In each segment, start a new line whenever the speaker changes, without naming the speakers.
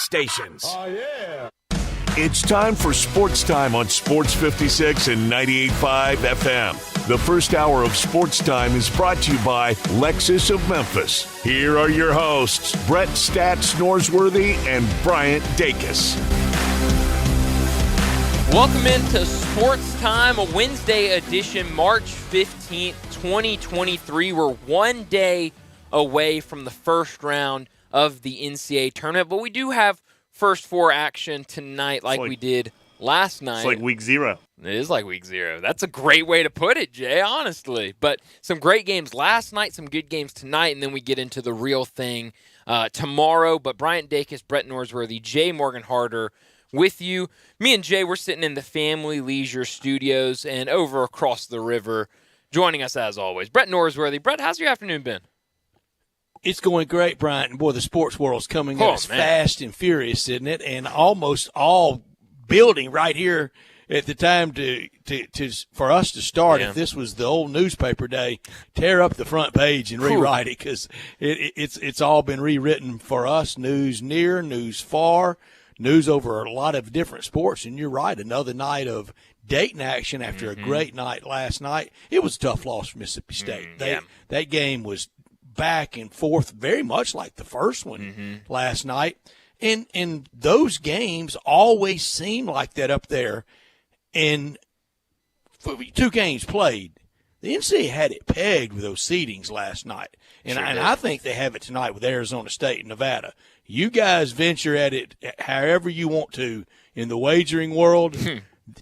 stations.
Oh, yeah.
It's time for Sports Time on Sports 56 and 98.5 FM. The first hour of Sports Time is brought to you by Lexus of Memphis. Here are your hosts, Brett Stats Norsworthy and Bryant Dacus.
Welcome into Sports Time, a Wednesday edition, March 15th, 2023. We're one day away from the first round of the NCAA tournament, but we do have first four action tonight like we did last night.
It's like week 0.
It is like week 0. That's a great way to put it, Jay, honestly. But some great games last night, some good games tonight, and then we get into the real thing tomorrow. But Bryant Dacus, Brett Norsworthy, Jay Morgan Harder with you. Me and Jay, we're sitting in the Family Leisure Studios and over across the river. Joining us as always, Brett Norsworthy. Brett, how's your afternoon been?
It's going great, Bryant. And boy, the sports world's coming at us fast and furious, isn't it? And almost all building right here at the time to for us to start.
Yeah.
If this was the old newspaper day, tear up the front page and rewrite it, because it's all been rewritten for us. News near, news far, news over a lot of different sports. And you're right, another night of Dayton action after a great night last night. It was a tough loss for Mississippi State. That game was back and forth, very much like the first one last night. And those games always seem like that up there. And for 2 games played, the NCAA had it pegged with those seedings last night. And, and I think they have it tonight with Arizona State and Nevada. You guys venture at it however you want to in the wagering world.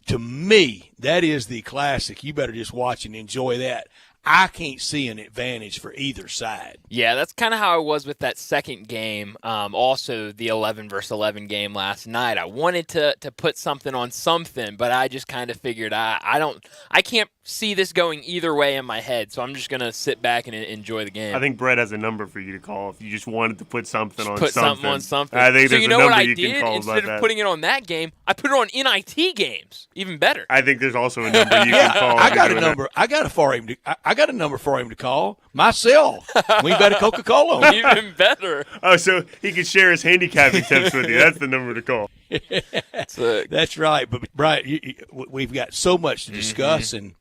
To me, that is the classic. You better just watch and enjoy that. I can't see an advantage for either side.
Yeah, that's kind of how I was with that second game, also the 11 versus 11 game last night. I wanted to put something on something, but I just kind of figured I can't see this going either way in my head, so I'm just going to sit back and enjoy the game.
I think Brett has a number for you to call if you just wanted to put something on
put
something.
something on something.
I think
so
there's
you know
a number
what I
you can
did?
call
Instead of
about
putting it on that game, I put it on NIT games. Even better.
I think there's also a number you can call.
I got a number. I got a number for him to call. Myself. We bet a Coca-Cola on it.
Even better.
Oh, so he could share his handicapping tips with you. That's the number to call.
That's right. But, Brian, we've got so much to discuss, and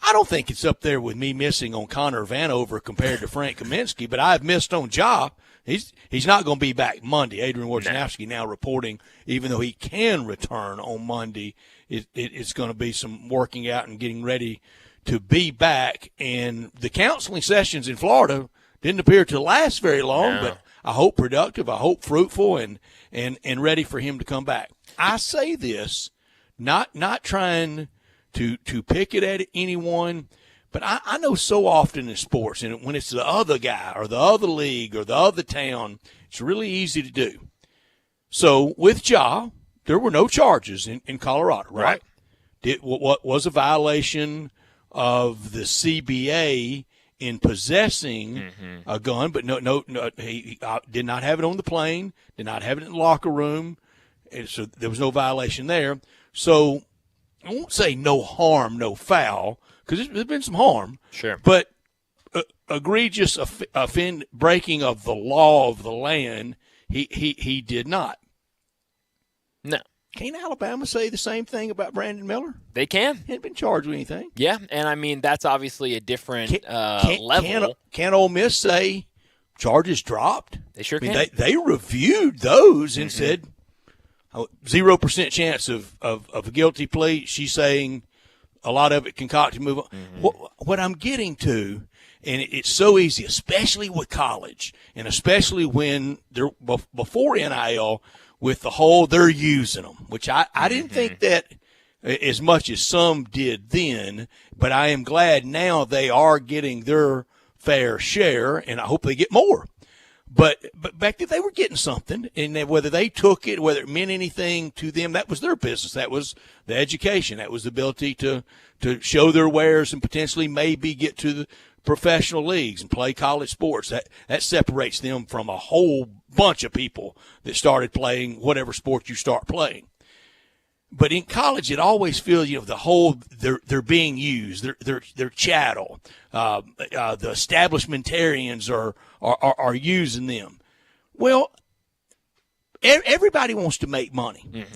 I don't think it's up there with me missing on Connor Vanover compared to Frank Kaminsky, but I've missed on Ja. He's not going to be back Monday. Adrian Wojnarowski now reporting, even though he can return on Monday, it's going to be some working out and getting ready to be back. And the counseling sessions in Florida didn't appear to last very long, but I hope productive, I hope fruitful, and ready for him to come back. I say this, not trying to pick it at anyone, but I know so often in sports, and when it's the other guy or the other league or the other town, it's really easy to do. So with Ja, there were no charges in Colorado, right? What was a violation of the CBA in possessing a gun, but no, he did not have it on the plane, did not have it in the locker room, and so there was no violation there. So I won't say no harm, no foul, because there's been some harm.
Sure.
But egregious breaking of the law of the land, he did not.
No.
Can't Alabama say the same thing about Brandon Miller?
They can.
He hadn't been charged with anything.
Yeah, and I mean, that's obviously a different level.
Can Ole Miss say charges dropped?
They sure
can.
can.
They reviewed those and said 0% chance of a guilty plea. She's saying a lot of it concocted, move on. What I'm getting to, and it's so easy, especially with college, and especially when they're before NIL, with the whole they're using them, which I didn't think that as much as some did then, but I am glad now they are getting their fair share, and I hope they get more. But back then they were getting something, and whether they took it, whether it meant anything to them, that was their business. That was the education. That was the ability to show their wares and potentially maybe get to the professional leagues and play college sports. That separates them from a whole bunch of people that started playing whatever sport you start playing. But in college, it always feels, the whole they're being used, they're chattel. The establishmentarians are using them. Well, everybody wants to make money.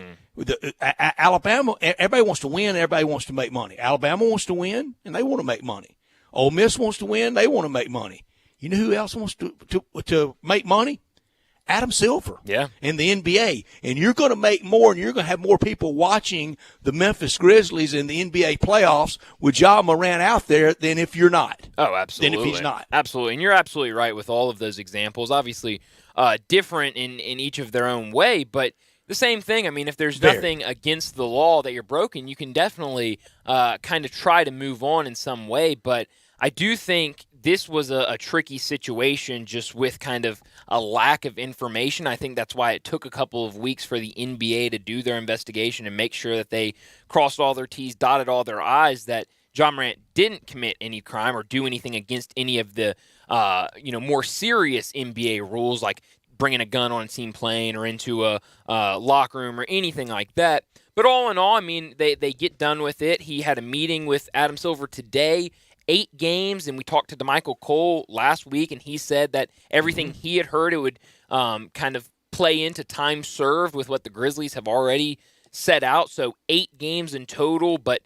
Alabama, everybody wants to win. Everybody wants to make money. Alabama wants to win, and they want to make money. Ole Miss wants to win. They want to make money. You know who else wants to make money? Adam Silver in the NBA. And you're going to make more, and you're going to have more people watching the Memphis Grizzlies in the NBA playoffs with Ja Morant out there than if you're not.
Oh, absolutely.
Than if he's not.
Absolutely. And you're absolutely right with all of those examples. Obviously, different in each of their own way, but the same thing. I mean, if there's nothing against the law that you're broken, you can definitely kind of try to move on in some way. But I do think this was a tricky situation just with kind of a lack of information. I think that's why it took a couple of weeks for the NBA to do their investigation and make sure that they crossed all their T's, dotted all their I's, that Ja Morant didn't commit any crime or do anything against any of the more serious NBA rules, like bringing a gun on a team plane or into a locker room or anything like that. But all in all, I mean, they get done with it. He had a meeting with Adam Silver today, 8 games, and we talked to DeMichael Cole last week, and he said that everything he had heard, it would kind of play into time served with what the Grizzlies have already set out. So 8 games in total, but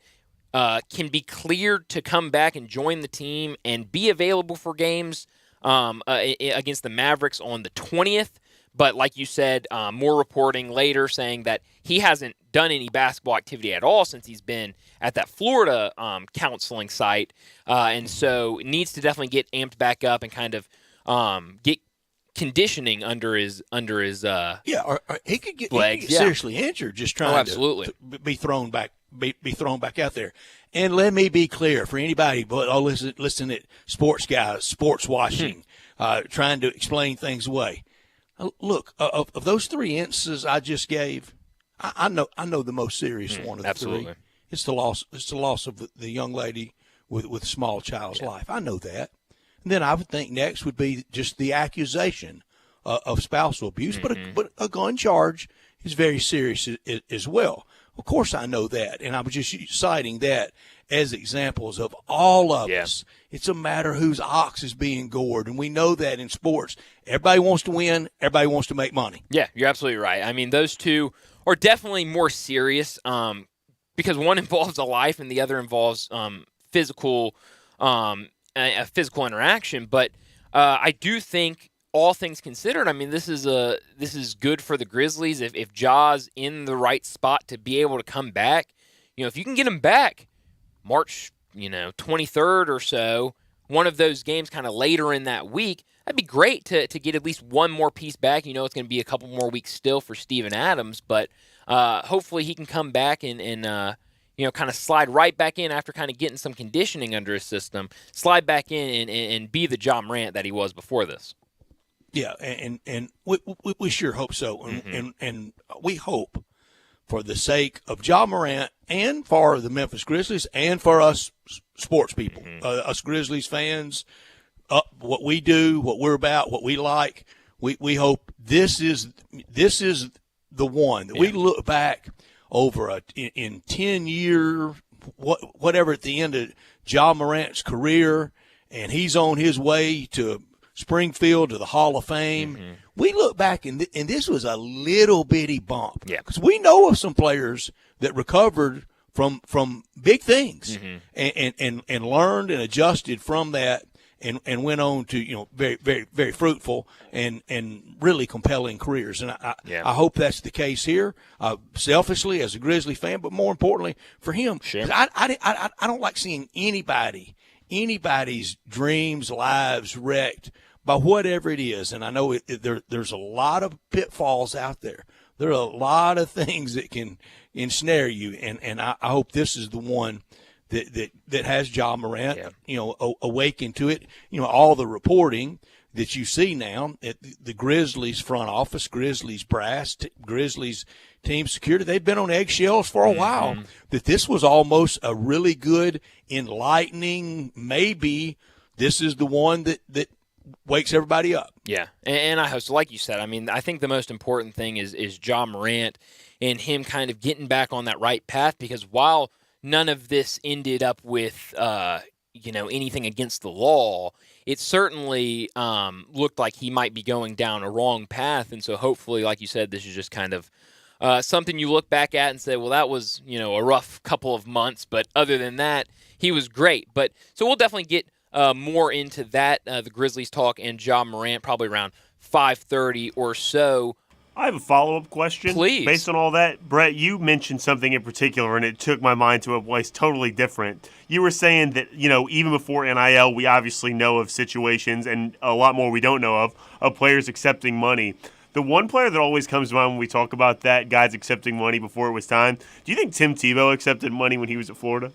can be cleared to come back and join the team and be available for games against the Mavericks on the 20th. But like you said, more reporting later saying that he hasn't done any basketball activity at all since he's been at that Florida counseling site. And so needs to definitely get amped back up and kind of get conditioning under his
or he could get
legs.
Seriously injured just trying to be thrown back out there. And let me be clear for anybody but listen at sports guys, sports washing, trying to explain things away. Look, of those 3 instances I just gave, I know the most serious one of the
absolutely.
3. It's the loss of the young lady with a small child's life. I know that. And then I would think next would be just the accusation of spousal abuse, but a gun charge is very serious as well. Of course I know that, and I was just citing that as examples of all of us. It's a matter whose ox is being gored, and we know that in sports. Everybody wants to win. Everybody wants to make money.
Yeah, you're absolutely right. I mean, those two are definitely more serious because one involves a life and the other involves physical interaction. But I do think, all things considered, I mean, this is good for the Grizzlies if Ja's in the right spot to be able to come back. You know, if you can get him back March 23rd or so, one of those games kind of later in that week, that'd be great to get at least one more piece back. You know, it's going to be a couple more weeks still for Steven Adams, but hopefully he can come back and kind of slide right back in after kind of getting some conditioning under his system, slide back in and be the Ja Morant that he was before this.
Yeah, and we sure hope so, and we hope for the sake of Ja Morant and for the Memphis Grizzlies and for us sports people, us Grizzlies fans, what we do, what we're about, what we like. We hope this is the one that we look back over in 10 years, whatever at the end of Ja Morant's career, and he's on his way to Springfield to the Hall of Fame. We look back and this was a little bitty bump.
Yeah,
because we know of some players that recovered from big things and learned and adjusted from that and went on to very very very fruitful and really compelling careers. And I hope that's the case here. Selfishly as a Grizzly fan, but more importantly for him,
sure.
I don't like seeing anybody's dreams, lives wrecked by whatever it is. And I know there's a lot of pitfalls out there. There are a lot of things that can ensnare you, and I hope this is the one that has Ja Morant, awaken to it. All the reporting that you see now at the Grizzlies front office, Grizzlies brass, Grizzlies team security, they've been on eggshells for a while, that this was almost a really good, enlightening, maybe this is the one that wakes everybody up.
Yeah, and I hope so. Like you said, I mean, I think the most important thing is Ja Morant and him kind of getting back on that right path, because while none of this ended up with anything against the law, it certainly looked like he might be going down a wrong path. And so hopefully, like you said, this is just kind of something you look back at and say, well, that was, a rough couple of months. But other than that, he was great. But so we'll definitely get more into that, the Grizzlies talk and Ja Morant, probably around 5:30 or so.
I have a follow-up question.
Please.
Based on all that, Brett, you mentioned something in particular, and it took my mind to a place totally different. You were saying that, even before NIL, we obviously know of situations, and a lot more we don't know of players accepting money. The one player that always comes to mind when we talk about that, guys accepting money before it was time, do you think Tim Tebow accepted money when he was at Florida?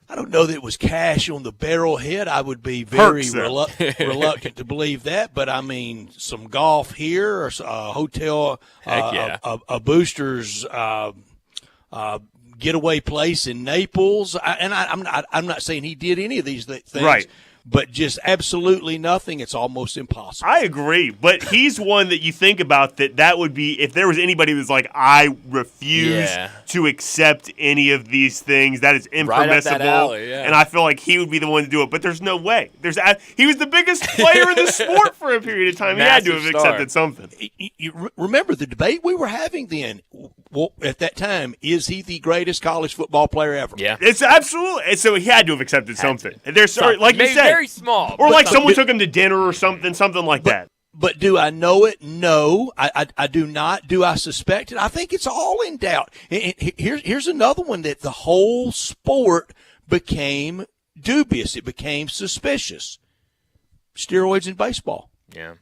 I don't know that it was cash on the barrelhead. I would be very reluctant to believe that. But, I mean, some golf here, or a hotel, a Boosters getaway place in Naples. I'm not saying he did any of these things.
Right.
But just absolutely nothing, it's almost impossible.
I agree, but he's one that you think about that would be, if there was anybody that's like, I refuse to accept any of these things, that is impermissible,
right up that alley,
and I feel like he would be the one to do it, but there's no way. He was the biggest player in the sport for a period of time. He had to have accepted something.
You remember the debate we were having then, at that time, is he the greatest college football player ever?
Yeah.
It's absolutely, and so he had to have accepted something. There's, like you said,
very small.
Or like someone took him to dinner or something like that.
But do I know it? No, I do not. Do I suspect it? I think it's all in doubt. And here's another one that the whole sport became dubious. It became suspicious. Steroids in baseball.
Yeah.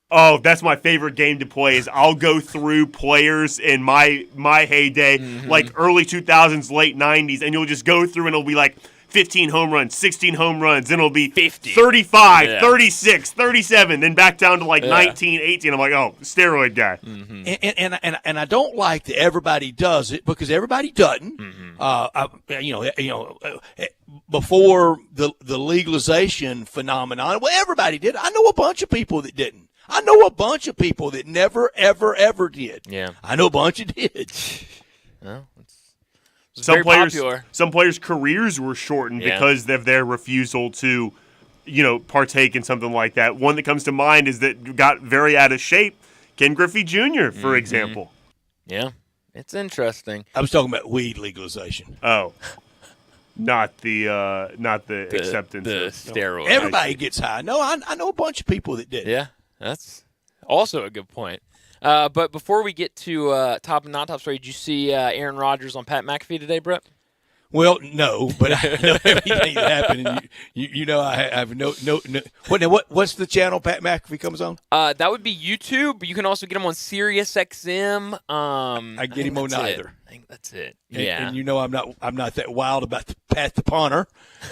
Oh, that's my favorite game to play. Is I'll go through players in my heyday, like early 2000s, late 90s, and you'll just go through and it'll be like 15 home runs, 16 home runs, then it'll be
50,
35, 36, 37, then back down to like 19, 18. I'm like, oh, steroid guy.
And I don't like that everybody does it, because everybody doesn't. Before the legalization phenomenon, well, everybody did. I know a bunch of people that didn't. I know a bunch of people that never, ever, ever did.
Yeah.
I know a bunch that did.
Well, some
players' careers were shortened because of their refusal to, partake in something like that. One that comes to mind is that got very out of shape, Ken Griffey Jr., for example.
Yeah, it's interesting.
I was talking about weed legalization.
Oh, not the acceptance
the
of
steroids.
Everybody gets high. No, I know a bunch of people that did.
Yeah, that's also a good point. But before we get to top and not-top story, did you see Aaron Rodgers on Pat McAfee today, Brett?
Well, no, but I know everything that happened. And I have no. What's the channel Pat McAfee comes on?
That would be YouTube. You can also get him on Sirius XM.
I get him on neither.
I think that's it.
And I'm not that wild about Pat the punter,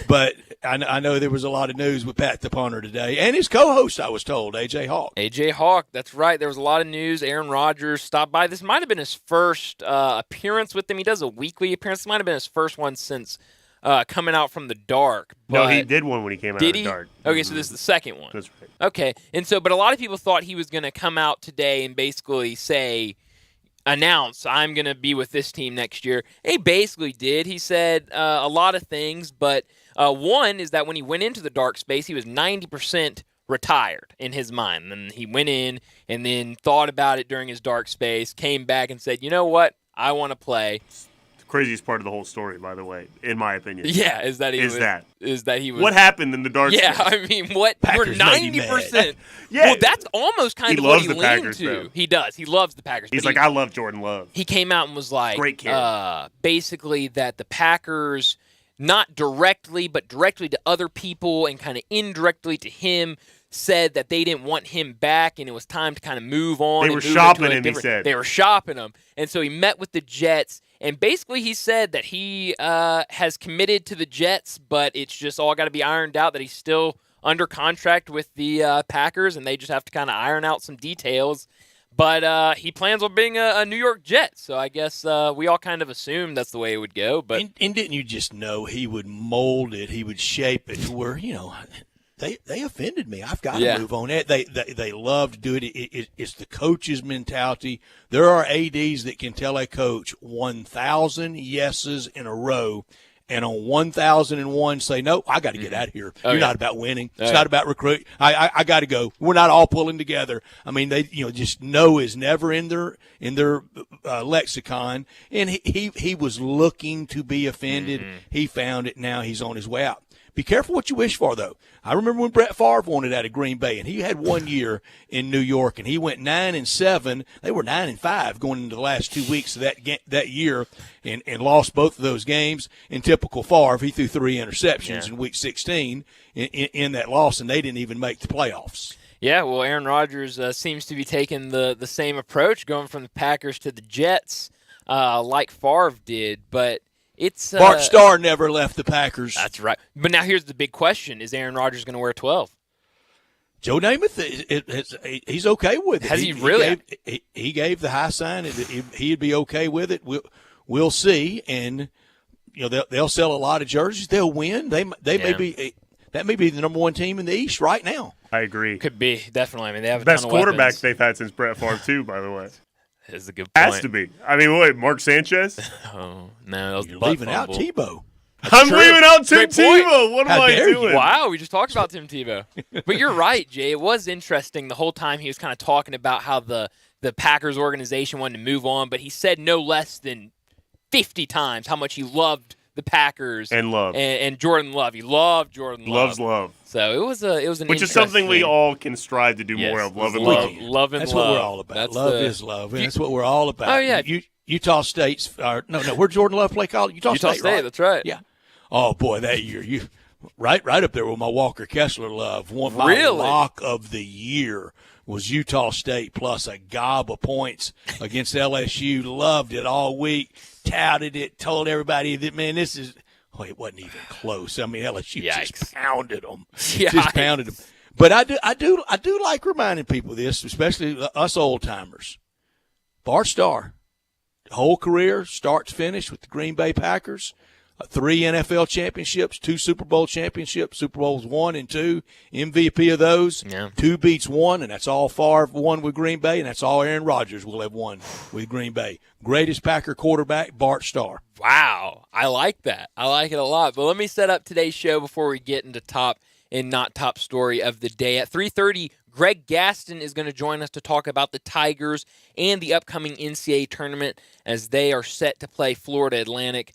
but I know there was a lot of news with Pat the punter today, and his co-host, I was told, AJ Hawk.
AJ Hawk, that's right. There was a lot of news. Aaron Rodgers stopped by. This might have been his first appearance with them. He does a weekly appearance. This might have been his first one since coming out from the dark.
No, he did one when he came out of the dark.
Okay, so this is the second one.
That's right.
Okay, but a lot of people thought he was going to come out today and basically announce, I'm going to be with this team next year. He basically did. He said a lot of things, but one is that when he went into the dark space, he was 90% retired in his mind. And he went in and then thought about it during his dark space, came back and said, you know what? I want to play.
The craziest part of the whole story, by the way, in my opinion.
Yeah, is that he was.
What happened in the dark space?
Yeah, I mean, what?
Packers
We're 90%.
Yeah.
Well, that's almost kind of what he leaned
Packers,
to.
though.
He does. He loves the Packers.
He's like, I love Jordan Love.
He came out and was like,
Great kid.
Basically that the Packers, not directly, but directly to other people and kind of indirectly to him, said that they didn't want him back and it was time to kind of move on.
They were shopping him, he said.
They were shopping him. And so he met with the Jets, and basically he said that he has committed to the Jets, but it's just all got to be ironed out, that he's still under contract with the Packers, and they just have to kind of iron out some details. But he plans on being a New York Jet, so I guess we all kind of assumed that's the way it would go. But
and didn't you just know he would mold it, he would shape it to where, they offended me. I've got to move on. They love to do it. It's the coach's mentality. There are ADs that can tell a coach 1,000 yeses in a row, and on 1001 say, no, I got to get out of here. You're not about winning. It's not about recruit. I got to go. We're not all pulling together. I mean, they, just no is never in their lexicon. And he was looking to be offended. He found it. Now he's on his way out. Be careful what you wish for, though. I remember when Brett Favre wanted out of Green Bay, and he had 1 year in New York, and he went 9-7. They were 9-5 going into the last 2 weeks of that year, and lost both of those games. In typical Favre, he threw 3 interceptions in Week 16 in that loss, and they didn't even make the playoffs.
Yeah, well, Aaron Rodgers seems to be taking the same approach, going from the Packers to the Jets, like Favre did, but it's
Bart Starr never left the Packers.
That's right. But now here's the big question: is Aaron Rodgers going to wear 12?
Joe Namath, he's okay with it.
Has he really?
He gave the high sign. He'd be okay with it. We'll see, and they'll sell a lot of jerseys. They'll win. They may be that may be the number 1 team in the East right now.
I agree.
Could be, definitely. I mean, they have
best
a ton of
quarterback
weapons.
they've had since Brett Favre too. By the way.
Is a good point.
Has to be. I mean, what, Mark Sanchez?
Oh, no. That was
You're leaving out Tebow.
I'm
true.
leaving out Tim
Great point.
Tebow. What am I doing?
Wow, we just talked about Tim Tebow. But you're right, Jay. It was interesting the whole time he was kind of talking about how the Packers organization wanted to move on, but he said no less than 50 times how much he loved the Packers
and
Jordan Love. He loved Jordan Love.
Loves love.
So it was an
which is something we all can strive to do more of. Love and love.
Love and
That's
love.
what we're all about. Love is love. And that's what we're all about.
Oh yeah.
Utah State's where Jordan Love play college? Utah State, right?
That's right.
Yeah. Oh boy, that year you right up there with my Walker Kessler love. My lock of the year was Utah State plus a gob of points against LSU. Loved it all week. Touted it. Told everybody that, man, this is. Oh, it wasn't even close. I mean, LSU just pounded them. Just pounded them. But I do like reminding people of this, especially us old timers. Bart Starr, whole career, start to finish with the Green Bay Packers. 3 NFL championships, 2 Super Bowl championships, Super Bowls 1 and 2, MVP of those. Yeah. 2 beats 1, and that's all Favre won with Green Bay, and that's all Aaron Rodgers will have won with Green Bay. Greatest Packer quarterback, Bart Starr.
Wow, I like that. I like it a lot. But let me set up today's show before we get into top and not top story of the day. At 3:30, Greg Gaston is going to join us to talk about the Tigers and the upcoming NCAA tournament as they are set to play Florida Atlantic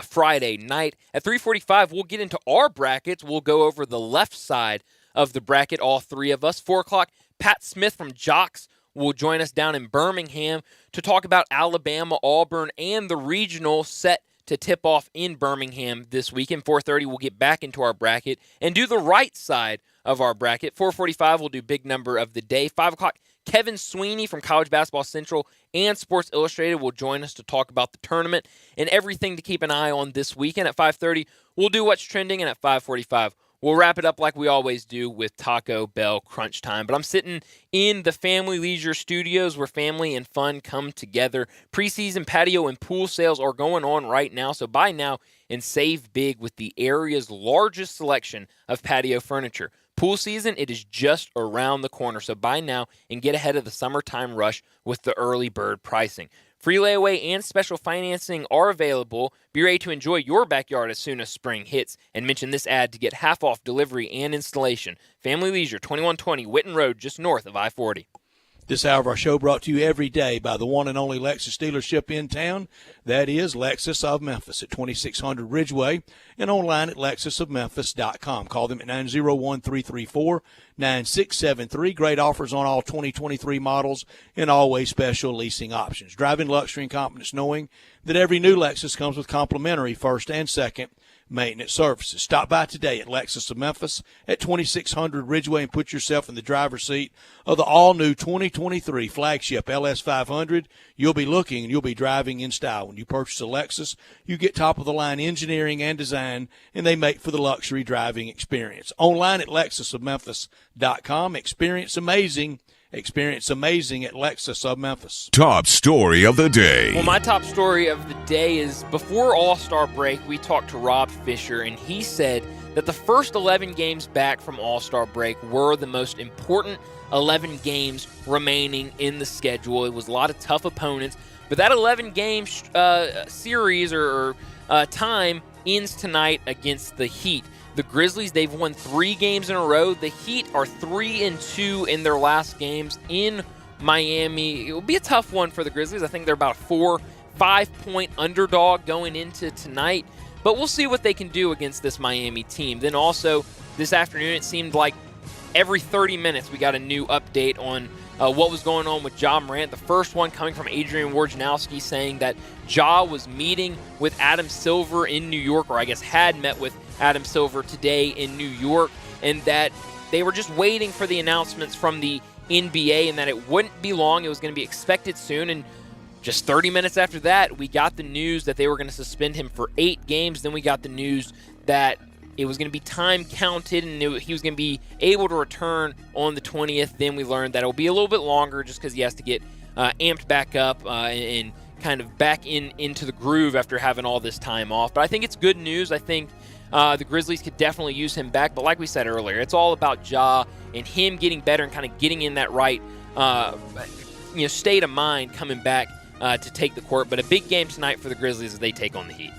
Friday night. At 3:45, we'll get into our brackets. We'll go over the left side of the bracket, all 3 of us. 4 o'clock, Pat Smith from Jocks will join us down in Birmingham to talk about Alabama, Auburn, and the regional set to tip off in Birmingham this weekend. 4:30, we'll get back into our bracket and do the right side of our bracket. 4:45, we'll do big number of the day. 5 o'clock, Kevin Sweeney from College Basketball Central and Sports Illustrated will join us to talk about the tournament and everything to keep an eye on this weekend. At 5:30, we'll do what's trending, and at 5:45, we'll wrap it up like we always do with Taco Bell Crunch Time. But I'm sitting in the Family Leisure Studios where family and fun come together. Preseason patio and pool sales are going on right now, so buy now and save big with the area's largest selection of patio furniture. Pool season, it is just around the corner, so buy now and get ahead of the summertime rush with the early bird pricing. Free layaway and special financing are available. Be ready to enjoy your backyard as soon as spring hits. And mention this ad to get half off delivery and installation. Family Leisure, 2120 Witten Road, just north of I-40.
This hour of our show brought to you every day by the one and only Lexus dealership in town. That is Lexus of Memphis at 2600 Ridgeway and online at lexusofmemphis.com. Call them at 901-334-9673. Great offers on all 2023 models and always special leasing options. Driving luxury and confidence knowing that every new Lexus comes with complimentary first and second maintenance services. Stop by today at Lexus of Memphis at 2600 Ridgeway and put yourself in the driver's seat of the all-new 2023 flagship LS500. You'll be looking and you'll be driving in style. When you purchase a Lexus, you get top-of-the-line engineering and design, and they make for the luxury driving experience. Online at lexusofmemphis.com. Experience amazing at Lexus of Memphis.
Top story of the day.
Well, my top story of the day is before All-Star break, we talked to Rob Fisher, and he said that the first 11 games back from All-Star break were the most important 11 games remaining in the schedule. It was a lot of tough opponents, but that 11-game series or time ends tonight against the Heat. The Grizzlies, they've won 3 games in a row. The Heat are 3-2 in their last games in Miami. It will be a tough one for the Grizzlies. I think they're about a 4-5-point underdog going into tonight. But we'll see what they can do against this Miami team. Then also, this afternoon, it seemed like every 30 minutes we got a new update on what was going on with Ja Morant. The first one coming from Adrian Wojnarowski saying that Ja was meeting with Adam Silver in New York, or I guess had met with Adam Silver today in New York, and that they were just waiting for the announcements from the NBA and that it wouldn't be long. It was going to be expected soon, and just 30 minutes after that, we got the news that they were going to suspend him for 8 games. Then we got the news that it was going to be time counted and he was going to be able to return on the 20th. Then we learned that it will be a little bit longer just because he has to get amped back up and kind of back into the groove after having all this time off. But I think it's good news. I think the Grizzlies could definitely use him back. But like we said earlier, it's all about Ja and him getting better and kind of getting in that right state of mind coming back to take the court. But a big game tonight for the Grizzlies as they take on the Heat.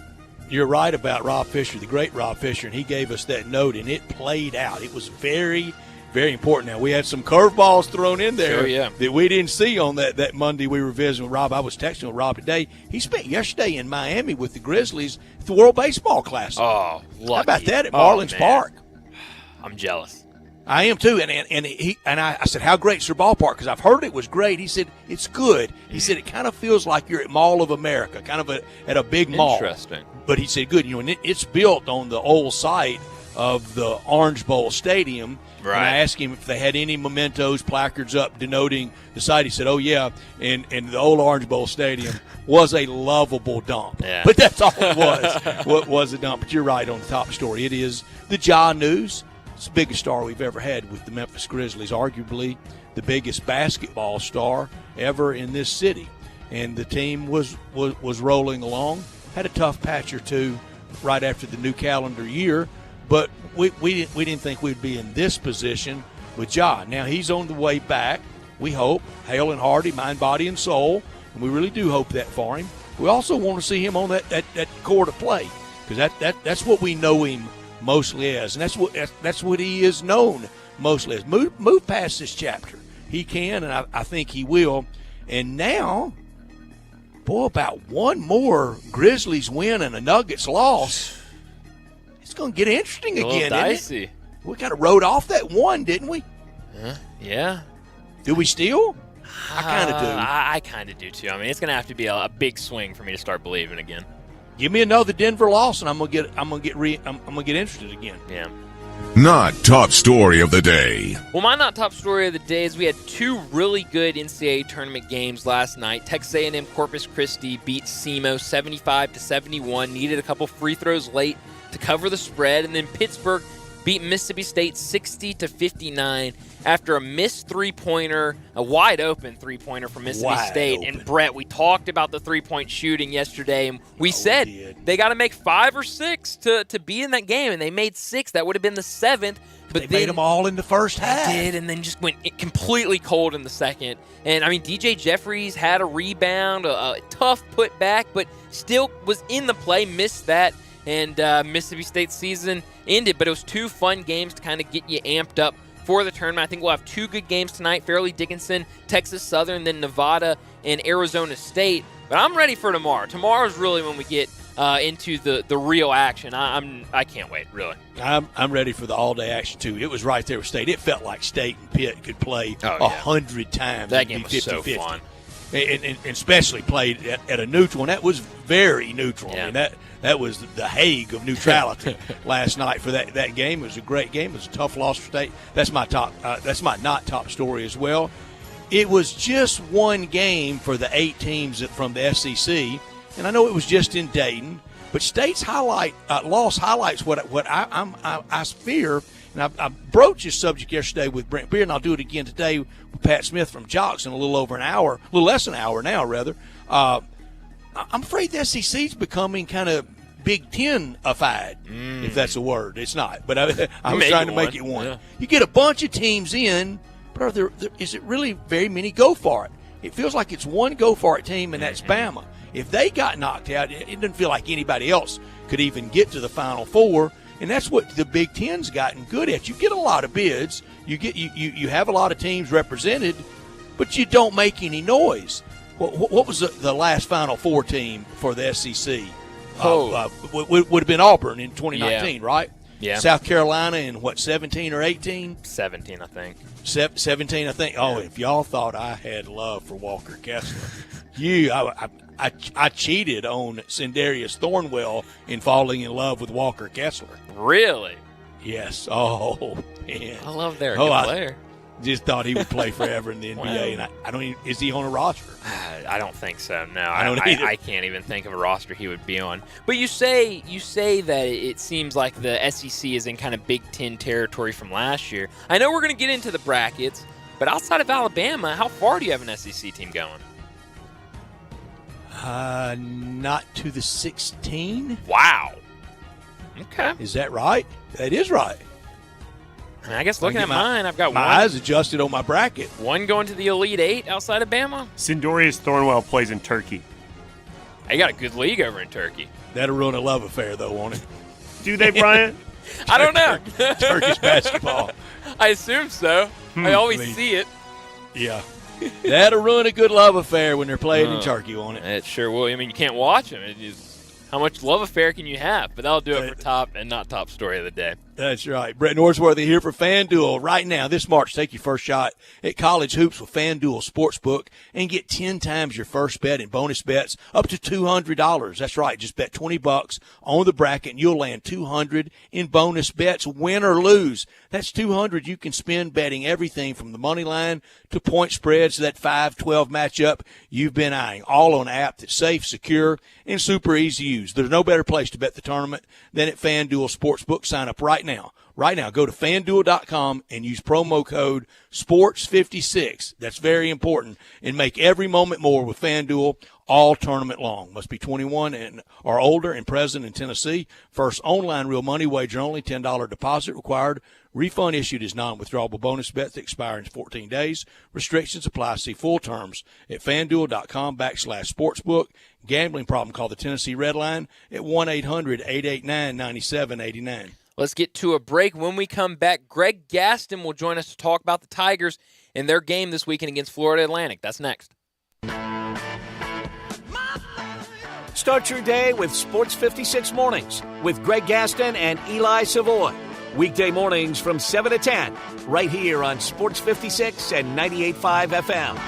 You're right about Rob Fisher, the great Rob Fisher, and he gave us that note, and it played out. It was very, very important. Now, we had some curveballs thrown in there that we didn't see on that Monday we were visiting with Rob. I was texting with Rob today. He spent yesterday in Miami with the Grizzlies at the World Baseball Classic.
Oh, lucky.
How about that at Marlins Park?
I'm jealous.
I am too, and I said, how great's your ballpark? Because I've heard it was great. He said, it's good. He said, it kind of feels like you're at Mall of America, kind of at a big mall.
Interesting.
But he said, good. And it's built on the old site of the Orange Bowl Stadium.
Right.
And I asked him if they had any mementos, placards up denoting the site. He said, oh, yeah, and the old Orange Bowl Stadium was a lovable dump.
Yeah.
But that's all it was. What was a dump? But you're right on the top story. It is the Ja news. It's the biggest star we've ever had with the Memphis Grizzlies, arguably the biggest basketball star ever in this city. And the team was rolling along. Had a tough patch or two right after the new calendar year, but we didn't think we'd be in this position with Ja. Now he's on the way back, we hope, hale and hearty, mind, body, and soul, and we really do hope that for him. We also want to see him on that court of play, because that's what we know him mostly as, and that's what he is known mostly as. Move past this chapter. He can, and I think he will. And now, boy, about one more Grizzlies win and a Nuggets loss, it's going to get interesting again,
dicey.
Isn't it? We kind of rode off that one, didn't we?
Yeah.
Do we still? I kind of do.
I kind of do too. I mean, it's going to have to be a big swing for me to start believing again.
Give me another Denver loss, and I'm gonna get interested again.
Yeah.
Not top story of the day.
Well, my not top story of the day is we had 2 really good NCAA tournament games last night. Texas A&M Corpus Christi beat SEMO 75-71. Needed a couple free throws late to cover the spread, and then Pittsburgh beat Mississippi State 60-59 after a missed three-pointer, a wide-open three-pointer from Mississippi State. And, Brett, we talked about the three-point shooting yesterday, and we said they got to make 5 or 6 to be in that game, and they made 6. That would have been the 7th. But
they made them all in the first half.
They did, and then just went completely cold in the second. And, I mean, DJ Jeffries had a rebound, a tough putback, but still was in the play, missed that. And Mississippi State's season ended, but it was 2 fun games to kind of get you amped up for the tournament. I think we'll have 2 good games tonight, Fairleigh Dickinson, Texas Southern, then Nevada and Arizona State. But I'm ready for tomorrow. Tomorrow's really when we get into the real action. I can't wait, really.
I'm ready for the all-day action, too. It was right there with State. It felt like State and Pitt could play 100 times.
That game was so fun.
And especially played at a neutral, and that was very neutral.
Yeah.
I mean, that was the Hague of neutrality last night for that game. It was a great game. It was a tough loss for State. That's my top. That's my not top story as well. It was just one game for the 8 teams from the SEC, and I know it was just in Dayton. But State's loss highlights what I fear. And I broached this subject yesterday with Brent Beard, and I'll do it again today with Pat Smith from Jocks in a little less than an hour now, rather. I'm afraid the SEC's becoming kind of Big Ten-ified, if that's a word. It's not, but I was trying to make it one. Yeah. You get a bunch of teams in, but is it really very many go for it? it feels like it's one go-for-it team, and that's Bama. If they got knocked out, it doesn't feel like anybody else could even get to the Final Four, and that's what the Big Ten's gotten good at. You get a lot of bids, you have a lot of teams represented, but you don't make any noise. What was the last Final Four team for the SEC? Would have been Auburn in 2019, right?
Yeah.
South Carolina in, 17 or 18?
17, I think.
17, I think. Oh, if y'all thought I had love for Walker Kessler, I cheated on Sindarius Thornwell in falling in love with Walker Kessler.
Really?
Yes. Oh, man.
I love their good player.
Just thought he would play forever in the NBA, and I don't even, is he on a roster?
I don't think so. No,
I don't either.
I can't even think of a roster he would be on. But you say that it seems like the SEC is in kind of Big Ten territory from last year. I know we're going to get into the brackets, but outside of Alabama, how far do you have an SEC team going?
Not to the 16.
Wow. Okay.
Is that right? That is right.
I guess looking at mine, I've got
my eyes adjusted on my bracket.
One going to the Elite Eight outside of Bama.
Sindarius Thornwell plays in Turkey.
They got a good league over in Turkey.
That'll ruin a love affair, though, won't it?
Do they, Brian?
I don't know.
Turkish basketball.
I assume so. I always see it.
Yeah. That'll ruin a good love affair when they're playing in Turkey, won't it?
It sure will. I mean, you can't watch them. How much love affair can you have? But that'll do it for top and not top story of the day.
That's right. Brett Norsworthy here for FanDuel. Right now, this March, take your first shot at college hoops with FanDuel Sportsbook and get 10 times your first bet in bonus bets up to $200. That's right. Just bet $20 on the bracket and you'll land $200 in bonus bets, win or lose. That's $200 you can spend betting everything from the money line to point spreads to that 5-12 matchup you've been eyeing, all on an app that's safe, secure, and super easy to use. There's no better place to bet the tournament than at FanDuel Sportsbook. Sign up right now. Right now, go to FanDuel.com and use promo code SPORTS56. That's very important. And make every moment more with FanDuel all tournament long. Must be 21 and or older and present in Tennessee. First online real money wager only. $10 deposit required. Refund issued as non-withdrawable bonus bet that expire in 14 days. Restrictions apply. See full terms at FanDuel.com/sportsbook. Gambling problem, call the Tennessee Red Line at 1-800-889-9789.
Let's get to a break. When we come back, Greg Gaston will join us to talk about the Tigers and their game this weekend against Florida Atlantic. That's next.
Start your day with Sports 56 Mornings with Greg Gaston and Eli Savoy. Weekday mornings from 7 to 10, right here on Sports 56 and 98.5 FM.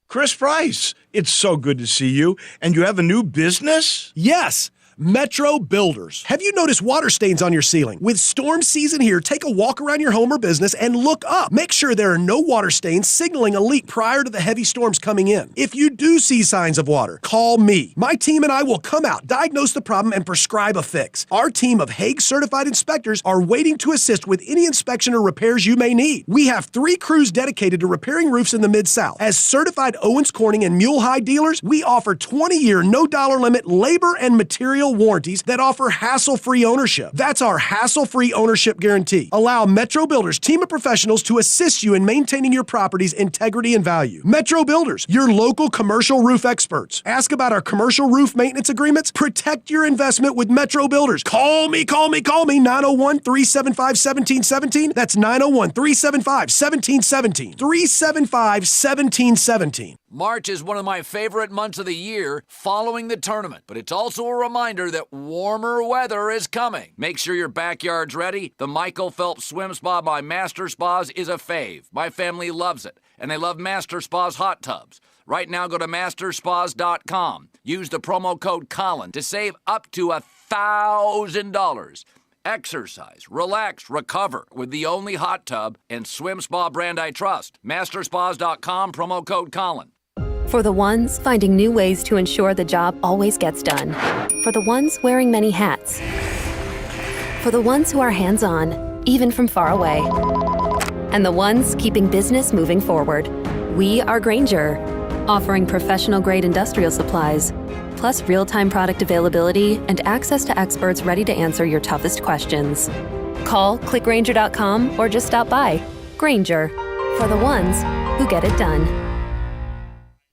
Chris Price, it's so good to see you. And you have a new business?
Yes. Metro Builders. Have you noticed water stains on your ceiling? With storm season here, take a walk around your home or business and look up. Make sure there are no water stains signaling a leak prior to the heavy storms coming in. If you do see signs of water, call me. My team and I will come out, diagnose the problem, and prescribe a fix. Our team of Hague-certified inspectors are waiting to assist with any inspection or repairs you may need. We have 3 crews dedicated to repairing roofs in the Mid-South. As certified Owens Corning and Mule High dealers, we offer 20-year, no-dollar limit labor and material warranties that offer hassle-free ownership. That's our hassle-free ownership guarantee. Allow Metro Builders team of professionals to assist you in maintaining your property's integrity and value. Metro Builders, your local commercial roof experts. Ask about our commercial roof maintenance agreements. Protect your investment with Metro Builders. Call me, 901-375-1717. That's 901-375-1717. 375-1717.
March is one of my favorite months of the year following the tournament, but it's also a reminder that warmer weather is coming. Make sure your backyard's ready. The Michael Phelps Swim Spa by Master Spas is a fave. My family loves it, and they love Master Spas hot tubs. Right now, go to masterspas.com. Use the promo code Colin to save up to $1,000. Exercise, relax, recover with the only hot tub and swim spa brand I trust. Masterspas.com, promo code Colin.
For the ones finding new ways to ensure the job always gets done. For the ones wearing many hats. For the ones who are hands-on, even from far away. And the ones keeping business moving forward. We are Grainger, offering professional-grade industrial supplies, plus real-time product availability and access to experts ready to answer your toughest questions. Call, click Grainger.com, or just stop by. Grainger, For the ones who get it done.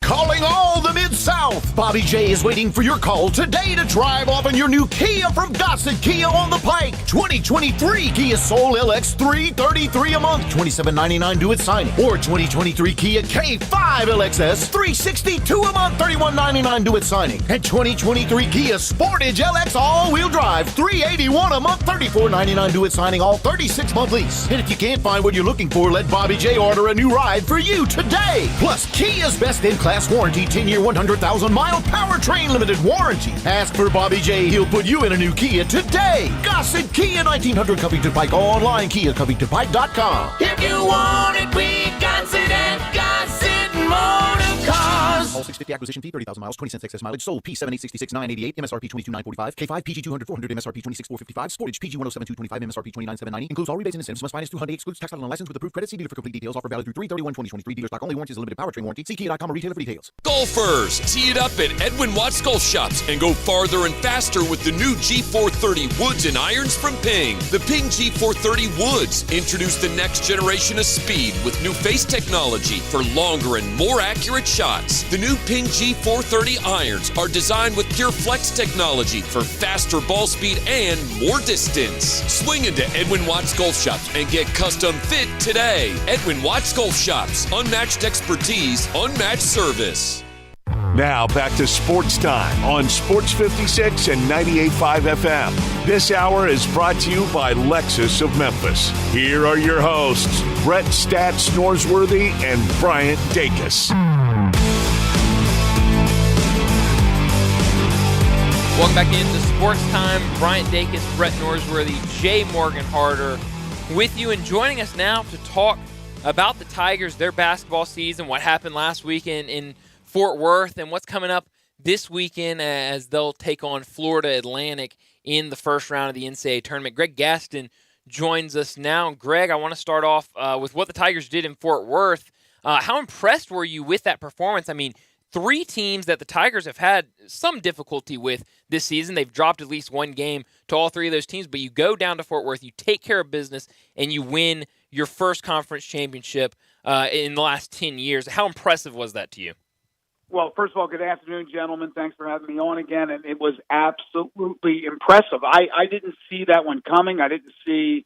Calling all the Mid-South. Bobby J is waiting for your call today to drive off in your new Kia from Gossett Kia on the Pike. 2023 Kia Soul LX $333 a month, $27.99 due at signing. Or 2023 Kia K5 LXS $362 a month, $31.99 due at signing. And 2023 Kia Sportage LX all-wheel drive $381 a month, $34.99 due at signing, all 36-month lease. And if you can't find what you're looking for, let Bobby J order a new ride for you today. Plus, Kia's best-in-class warranty, 10-year, 100,000-mile powertrain limited warranty. Ask for Bobby J. He'll put you in a new Kia today. Gossett Kia, 1900 Covington Pike. Online, KiaCovingtonPike.com.
If you want it, we got it at Gossett Motor Cars.
All 650 acquisition fee, 30,000 miles, 20 cents excess mileage. Sold P7866 988, MSRP 22,945. K5 PG 200 400, MSRP 26,455. Sportage PG 107,225, MSRP 29,790. Includes all rebates and incentives. Must finance through Hyundai. Excludes tax title and license with approved credit. See dealer for complete details. Offer valid through 3/31/2023. Dealer stock only. Warranty is a limited powertrain warranty. See Kia.com or retailer for details.
Golfers, tee it up at Edwin Watts Golf Shops and go farther and faster with the new G430 woods and irons from Ping. The Ping G430 woods introduce the next generation of speed with new face technology for longer and more accurate shots. The new Ping G430 irons are designed with Pure Flex technology for faster ball speed and more distance. Swing into Edwin Watts Golf Shops and get custom fit today. Edwin Watts Golf Shops, unmatched expertise, unmatched service.
Now back to Sports Time on Sports 56 and 98.5 FM. This hour is brought to you by Lexus of Memphis. Here are your hosts, Brett Stats Norsworthy and Bryant Dacus.
Welcome back into Sports Time. Bryant Dacus, Brett Norsworthy, Jay Morgan Harder with you, and joining us now to talk about the Tigers, their basketball season, what happened last weekend in Fort Worth, and what's coming up this weekend as they'll take on Florida Atlantic in the first round of the NCAA tournament. Greg Gaston joins us now. Greg, I want to start off with what the Tigers did in Fort Worth. How impressed were you with that performance? I mean, three teams that the Tigers have had some difficulty with this season. They've dropped at least one game to all three of those teams, but you go down to Fort Worth, you take care of business, and you win your first conference championship in the last 10 years. How impressive was that to you?
Well, first of all, good afternoon, gentlemen. Thanks for having me on again, and it was absolutely impressive. I didn't see that one coming. I didn't see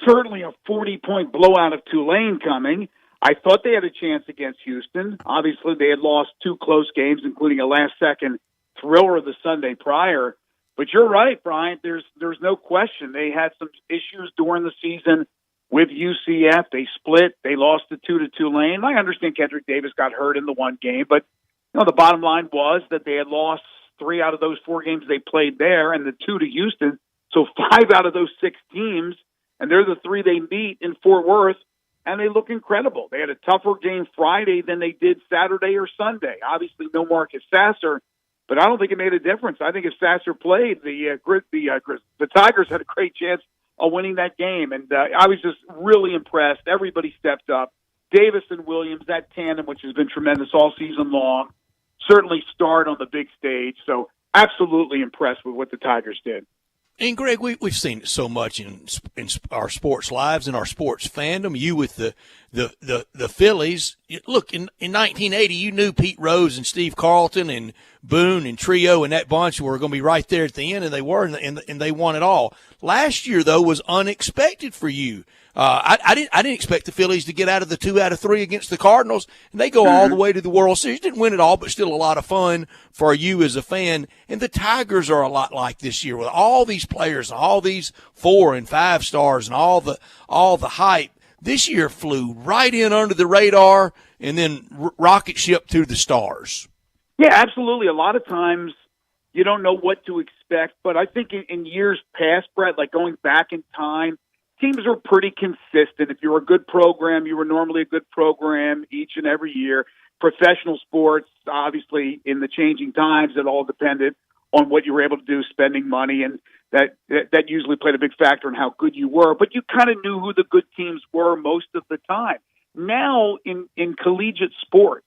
certainly a 40-point blowout of Tulane coming. I thought they had a chance against Houston. Obviously, they had lost two close games, including a last-second thriller the Sunday prior. But you're right, Brian. There's no question. They had some issues during the season with UCF. They split. They lost the 2 to Tulane. I understand Kendrick Davis got hurt in the one game, but the bottom line was that they had lost 3 out of those 4 games they played there, and the 2 to Houston. So 5 out of those 6 teams, and they're the 3 they meet in Fort Worth, and they look incredible. They had a tougher game Friday than they did Saturday or Sunday. Obviously, no Marcus Sasser, but I don't think it made a difference. I think if Sasser played, the Tigers had a great chance of winning that game, and I was just really impressed. Everybody stepped up. Davis and Williams, that tandem, which has been tremendous all season long, certainly starred on the big stage. So absolutely impressed with what the Tigers did.
And, Greg, we've seen it so much in our sports lives and our sports fandom. You with the Phillies. Look, in 1980, you knew Pete Rose and Steve Carlton and Boone and Trio and that bunch were going to be right there at the end, and they were, and they won it all. Last year, though, was unexpected for you. I didn't expect the Phillies to get out of the 2 out of 3 against the Cardinals, and they go all the way to the World Series. Didn't win it all, but still a lot of fun for you as a fan. And the Tigers are a lot like this year with all these players, all these 4 and 5 stars, and all the hype. This year flew right in under the radar and then rocket ship to the stars.
Yeah, absolutely. A lot of times you don't know what to expect, but I think in years past, Brett, like going back in time, teams are pretty consistent. If you're a good program, you were normally a good program each and every year. Professional sports, obviously, in the changing times, it all depended on what you were able to do, spending money, and that usually played a big factor in how good you were. But you kind of knew who the good teams were most of the time. Now in collegiate sports,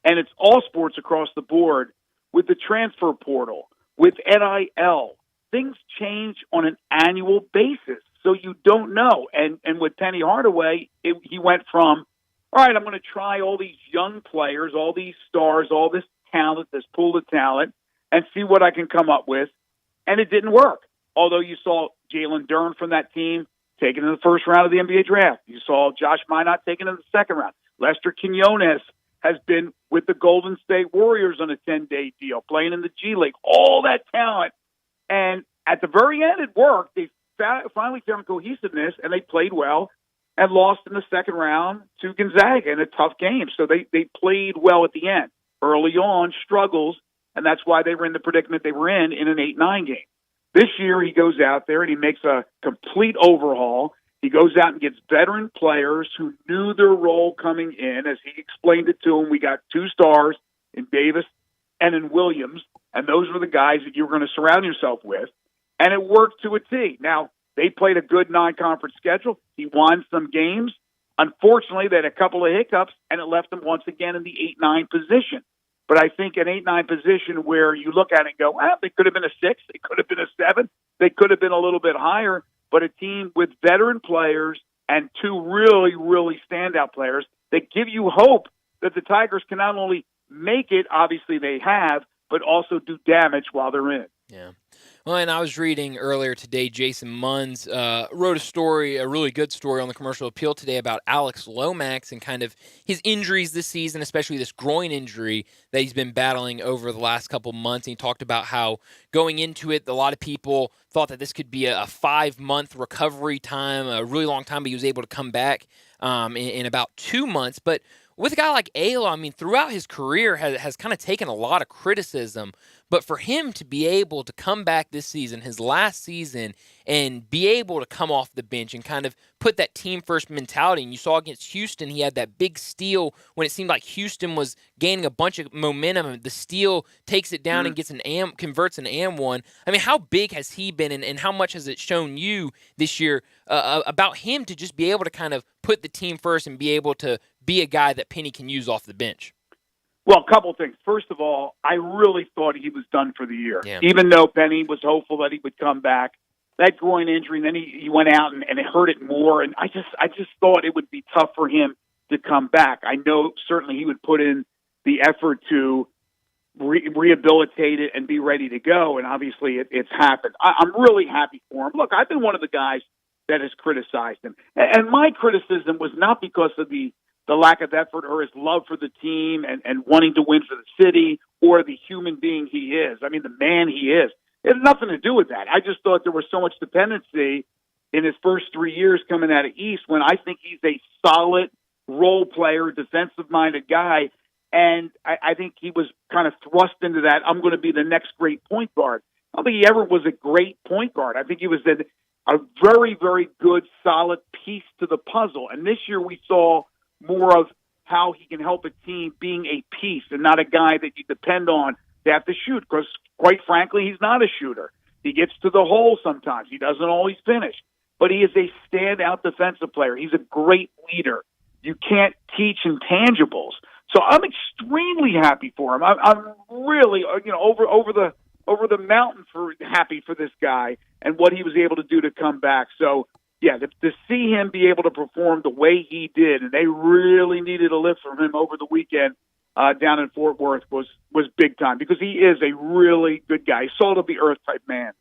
and it's all sports across the board, with the transfer portal, with NIL, things change on an annual basis. So you don't know. And with Penny Hardaway, he went from all right, I'm going to try all these young players, all these stars, all this talent, this pool of talent, and see what I can come up with. And it didn't work. Although you saw Jalen Dern from that team taken in the first round of the NBA draft. You saw Josh Minot taken in the second round. Lester Quinones has been with the Golden State Warriors on a 10-day deal, playing in the G League. All that talent. And at the very end, it worked. They finally found cohesiveness, and they played well and lost in the second round to Gonzaga in a tough game. So they played well at the end. Early on, struggles, and that's why they were in the predicament they were in an 8-9 game. This year, he goes out there and he makes a complete overhaul. He goes out and gets veteran players who knew their role coming in. As he explained it to them, we got 2 stars in Davis and in Williams, and those were the guys that you were going to surround yourself with. And it worked to a T. Now, they played a good non-conference schedule. He won some games. Unfortunately, they had a couple of hiccups, and it left them once again in the 8-9 position. But I think an 8-9 position where you look at it and go, well, they could have been a 6, they could have been a 7, they could have been a little bit higher, but a team with veteran players and 2 really, really standout players that give you hope that the Tigers can not only make it, obviously they have, but also do damage while they're in it.
Yeah. Well, and I was reading earlier today, Jason Munns wrote a story, a really good story on the Commercial Appeal today about Alex Lomax and kind of his injuries this season, especially this groin injury that he's been battling over the last couple months. And he talked about how going into it, a lot of people thought that this could be a 5-month recovery time, a really long time, but he was able to come back in about 2 months. But with a guy like Ayla, I mean, throughout his career has kind of taken a lot of criticism. But for him to be able to come back this season, his last season, and be able to come off the bench and kind of put that team-first mentality. And you saw against Houston, he had that big steal when it seemed like Houston was gaining a bunch of momentum. And the steal takes it down and gets converts an and one. I mean, how big has he been, and how much has it shown you this year about him to just be able to kind of put the team first and be able to be a guy that Penny can use off the bench?
Well, a couple things. First of all, I really thought he was done for the year,
Yeah.
even though Penny was hopeful that he would come back. That groin injury, and then he went out and it hurt it more. And I just thought it would be tough for him to come back. I know certainly he would put in the effort to rehabilitate it and be ready to go. And obviously it's happened. I'm really happy for him. Look, I've been one of the guys that has criticized him. And my criticism was not because of the lack of effort or his love for the team and wanting to win for the city or the human being he is. I mean, the man he is. It had nothing to do with that. I just thought there was so much dependency in his first 3 years coming out of East when I think he's a solid role player, defensive-minded guy, and I think he was kind of thrust into that, I'm going to be the next great point guard. I don't think he ever was a great point guard. I think he was a very, very good, solid piece to the puzzle. And this year we saw more of how he can help a team being a piece and not a guy that you depend on to have to shoot, because quite frankly, he's not a shooter. He gets to the hole sometimes. He doesn't always finish, but he is a standout defensive player. He's a great leader. You can't teach intangibles. So I'm extremely happy for him. I'm really, over the mountain happy for this guy and what he was able to do to come back. So yeah, to see him be able to perform the way he did, and they really needed a lift from him over the weekend down in Fort Worth was big time, because he is a really good guy, salt of the earth type man.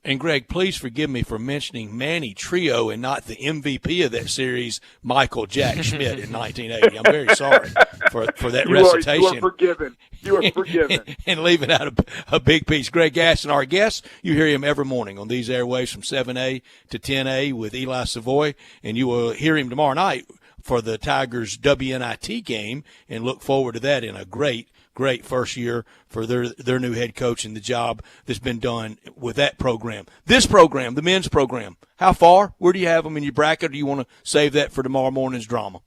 And, Greg, please forgive me for mentioning Manny Trio and not the MVP of that series, Michael Jack Schmidt, in 1980. I'm very sorry for that recitation.
You are forgiven. You are forgiven.
and leaving out a big piece. Greg Gaston, our guest, you hear him every morning on these airwaves from 7A to 10A with Eli Savoy, and you will hear him tomorrow night for the Tigers WNIT game, and look forward to that in a great first year for their new head coach and the job that's been done with that program. This program, the men's program, how far? Where do you have them in your bracket? Or do you want to save that for tomorrow morning's drama?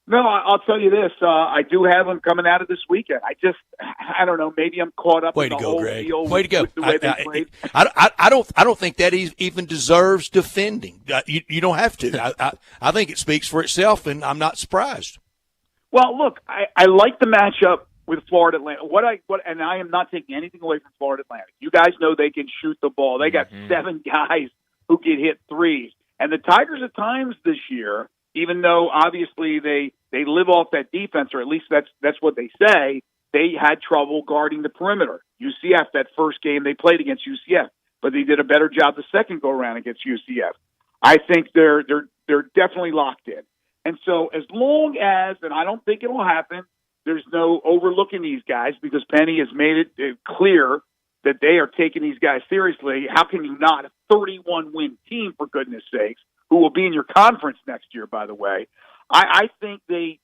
No, I'll tell you this. I do have them coming out of this weekend. I don't know. Maybe I'm caught up in the whole
Greg.
deal
Way to go.
with the way they played.
I don't think that even deserves defending. You don't have to. I think it speaks for itself, and I'm not surprised.
Well, look, I like the matchup with Florida Atlantic. And I am not taking anything away from Florida Atlantic. You guys know they can shoot the ball. They got 7 guys who can hit threes. And the Tigers at times this year even though obviously they live off that defense, or at least that's what they say. They had trouble guarding the perimeter. UCF, that first game they played against UCF, but they did a better job the second go around against UCF. I think they're definitely locked in. And so as long as, and I don't think it'll happen, there's no overlooking these guys because Penny has made it clear that they are taking these guys seriously. How can you not? A 31-win team, for goodness sakes, who will be in your conference next year, by the way. I think they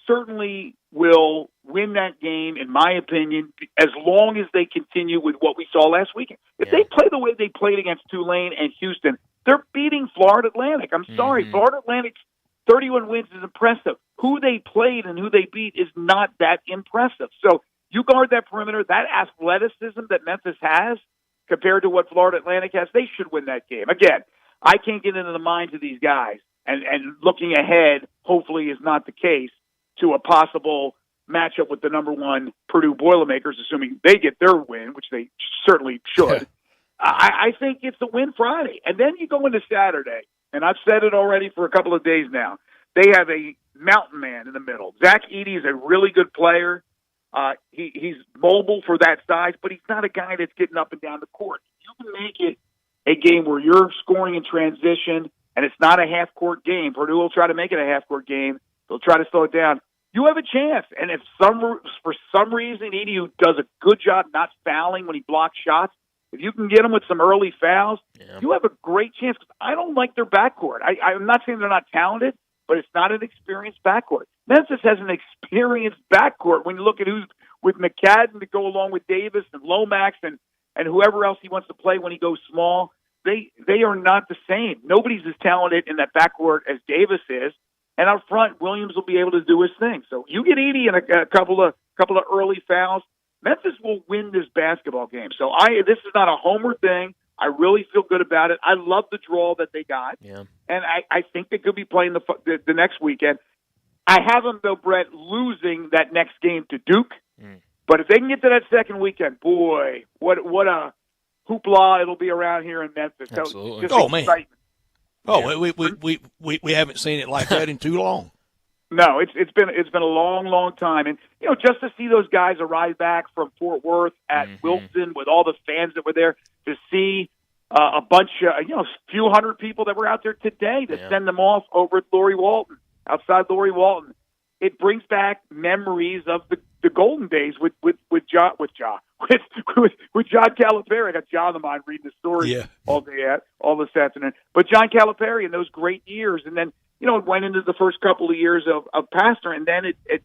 certainly will win that game, in my opinion, as long as they continue with what we saw last weekend. If they play the way they played against Tulane and Houston, they're beating Florida Atlantic. I'm sorry, Florida Atlantic's 31 wins is impressive. Who they played and who they beat is not that impressive. So you guard that perimeter, that athleticism that Memphis has compared to what Florida Atlantic has, they should win that game. Again, I can't get into the minds of these guys, and looking ahead, hopefully is not the case, to a possible matchup with the number one Purdue Boilermakers, assuming they get their win, which they certainly should. I think it's a win Friday. And then you go into Saturday, and I've said it already for a couple of days now. They have a mountain man in the middle. Zach Edey is a really good player. He's mobile for that size, but he's not a guy that's getting up and down the court. You can make it a game where you're scoring in transition, and it's not a half-court game. Purdue will try to make it a half-court game. They'll try to slow it down. You have a chance. And if for some reason Edey, who does a good job not fouling when he blocks shots, if you can get him with some early fouls, you have a great chance. I don't like their backcourt. I'm not saying they're not talented, but it's not an experienced backcourt. Memphis has an experienced backcourt when you look at who's with McCadden to go along with Davis and Lomax and whoever else he wants to play when he goes small. They are not the same. Nobody's as talented in that backcourt as Davis is. And out front, Williams will be able to do his thing. So you get Edey in a couple of early fouls, Memphis will win this basketball game. So this is not a homer thing. I really feel good about it. I love the draw that they got, and I think they could be playing the next weekend. I have them, though, Brett, losing that next game to Duke. But if they can get to that second weekend, boy, what a hoopla it'll be around here in Memphis.
Absolutely.
So, man.
We haven't seen it like that in too long.
No, it's been a long time, and just to see those guys arrive back from Fort Worth at Wilson with all the fans that were there, to see a bunch of few hundred people that were out there today to send them off over at outside Laurie Walton, it brings back memories of the golden days with John Calipari. I got John on the mind reading the story all this afternoon. But John Calipari in those great years, and then it went into the first couple of years of Pastor, and then it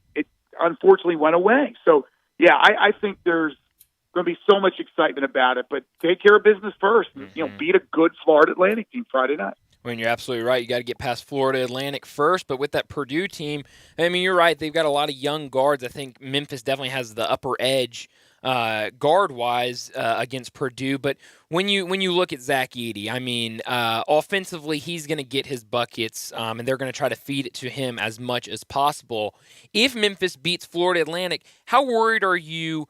unfortunately went away. So I think there's going to be so much excitement about it. But take care of business first, and beat a good Florida Atlantic team Friday night.
When you're absolutely right, you got to get past Florida Atlantic first. But with that Purdue team, I mean, you're right. They've got a lot of young guards. I think Memphis definitely has the upper edge guard-wise against Purdue. But when you look at Zach Edey, I mean, offensively, he's going to get his buckets, and they're going to try to feed it to him as much as possible. If Memphis beats Florida Atlantic, how worried are you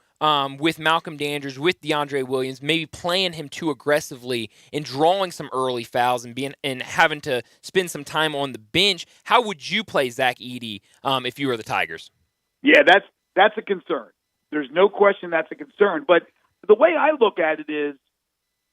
with Malcolm Dandridge, with DeAndre Williams, maybe playing him too aggressively and drawing some early fouls and having to spend some time on the bench? How would you play Zach Edey if you were the Tigers?
Yeah, that's a concern. There's no question that's a concern. But the way I look at it is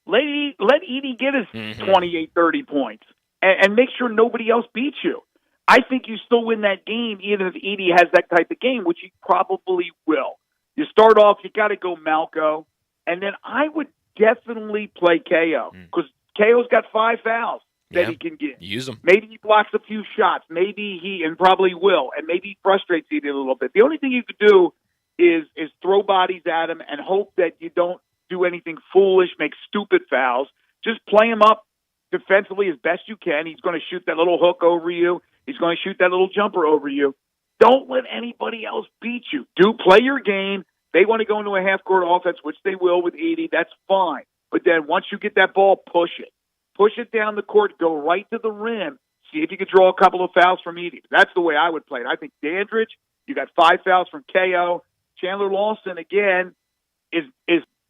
let Edey get his 28, 30 points and make sure nobody else beats you. I think you still win that game even if Edey has that type of game, which he probably will. You start off, you got to go Malco, and then I would definitely play KO because KO's got 5 fouls that he can get.
Use them.
Maybe he blocks a few shots. Maybe and probably will, and maybe he frustrates Edey a little bit. The only thing you could do is throw bodies at him and hope that you don't do anything foolish, make stupid fouls. Just play him up defensively as best you can. He's going to shoot that little hook over you. He's going to shoot that little jumper over you. Don't let anybody else beat you. Do play your game. They want to go into a half-court offense, which they will with Edey. That's fine. But then once you get that ball, push it. Push it down the court. Go right to the rim. See if you can draw a couple of fouls from Edey. That's the way I would play it. I think Dandridge, you got 5 fouls from KO. Chandler Lawson, again, is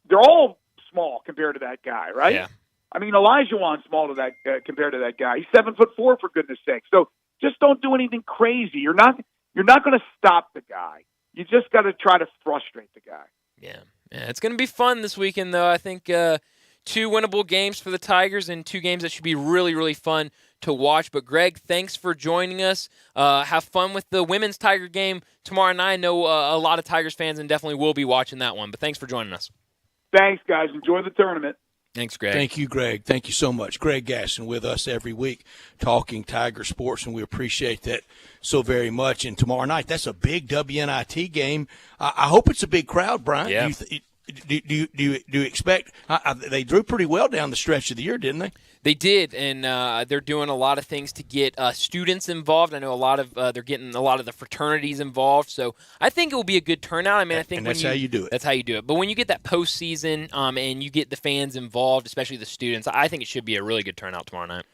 they're all small compared to that guy, right?
Yeah.
I mean, Elijah Wan's small to that compared to that guy. He's 7'4", for goodness sake. So just don't do anything crazy. You're not going to stop the guy. You just got to try to frustrate the guy.
Yeah, it's going to be fun this weekend, though. I think 2 winnable games for the Tigers and 2 games that should be really, really fun to watch. But, Greg, thanks for joining us. Have fun with the women's Tiger game tomorrow night. I know a lot of Tigers fans and definitely will be watching that one. But thanks for joining us.
Thanks, guys. Enjoy the tournament.
Thanks, Greg.
Thank you, Greg. Thank you so much. Greg Gaston with us every week talking Tiger sports, and we appreciate that so very much. And tomorrow night, that's a big WNIT game. I hope it's a big crowd, Brian.
Yeah.
Do you expect they drew pretty well down the stretch of the year, didn't they?
They did, and they're doing a lot of things to get students involved. I know they're getting a lot of the fraternities involved, so I think it will be a good turnout. I mean, I think
that's how you do it.
That's how you do it. But when you get that postseason and you get the fans involved, especially the students, I think it should be a really good turnout tomorrow night.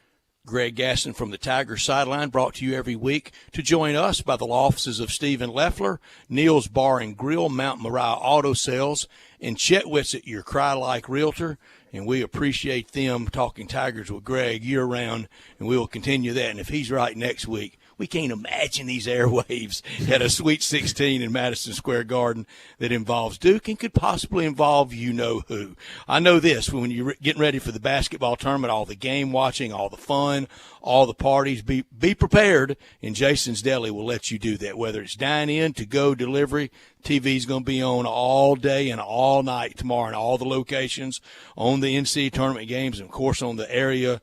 Greg Gaston from the Tigers Sideline, brought to you every week to join us by the law offices of Stephen Leffler, Neil's Bar and Grill, Mount Moriah Auto Sales, and Chet Whitsett, your Cry-Like Realtor. And we appreciate them talking Tigers with Greg year-round, and we will continue that. And if he's right next week, we can't imagine these airwaves at a Sweet 16 in Madison Square Garden that involves Duke and could possibly involve you-know-who. I know this, when you're getting ready for the basketball tournament, all the game watching, all the fun, all the parties, be prepared, and Jason's Deli will let you do that. Whether it's dine-in, to-go, delivery, TV's going to be on all day and all night tomorrow in all the locations, on the NCAA tournament games, and, of course, on the area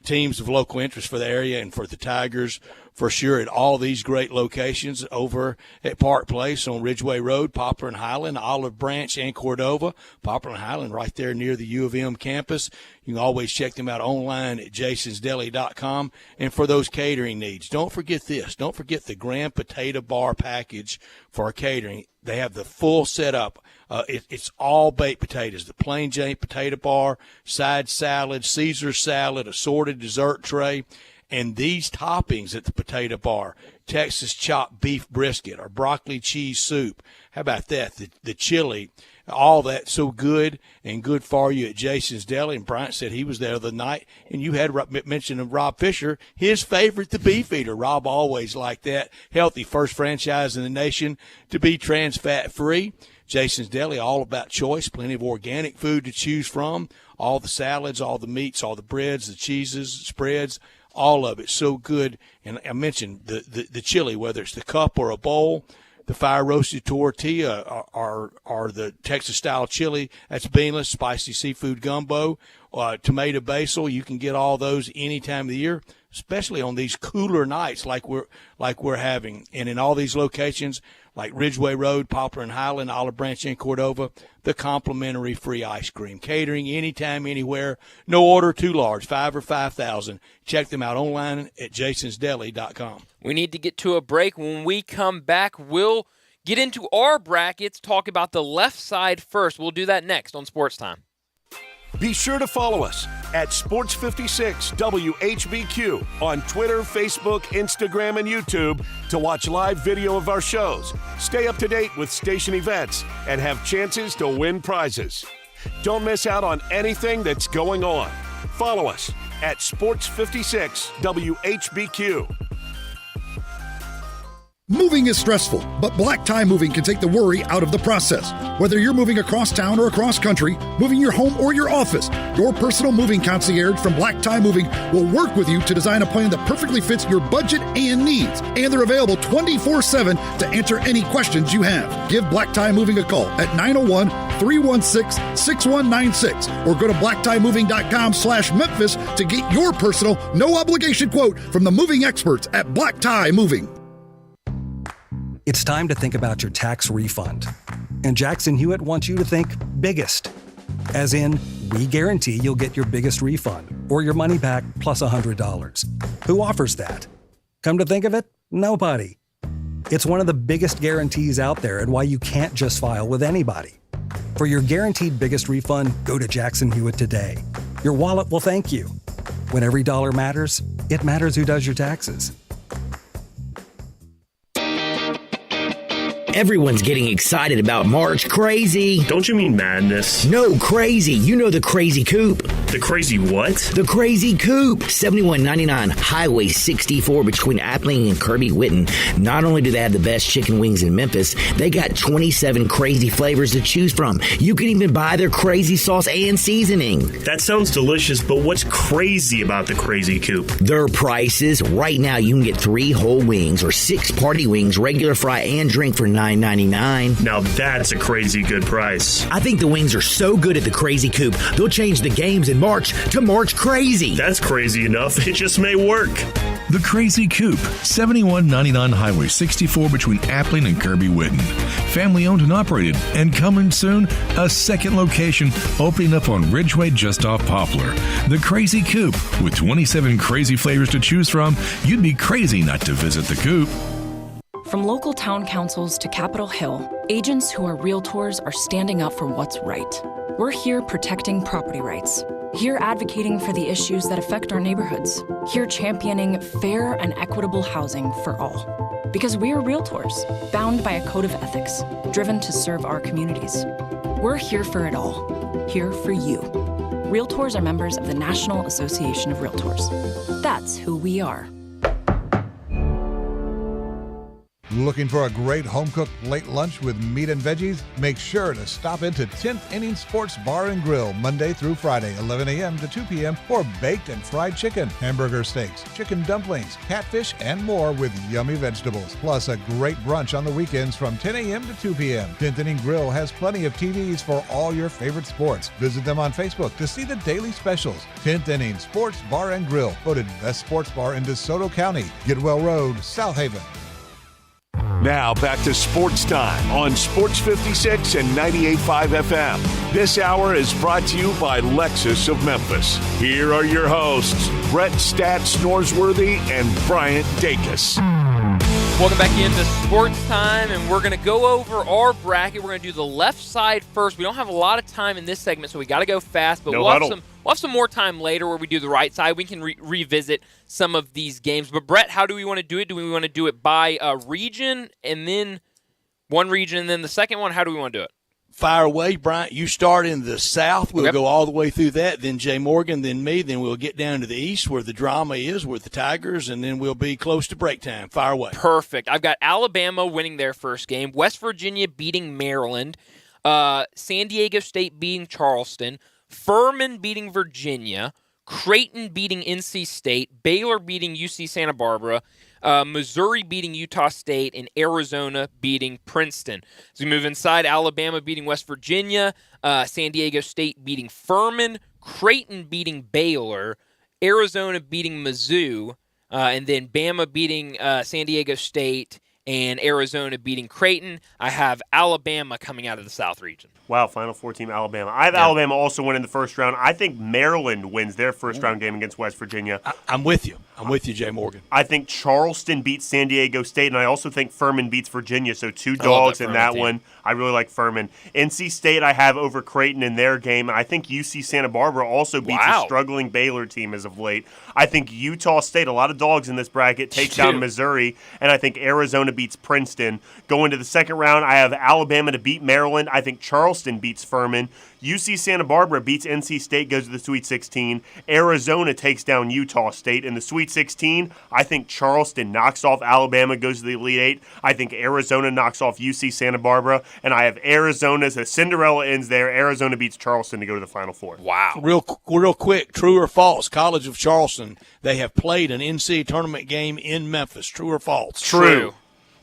teams of local interest for the area and for the Tigers, for sure, at all these great locations over at Park Place on Ridgeway Road, Poplar and Highland, Olive Branch, and Cordova. Poplar and Highland right there near the U of M campus. You can always check them out online at jasonsdeli.com. And for those catering needs, don't forget this. Don't forget the Grand Potato Bar package for our catering. They have the full setup. It's all baked potatoes, the plain Jane potato bar, side salad, Caesar salad, assorted dessert tray. And these toppings at the potato bar, Texas chopped beef brisket or broccoli cheese soup. How about that? The chili, all that so good and good for you at Jason's Deli. And Bryant said he was there the other night, and you had mention of Rob Fisher, his favorite, the Beef Eater. Rob always liked that. Healthy, first franchise in the nation to be trans fat free. Jason's Deli, all about choice, plenty of organic food to choose from. All the salads, all the meats, all the breads, the cheeses, spreads. All of it so good. And I mentioned the chili, whether it's the cup or a bowl, the fire roasted tortilla or the Texas style chili. That's beanless, spicy seafood gumbo, tomato basil. You can get all those any time of the year, especially on these cooler nights like we're having. And in all these locations, like Ridgeway Road, Poplar and Highland, Olive Branch, and Cordova, the complimentary free ice cream. Catering anytime, anywhere. No order too large, 5 or 5,000. Check them out online at jasonsdeli.com.
We need to get to a break. When we come back, we'll get into our brackets, talk about the left side first. We'll do that next on Sports Time.
Be sure to follow us at Sports56 WHBQ on Twitter, Facebook, Instagram, and YouTube to watch live video of our shows, stay up to date with station events, and have chances to win prizes. Don't miss out on anything that's going on. Follow us at Sports56 WHBQ.
Moving is stressful, but Black Tie Moving can take the worry out of the process. Whether you're moving across town or across country, moving your home or your office, your personal moving concierge from Black Tie Moving will work with you to design a plan that perfectly fits your budget and needs. And they're available 24/7 to answer any questions you have. Give Black Tie Moving a call at 901-316-6196 or go to blacktiemoving.com/Memphis to get your personal, no-obligation quote from the moving experts at Black Tie Moving.
It's time to think about your tax refund. And Jackson Hewitt wants you to think biggest. As in, we guarantee you'll get your biggest refund or your money back plus $100. Who offers that? Come to think of it, nobody. It's one of the biggest guarantees out there and why you can't just file with anybody. For your guaranteed biggest refund, go to Jackson Hewitt today. Your wallet will thank you. When every dollar matters, it matters who does your taxes.
Everyone's getting excited about March. Crazy.
Don't you mean madness?
No, crazy. You know the Crazy Coupe.
The Crazy what?
The Crazy Coupe. $71.99 Highway 64 between Appling and Kirby Whitten. Not only do they have the best chicken wings in Memphis, they got 27 crazy flavors to choose from. You can even buy their crazy sauce and seasoning.
That sounds delicious, but what's crazy about the Crazy Coupe?
Their prices. Right now, you can get 3 whole wings or 6 party wings, regular fry and drink for $9.99.
Now that's a crazy good price.
I think the wings are so good at the Crazy Coupe, they'll change the games in March to March Crazy.
That's crazy enough. It just may work.
The Crazy Coupe, $71.99 Highway 64 between Appling and Kirby Whitten. Family owned and operated, and coming soon, a second location opening up on Ridgeway just off Poplar. The Crazy Coupe, with 27 crazy flavors to choose from, you'd be crazy not to visit the Coupe.
From local town councils to Capitol Hill, agents who are realtors are standing up for what's right. We're here protecting property rights. Here advocating for the issues that affect our neighborhoods. Here championing fair and equitable housing for all. Because we are realtors, bound by a code of ethics, driven to serve our communities. We're here for it all. Here for you. Realtors are members of the National Association of Realtors. That's who we are.
Looking for a great home-cooked late lunch with meat and veggies? Make sure to stop into 10th Inning Sports Bar and Grill Monday through Friday, 11 a.m. to 2 p.m. for baked and fried chicken, hamburger steaks, chicken dumplings, catfish, and more with yummy vegetables. Plus a great brunch on the weekends from 10 a.m. to 2 p.m. 10th Inning Grill has plenty of TVs for all your favorite sports. Visit them on Facebook to see the daily specials. 10th Inning Sports Bar and Grill, voted best sports bar in DeSoto County, Gidwell Road, South Haven.
Now back to Sports Time on Sports 56 and 98.5 FM. This hour is brought to you by Lexus of Memphis. Here are your hosts, Brett Stats Norsworthy and Bryant Dacus.
Welcome back into Sports Time, and we're going to go over our bracket. We're going to do the left side first. We don't have a lot of time in this segment, so we got to go fast, but we'll have some more time later where we do the right side. We can revisit some of these games. But, Brett, how do we want to do it? Do we want to do it by region, and then one region, and then the second one? How do we want to do it?
Fire away, Bryant. You start in the south. We'll go all the way through that. Then Jay Morgan, then me. Then we'll get down to the east where the drama is, with the Tigers, and then we'll be close to break time. Fire away.
Perfect. I've got Alabama winning their first game, West Virginia beating Maryland, San Diego State beating Charleston, Furman beating Virginia, Creighton beating NC State, Baylor beating UC Santa Barbara, Missouri beating Utah State, and Arizona beating Princeton. As we move inside, Alabama beating West Virginia, San Diego State beating Furman, Creighton beating Baylor, Arizona beating Mizzou, and then Bama beating San Diego State, and Arizona beating Creighton. I have Alabama coming out of the South region.
Wow, Final Four team Alabama. I have Alabama also winning the first round. I think Maryland wins their first round game against West Virginia.
I'm with you. I'm with you, Jay Morgan.
I think Charleston beats San Diego State, and I also think Furman beats Virginia. So 2 dogs in that one. I really like Furman. NC State I have over Creighton in their game. I think UC Santa Barbara also beats a struggling Baylor team as of late. I think Utah State, a lot of dogs in this bracket, takes down Missouri, and I think Arizona beats Princeton. Going to the second round, I have Alabama to beat Maryland. I think Charleston beats Furman. UC Santa Barbara beats NC State, goes to the Sweet 16. Arizona takes down Utah State. In the Sweet 16, I think Charleston knocks off Alabama, goes to the Elite 8. I think Arizona knocks off UC Santa Barbara. And I have Arizona as a Cinderella ends there. Arizona beats Charleston to go to the Final Four.
Wow.
Real quick, true or false, College of Charleston, they have played an NCAA tournament game in Memphis. True or false?
True.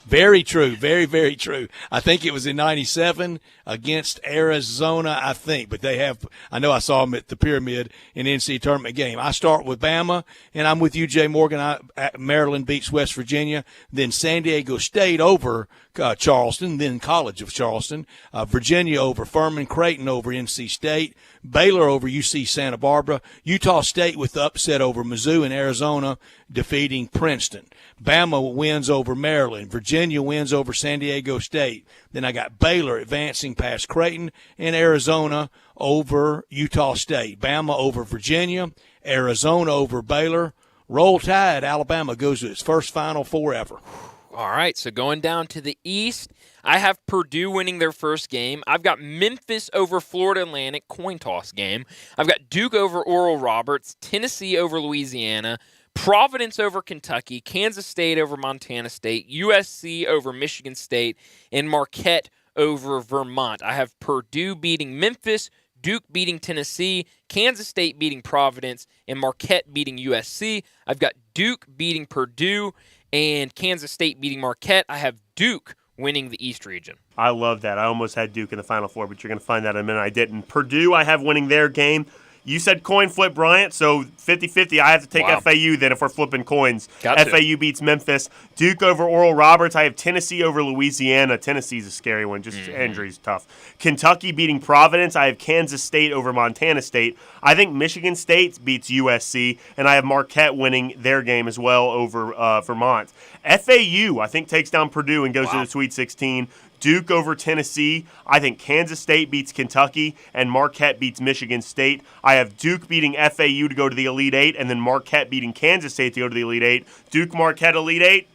Very true. Very, very true. I think it was in 97 against Arizona, I think. But they have – I know I saw them at the Pyramid in NCAA tournament game. I start with Bama, and I'm with you, Jay Morgan. Maryland beats West Virginia. Then San Diego State over Charleston, then College of Charleston. Virginia over Furman, Creighton over NC State, Baylor over UC Santa Barbara, Utah State with the upset over Mizzou, and Arizona defeating Princeton. Bama wins over Maryland. Virginia wins over San Diego State. Then I got Baylor advancing past Creighton, and Arizona over Utah State. Bama over Virginia, Arizona over Baylor. Roll Tide, Alabama goes to its first Final Four ever.
All right, so going down to the East, I have Purdue winning their first game. I've got Memphis over Florida Atlantic, coin toss game. I've got Duke over Oral Roberts, Tennessee over Louisiana, Providence over Kentucky, Kansas State over Montana State, USC over Michigan State, and Marquette over Vermont. I have Purdue beating Memphis, Duke beating Tennessee, Kansas State beating Providence, and Marquette beating USC. I've got Duke beating Purdue and Kansas State beating Marquette. I have Duke winning the East region.
I love that. I almost had Duke in the Final Four, but you're going to find that in a minute. I didn't. Purdue, I have winning their game. You said coin flip, Bryant, so 50-50. I have to take FAU then if we're flipping coins. FAU beats Memphis. Duke over Oral Roberts. I have Tennessee over Louisiana. Tennessee's a scary one. Just injuries tough. Kentucky beating Providence. I have Kansas State over Montana State. I think Michigan State beats USC, and I have Marquette winning their game as well over Vermont. FAU, I think, takes down Purdue and goes to the Sweet 16. Duke over Tennessee. I think Kansas State beats Kentucky, and Marquette beats Michigan State. I have Duke beating FAU to go to the Elite Eight, and then Marquette beating Kansas State to go to the Elite Eight. Duke, Marquette, Elite Eight.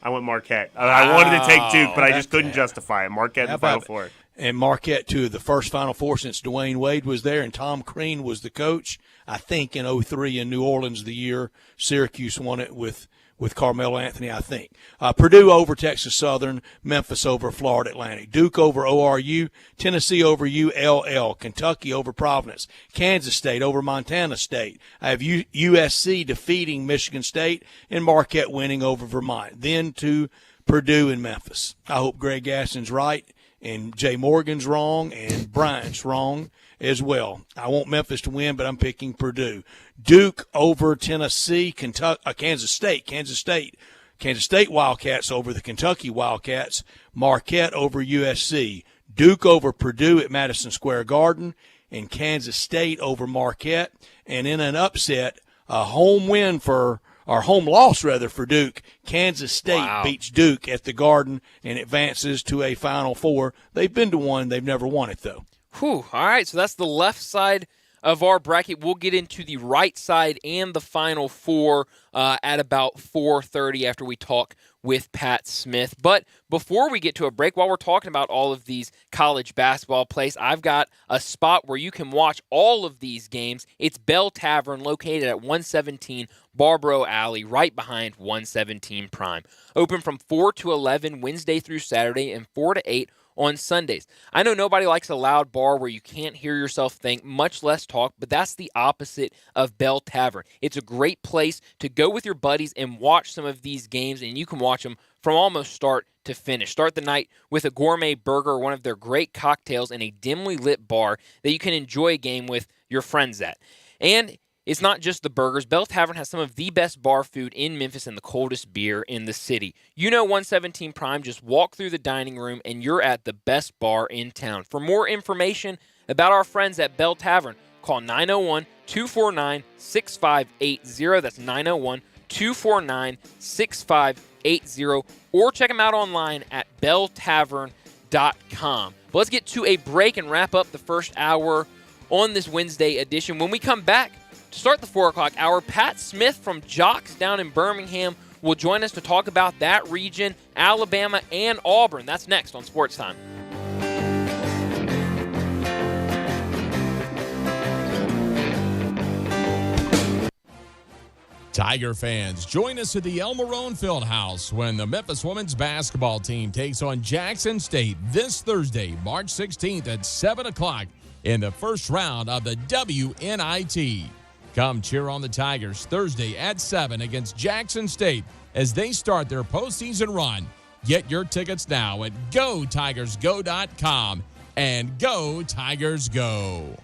I went Marquette. I wanted to take Duke, but I just couldn't justify it. Marquette in the Final Four.
And Marquette, to the first Final Four since Dwayne Wade was there, and Tom Crean was the coach, I think, in 2003 in New Orleans the year Syracuse won it with Carmelo Anthony, I think. Purdue over Texas Southern, Memphis over Florida Atlantic, Duke over ORU, Tennessee over ULL, Kentucky over Providence, Kansas State over Montana State. I have USC defeating Michigan State, and Marquette winning over Vermont. Then to Purdue and Memphis. I hope Greg Gaston's right, and Jay Morgan's wrong, and Bryant's wrong as well. I want Memphis to win, but I'm picking Purdue. Duke over Tennessee, Kansas State Wildcats over the Kentucky Wildcats, Marquette over USC, Duke over Purdue at Madison Square Garden, and Kansas State over Marquette. And in an upset, a home loss for Duke, Kansas State beats Duke at the Garden and advances to a Final Four. They've been to one, they've never won it though.
Whew. All right, so that's the left side of our bracket. We'll get into the right side and the Final Four at about 4:30 after we talk with Pat Smith. But before we get to a break, while we're talking about all of these college basketball plays, I've got a spot where you can watch all of these games. It's Bell Tavern, located at 117 Barbaro Alley, right behind 117 Prime. Open from 4 to 11 Wednesday through Saturday and 4 to 8 on Sundays. I know nobody likes a loud bar where you can't hear yourself think, much less talk, but that's the opposite of Bell Tavern. It's a great place to go with your buddies and watch some of these games, and you can watch them from almost start to finish. Start the night with a gourmet burger or one of their great cocktails in a dimly lit bar that you can enjoy a game with your friends at. And it's not just the burgers. Bell Tavern has some of the best bar food in Memphis and the coldest beer in the city. You know 117 Prime, just walk through the dining room and you're at the best bar in town. For more information about our friends at Bell Tavern, call 901-249-6580. That's 901-249-6580. Or check them out online at belltavern.com. But let's get to a break and wrap up the first hour on this Wednesday edition. When we come back, to start the 4 o'clock hour, Pat Smith from Jocks down in Birmingham will join us to talk about that region, Alabama and Auburn. That's next on Sports Time.
Tiger fans, join us at the El Marone Fieldhouse when the Memphis women's basketball team takes on Jackson State this Thursday, March 16th at 7 o'clock in the first round of the WNIT. Come cheer on the Tigers Thursday at 7 against Jackson State as they start their postseason run. Get your tickets now at GoTigersGo.com and Go Tigers Go.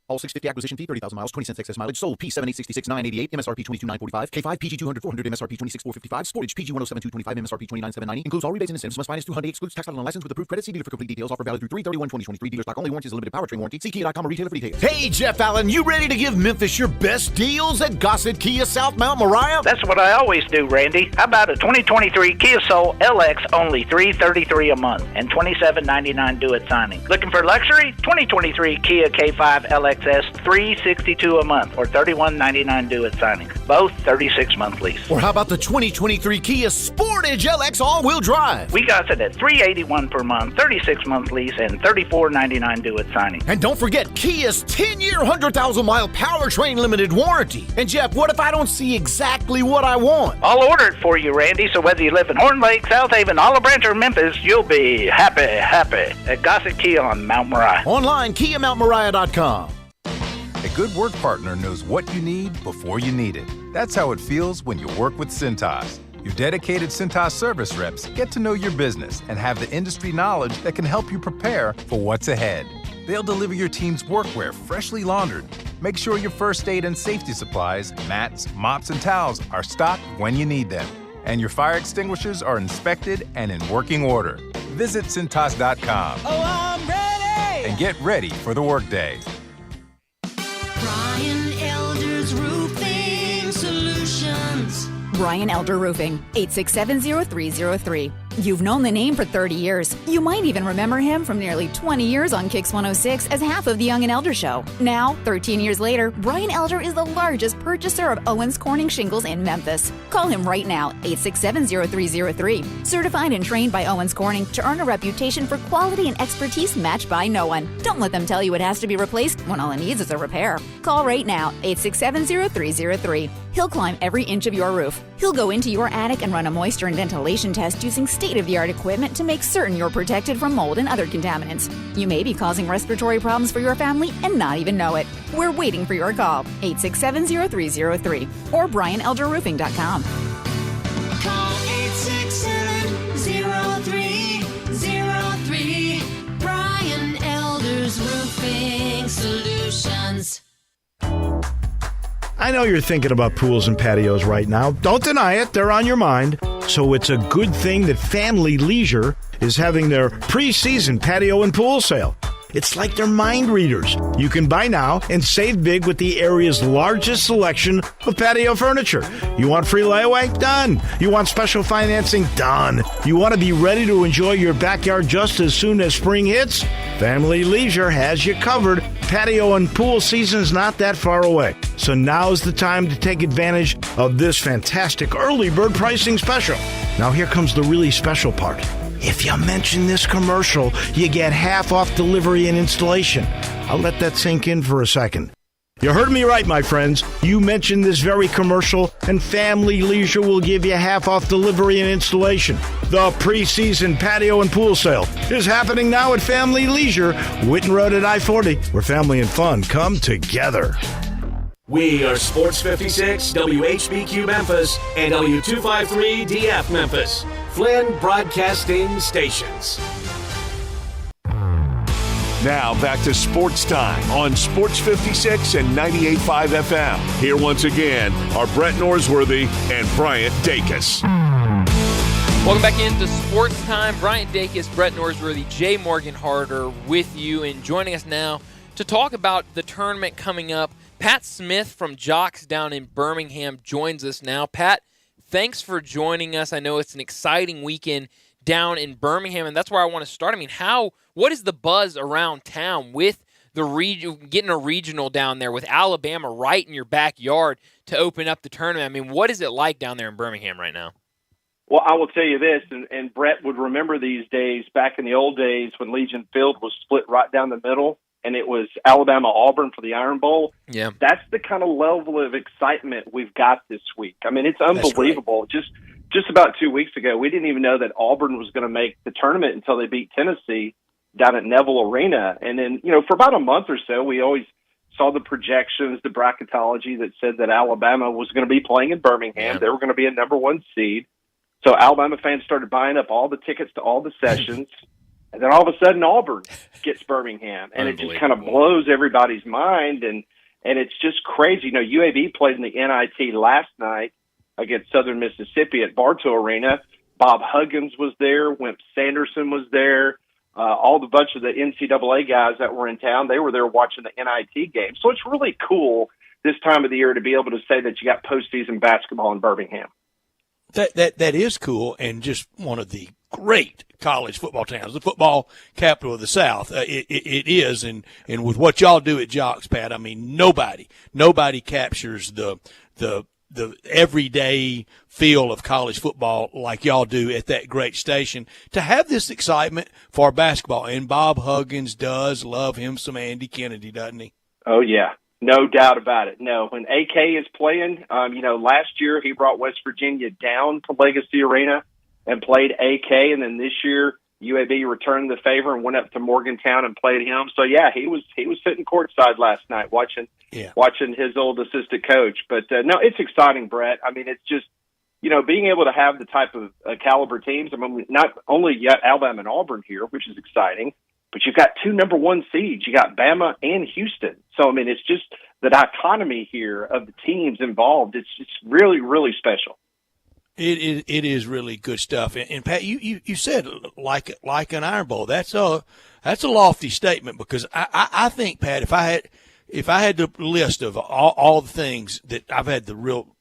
All 650 acquisition fee, 30,000 miles, 20 cents excess mileage. Sold P7866,988, MSRP 22,945. K5 PG 200, MSRP 26,455. Sportage PG 107,225, MSRP 29,790. Includes all rebates and incentives. Must finance 200. Excludes tax title and license with approved credit. See dealer for complete details. Offer valid through 3/31/2023. Dealer stock only. Warranty is a limited powertrain warranty. See Kia.com or retailer for details.
Hey, Jeff Allen, you ready to give Memphis your best deals at Gossett Kia South Mount Moriah?
That's what I always do, Randy. How about a 2023 Kia Soul LX, only $333 a month and $27.99 due at signing. Looking for luxury? 2023 Kia K5 LXS, $362 a month or $31.99 due at signing. both 36-month lease.
Or how about the 2023 Kia Sportage LX all-wheel drive?
We got it at $381 per month, 36-month lease, and $34.99 due at signing.
And don't forget Kia's 10-year, 100,000-mile powertrain limited warranty. And Jeff, what if I don't see exactly what I want?
I'll order it for you, Randy, so whether you live in Horn Lake, South Haven, Olive Branch, or Memphis, you'll be happy at Gossett Kia on Mount Moriah.
Online, KiaMountMoriah.com.
A good work partner knows what you need before you need it. That's how it feels when you work with Cintas. Your dedicated Cintas service reps get to know your business and have the industry knowledge that can help you prepare for what's ahead. They'll deliver your team's workwear freshly laundered. Make sure your first aid and safety supplies, mats, mops, and towels are stocked when you need them. And your fire extinguishers are inspected and in working order. Visit Cintas.com.
Oh, I'm ready!
And get ready for the workday.
Brian Elder's Roofing Solutions.
Brian Elder Roofing, 867-0303. You've known the name for 30 years. You might even remember him from nearly 20 years on Kix 106 as half of the Young and Elder Show. Now, 13 years later, Brian Elder is the largest purchaser of Owens Corning shingles in Memphis. Call him right now, 867-0303. Certified and trained by Owens Corning to earn a reputation for quality and expertise matched by no one. Don't let them tell you it has to be replaced when all it needs is a repair. Call right now, 867-0303. He'll climb every inch of your roof. He'll go into your attic and run a moisture and ventilation test using state-of-the-art equipment to make certain you're protected from mold and other contaminants. You may be causing respiratory problems for your family and not even know it. We're waiting for your call, 867-0303 or BrianElderRoofing.com.
Call 867-0303. Brian Elder's Roofing Solutions.
I know you're thinking about pools and patios right now. Don't deny it. They're on your mind. So it's a good thing that Family Leisure is having their preseason patio and pool sale. It's like they're mind readers. You can buy now and save big with the area's largest selection of patio furniture. You want free layaway? Done. You want special financing? Done. You want to be ready to enjoy your backyard just as soon as spring hits? Family Leisure has you covered. Patio and pool season's not that far away. So now's the time to take advantage of this fantastic early bird pricing special. Now here comes the really special part. If you mention this commercial, you get half off delivery and installation. I'll let that sink in for a second. You heard me right, my friends. You mentioned this very commercial, and Family Leisure will give you half off delivery and installation. The preseason patio and pool sale is happening now at Family Leisure, Whitten Road at I-40, where family and fun come together.
We are Sports 56, WHBQ Memphis, and W253DF Memphis. Flynn Broadcasting Stations.
Now back to Sports Time on Sports 56 and 98.5 FM. Here once again are Brett Norsworthy and Bryant Dacus.
Welcome back into Sports Time. Bryant Dacus, Brett Norsworthy, Jay Morgan Harder with you, and joining us now to talk about the tournament coming up. Pat Smith from Jocks down in Birmingham joins us now. Pat, thanks for joining us. I know it's an exciting weekend down in Birmingham, and that's where I want to start. I mean, what is the buzz around town with the getting a regional down there with Alabama right in your backyard to open up the tournament? I mean, what is it like down there in Birmingham right now?
Well, I will tell you this, and Brett would remember these days back in the old days when Legion Field was split right down the middle, and it was Alabama-Auburn for the Iron Bowl.
Yeah.
That's the kind of level of excitement we've got this week. I mean, it's unbelievable. Just about 2 weeks ago, we didn't even know that Auburn was going to make the tournament until they beat Tennessee down at Neville Arena. And then, for about a month or so, we always saw the projections, the bracketology that said that Alabama was going to be playing in Birmingham. Yeah. They were going to be a number one seed. So Alabama fans started buying up all the tickets to all the sessions. And then all of a sudden, Auburn gets Birmingham. And it just kind of blows everybody's mind. And it's just crazy. UAB played in the NIT last night against Southern Mississippi at Bartow Arena. Bob Huggins was there. Wimp Sanderson was there. All the bunch of the NCAA guys that were in town, they were there watching the NIT game. So it's really cool this time of the year to be able to say that you got postseason basketball in Birmingham.
That is cool, and just one of the great college football towns, the football capital of the South. It is, and with what y'all do at Jocks, Pat, I mean, nobody captures the the everyday feel of college football like y'all do at that great station, to have this excitement for basketball. And Bob Huggins does love him some Andy Kennedy, doesn't he?
Oh, yeah. No doubt about it. No, when AK is playing, last year he brought West Virginia down to Legacy Arena and played AK, and then this year UAB returned the favor and went up to Morgantown and played him. So yeah, he was sitting courtside last night watching his old assistant coach. But no, it's exciting, Brett. I mean, it's just being able to have the type of caliber teams. I mean, not only you got Alabama and Auburn here, which is exciting, but you've got 2 number 1 seeds. You got Bama and Houston. So I mean, it's just the dichotomy here of the teams involved. It's really, really special.
It is really good stuff. And Pat, you said like an Iron Bowl. That's a lofty statement, because I think, Pat, if I had the list of all the things that I've had the real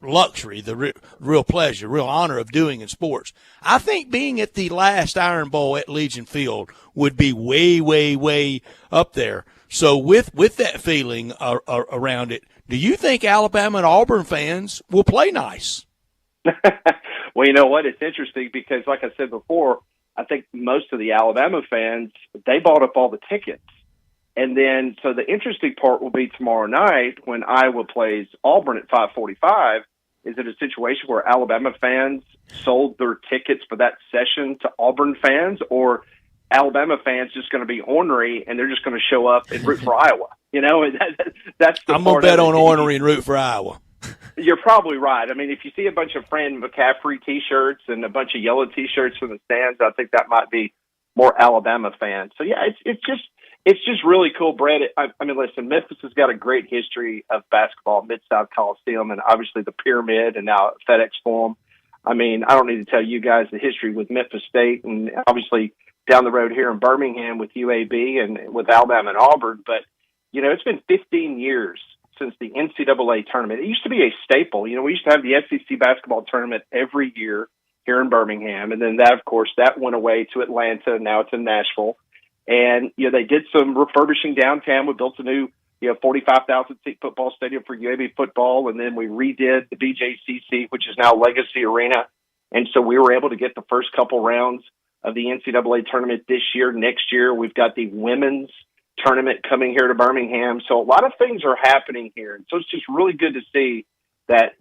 luxury, the real pleasure, real honor of doing in sports, I think being at the last Iron Bowl at Legion Field would be way, way, way up there. So with that feeling around it, do you think Alabama and Auburn fans will play nice?
Well, you know what? It's interesting because, like I said before, I think most of the Alabama fans, they bought up all the tickets. And then, so the interesting part will be tomorrow night when Iowa plays Auburn at 5:45. Is it a situation where Alabama fans sold their tickets for that session to Auburn fans, or Alabama fans just going to be ornery and they're just going to show up and root for Iowa? That's the
I'm going to bet on ornery and root for Iowa.
You're probably right. I mean, if you see a bunch of Fran McCaffrey T-shirts and a bunch of yellow T-shirts from the stands, I think that might be more Alabama fans. So yeah, it's just really cool, Brett. I mean, listen, Memphis has got a great history of basketball, Mid-South Coliseum, and obviously the Pyramid, and now FedEx Forum. I mean, I don't need to tell you guys the history with Memphis State, and obviously down the road here in Birmingham with UAB and with Alabama and Auburn. But it's been 15 years since the NCAA tournament. It used to be a staple. We used to have the SEC basketball tournament every year here in Birmingham. And then that, of course, that went away to Atlanta. And now it's in Nashville. And, they did some refurbishing downtown. We built a new, 45,000 seat football stadium for UAB football. And then we redid the BJCC, which is now Legacy Arena. And so we were able to get the first couple rounds of the NCAA tournament this year. Next year, we've got the women's tournament coming here to Birmingham. So a lot of things are happening here. And so it's just really good to see that,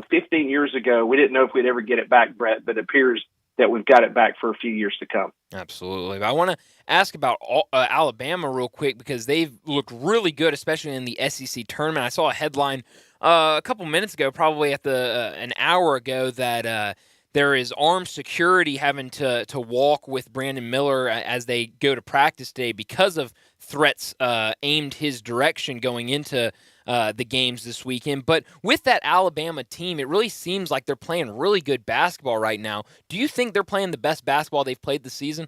15 years ago, we didn't know if we'd ever get it back, Brett, but it appears that we've got it back for a few years to come.
Absolutely. I want to ask about Alabama real quick, because they've looked really good, especially in the SEC tournament. I saw a headline a couple minutes ago, probably at an hour ago, that there is armed security having to walk with Brandon Miller as they go to practice today because of threats aimed his direction going into the games this weekend. But with that Alabama team, it really seems like they're playing really good basketball right now. Do you think they're playing the best basketball they've played this season?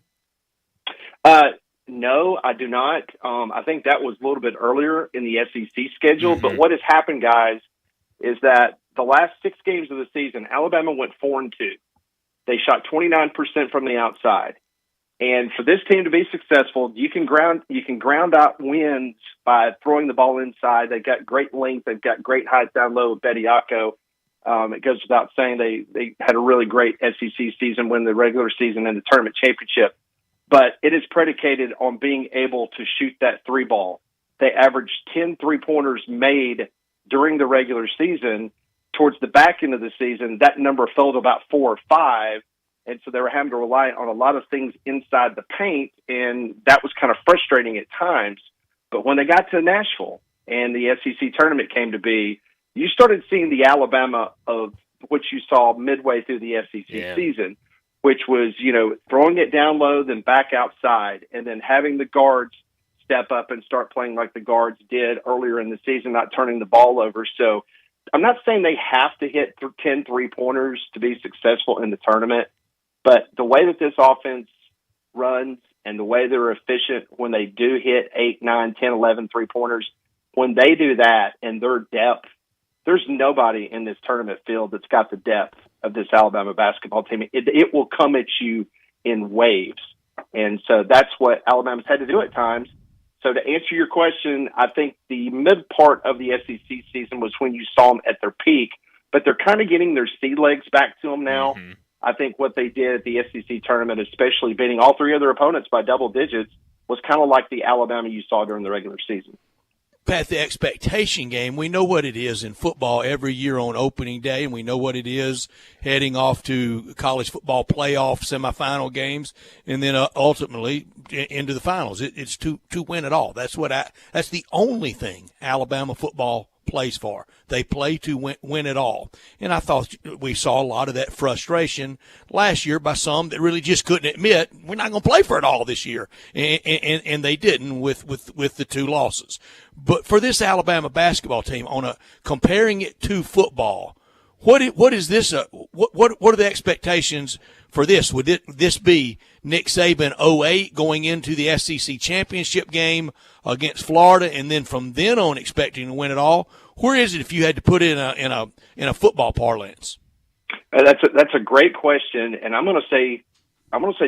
No, I do not. I think that was a little bit earlier in the SEC schedule. Mm-hmm. But what has happened, guys, is that the last 6 games of the season, Alabama went 4-2. They shot 29% from the outside. And for this team to be successful, you can ground out wins by throwing the ball inside. They've got great length. They've got great height down low with Bediako. It goes without saying they had a really great SEC season, win the regular season and the tournament championship. But it is predicated on being able to shoot that 3 ball. They averaged 10 3-pointers made during the regular season. Towards the back end of the season, that number fell to about 4 or 5. And so they were having to rely on a lot of things inside the paint, and that was kind of frustrating at times. But when they got to Nashville and the SEC tournament came to be, you started seeing the Alabama of what you saw midway through the SEC season, which was, throwing it down low, then back outside, and then having the guards step up and start playing like the guards did earlier in the season, not turning the ball over. So I'm not saying they have to hit 10 3-pointers to be successful in the tournament, but the way that this offense runs and the way they're efficient when they do hit 8, 9, 10, 11 3-pointers, when they do that and their depth, there's nobody in this tournament field that's got the depth of this Alabama basketball team. It will come at you in waves. And so that's what Alabama's had to do at times. So to answer your question, I think the mid part of the SEC season was when you saw them at their peak, but they're kind of getting their sea legs back to them now.
Mm-hmm.
I think what they did at the SEC tournament, especially beating all three other opponents by double digits, was kind of like the Alabama you saw during the regular season.
Pat, the expectation game, we know what it is in football every year on opening day, and we know what it is heading off to college football playoff semifinal games, and then ultimately into the finals. It's to win it all. That's the only thing Alabama football plays for. They play to win it all. And I thought we saw a lot of that frustration last year by some that really just couldn't admit we're not going to play for it all this year. And they didn't with the two losses. But for this Alabama basketball team, comparing it to football, what is this? What are the expectations for this? Would this be Nick Saban 08 going into the SEC championship game against Florida, and then from then on expecting to win it all? Where is it if you had to put it in a football parlance?
That's a great question, and I'm going to say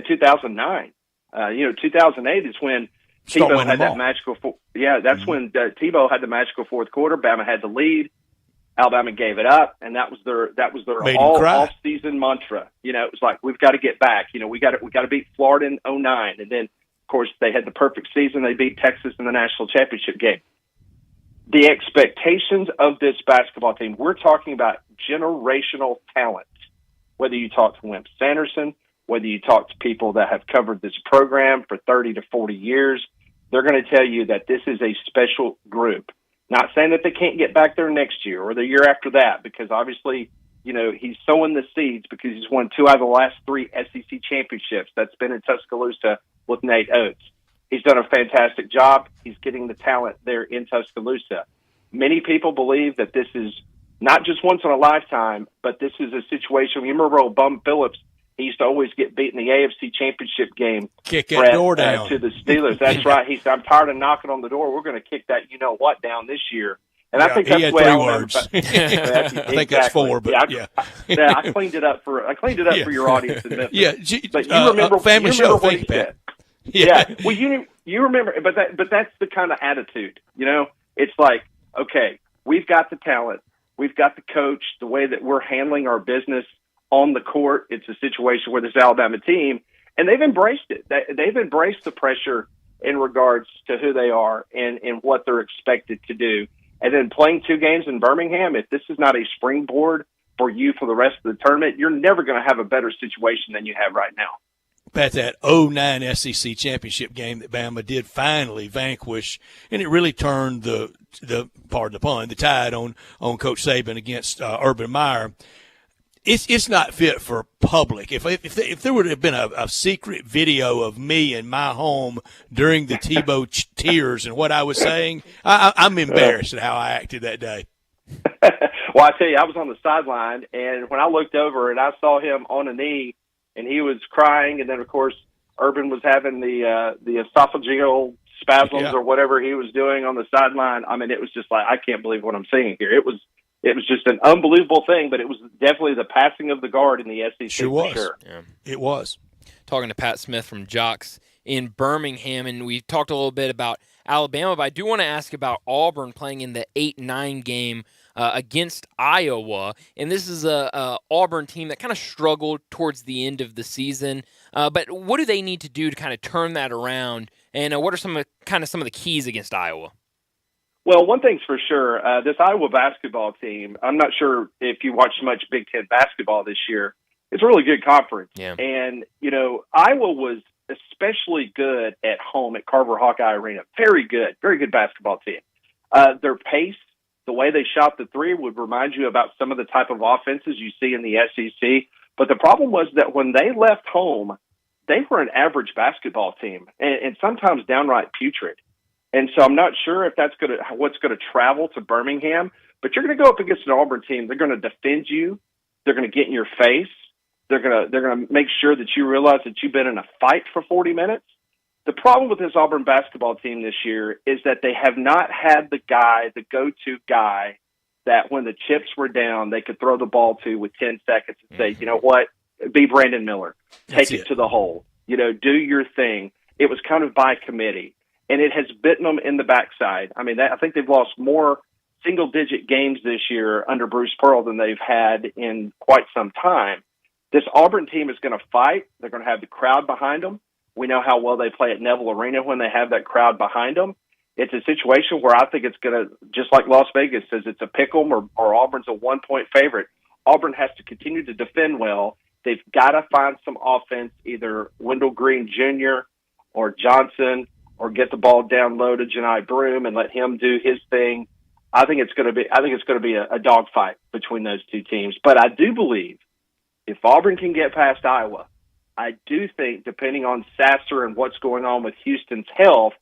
2009. 2008 is when Tebow had that magical. That's when Tebow had the magical fourth quarter. Bama had the lead. Alabama gave it up, and that was their all off-season mantra. It was like, we've got to get back. We got to beat Florida in 2009, and then of course they had the perfect season. They beat Texas in the national championship game. The expectations of this basketball team, we're talking about generational talent. Whether you talk to Wimp Sanderson, whether you talk to people that have covered this program for 30 to 40 years, they're going to tell you that this is a special group. Not saying that they can't get back there next year or the year after that, because obviously, he's sowing the seeds because he's won 2 out of the last 3 SEC championships. That's been in Tuscaloosa with Nate Oates. He's done a fantastic job. He's getting the talent there in Tuscaloosa. Many people believe that this is not just once in a lifetime, but this is a situation. You remember old Bum Phillips? He used to always get beat in the AFC championship game.
Kick that door down.
To the Steelers. That's right. He said, I'm tired of knocking on the door. We're going to kick that you-know-what down this year. And I think that's the way
three
Alabama.
Words. I think that's 4, but
I cleaned it up for your audience in Memphis.
Yeah,
but you remember
family
you
show.
Remember
Thank you, Pat.
Yeah. Well, you remember, but that's the kind of attitude. It's like, okay, we've got the talent, we've got the coach, the way that we're handling our business on the court. It's a situation where this Alabama team, and they've embraced it. They've embraced the pressure in regards to who they are and what they're expected to do. And then playing 2 games in Birmingham, if this is not a springboard for you for the rest of the tournament, you're never going to have a better situation than you have right now.
Pat, that 2009 SEC championship game that Bama did finally vanquish, and it really turned the pardon the pun, the tide on Coach Saban against Urban Meyer. It's not fit for public. If there would have been a secret video of me in my home during the Tebow tears and what I was saying, I'm embarrassed at how I acted that day.
Well, I tell you, I was on the sideline, and when I looked over and I saw him on a knee, and he was crying, and then of course Urban was having the esophageal spasms or whatever he was doing on the sideline. I mean, it was just like, I can't believe what I'm seeing here. It was just an unbelievable thing, but it was definitely the passing of the guard in the SEC.
Sure was.
For sure.
Yeah. It was.
Talking to Pat Smith from Jocks in Birmingham, and we talked a little bit about Alabama, but I do want to ask about Auburn playing in the 8-9 game against Iowa, and this is a Auburn team that kind of struggled towards the end of the season. But what do they need to do to kind of turn that around, and what are some of the keys against Iowa?
Well, one thing's for sure, this Iowa basketball team, I'm not sure if you watched much Big Ten basketball this year. It's a really good conference.
Yeah.
And, Iowa was especially good at home at Carver Hawkeye Arena. Very good basketball team. Their pace, the way they shot the three would remind you about some of the type of offenses you see in the SEC. But the problem was that when they left home, they were an average basketball team and sometimes downright putrid. And so I'm not sure if that's what's going to travel to Birmingham, but you're going to go up against an Auburn team. They're going to defend you. They're going to get in your face. They're going to make sure that you realize that you've been in a fight for 40 minutes. The problem with this Auburn basketball team this year is that they have not had the go-to guy that when the chips were down, they could throw the ball to with 10 seconds and say, you know what, be Brandon Miller. Take it to the hole. Do your thing. It was kind of by committee. and it has bitten them in the backside. I mean, I think they've lost more single-digit games this year under Bruce Pearl than they've had in quite some time. This Auburn team is going to fight. They're going to have the crowd behind them. We know how well they play at Neville Arena when they have that crowd behind them. It's a situation where I think it's going to, just like Las Vegas says, it's a pick 'em or Auburn's a 1-point favorite. Auburn has to continue to defend well. They've got to find some offense, either Wendell Green Jr. or Johnson, or get the ball down low to Janai Broom and let him do his thing. I think it's going to be a dogfight between those two teams. But I do believe if Auburn can get past Iowa, I do think, depending on Sasser and what's going on with Houston's health,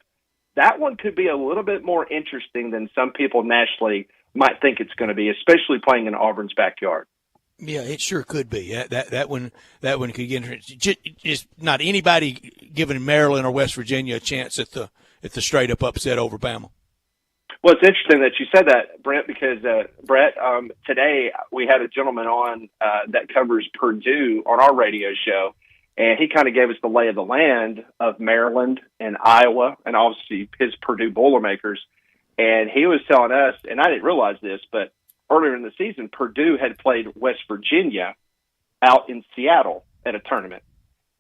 that one could be a little bit more interesting than some people nationally might think it's going to be, especially playing in Auburn's backyard.
Yeah, it sure could be. That one could get interesting. Just not anybody giving Maryland or West Virginia a chance at the straight up upset over Bama.
Well, it's interesting that you said that, Brent, because, Brett, today we had a gentleman on that covers Purdue on our radio show, and he kind of gave us the lay of the land of Maryland and Iowa and obviously his Purdue Boilermakers. And he was telling us, and I didn't realize this, but earlier in the season, Purdue had played West Virginia out in Seattle at a tournament.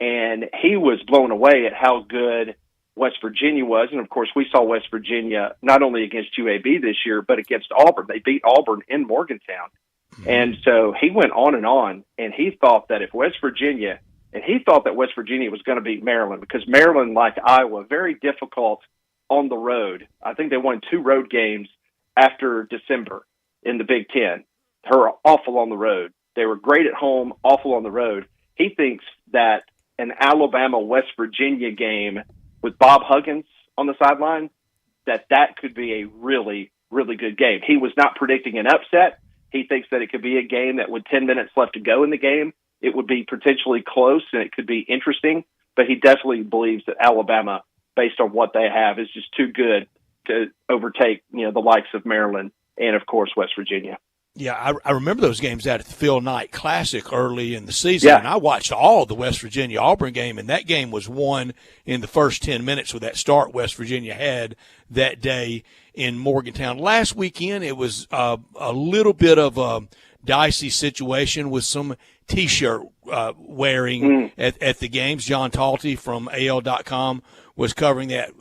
And he was blown away at how good West Virginia was. And, of course, we saw West Virginia not only against UAB this year, but against Auburn. They beat Auburn in Morgantown. Mm-hmm. And so he went on, and he thought that if West Virginia – and he thought that West Virginia was going to beat Maryland because Maryland, like Iowa, very difficult on the road. I think they won 2 road games after December in the Big Ten. They're awful on the road. They were great at home, awful on the road. He thinks that an Alabama-West Virginia game with Bob Huggins on the sideline, that could be a really, really good game. He was not predicting an upset. He thinks that it could be a game that with 10 minutes left to go in the game, it would be potentially close and it could be interesting, but he definitely believes that Alabama, based on what they have, is just too good to overtake, the likes of Maryland and, of course, West Virginia.
Yeah, I remember those games out at the Phil Knight Classic early in the season, and I watched all the West Virginia-Auburn game, and that game was won in the first 10 minutes with that start West Virginia had that day in Morgantown. Last weekend, it was a little bit of a dicey situation with some T-shirt wearing at the games. John Talty from AL.com was covering that.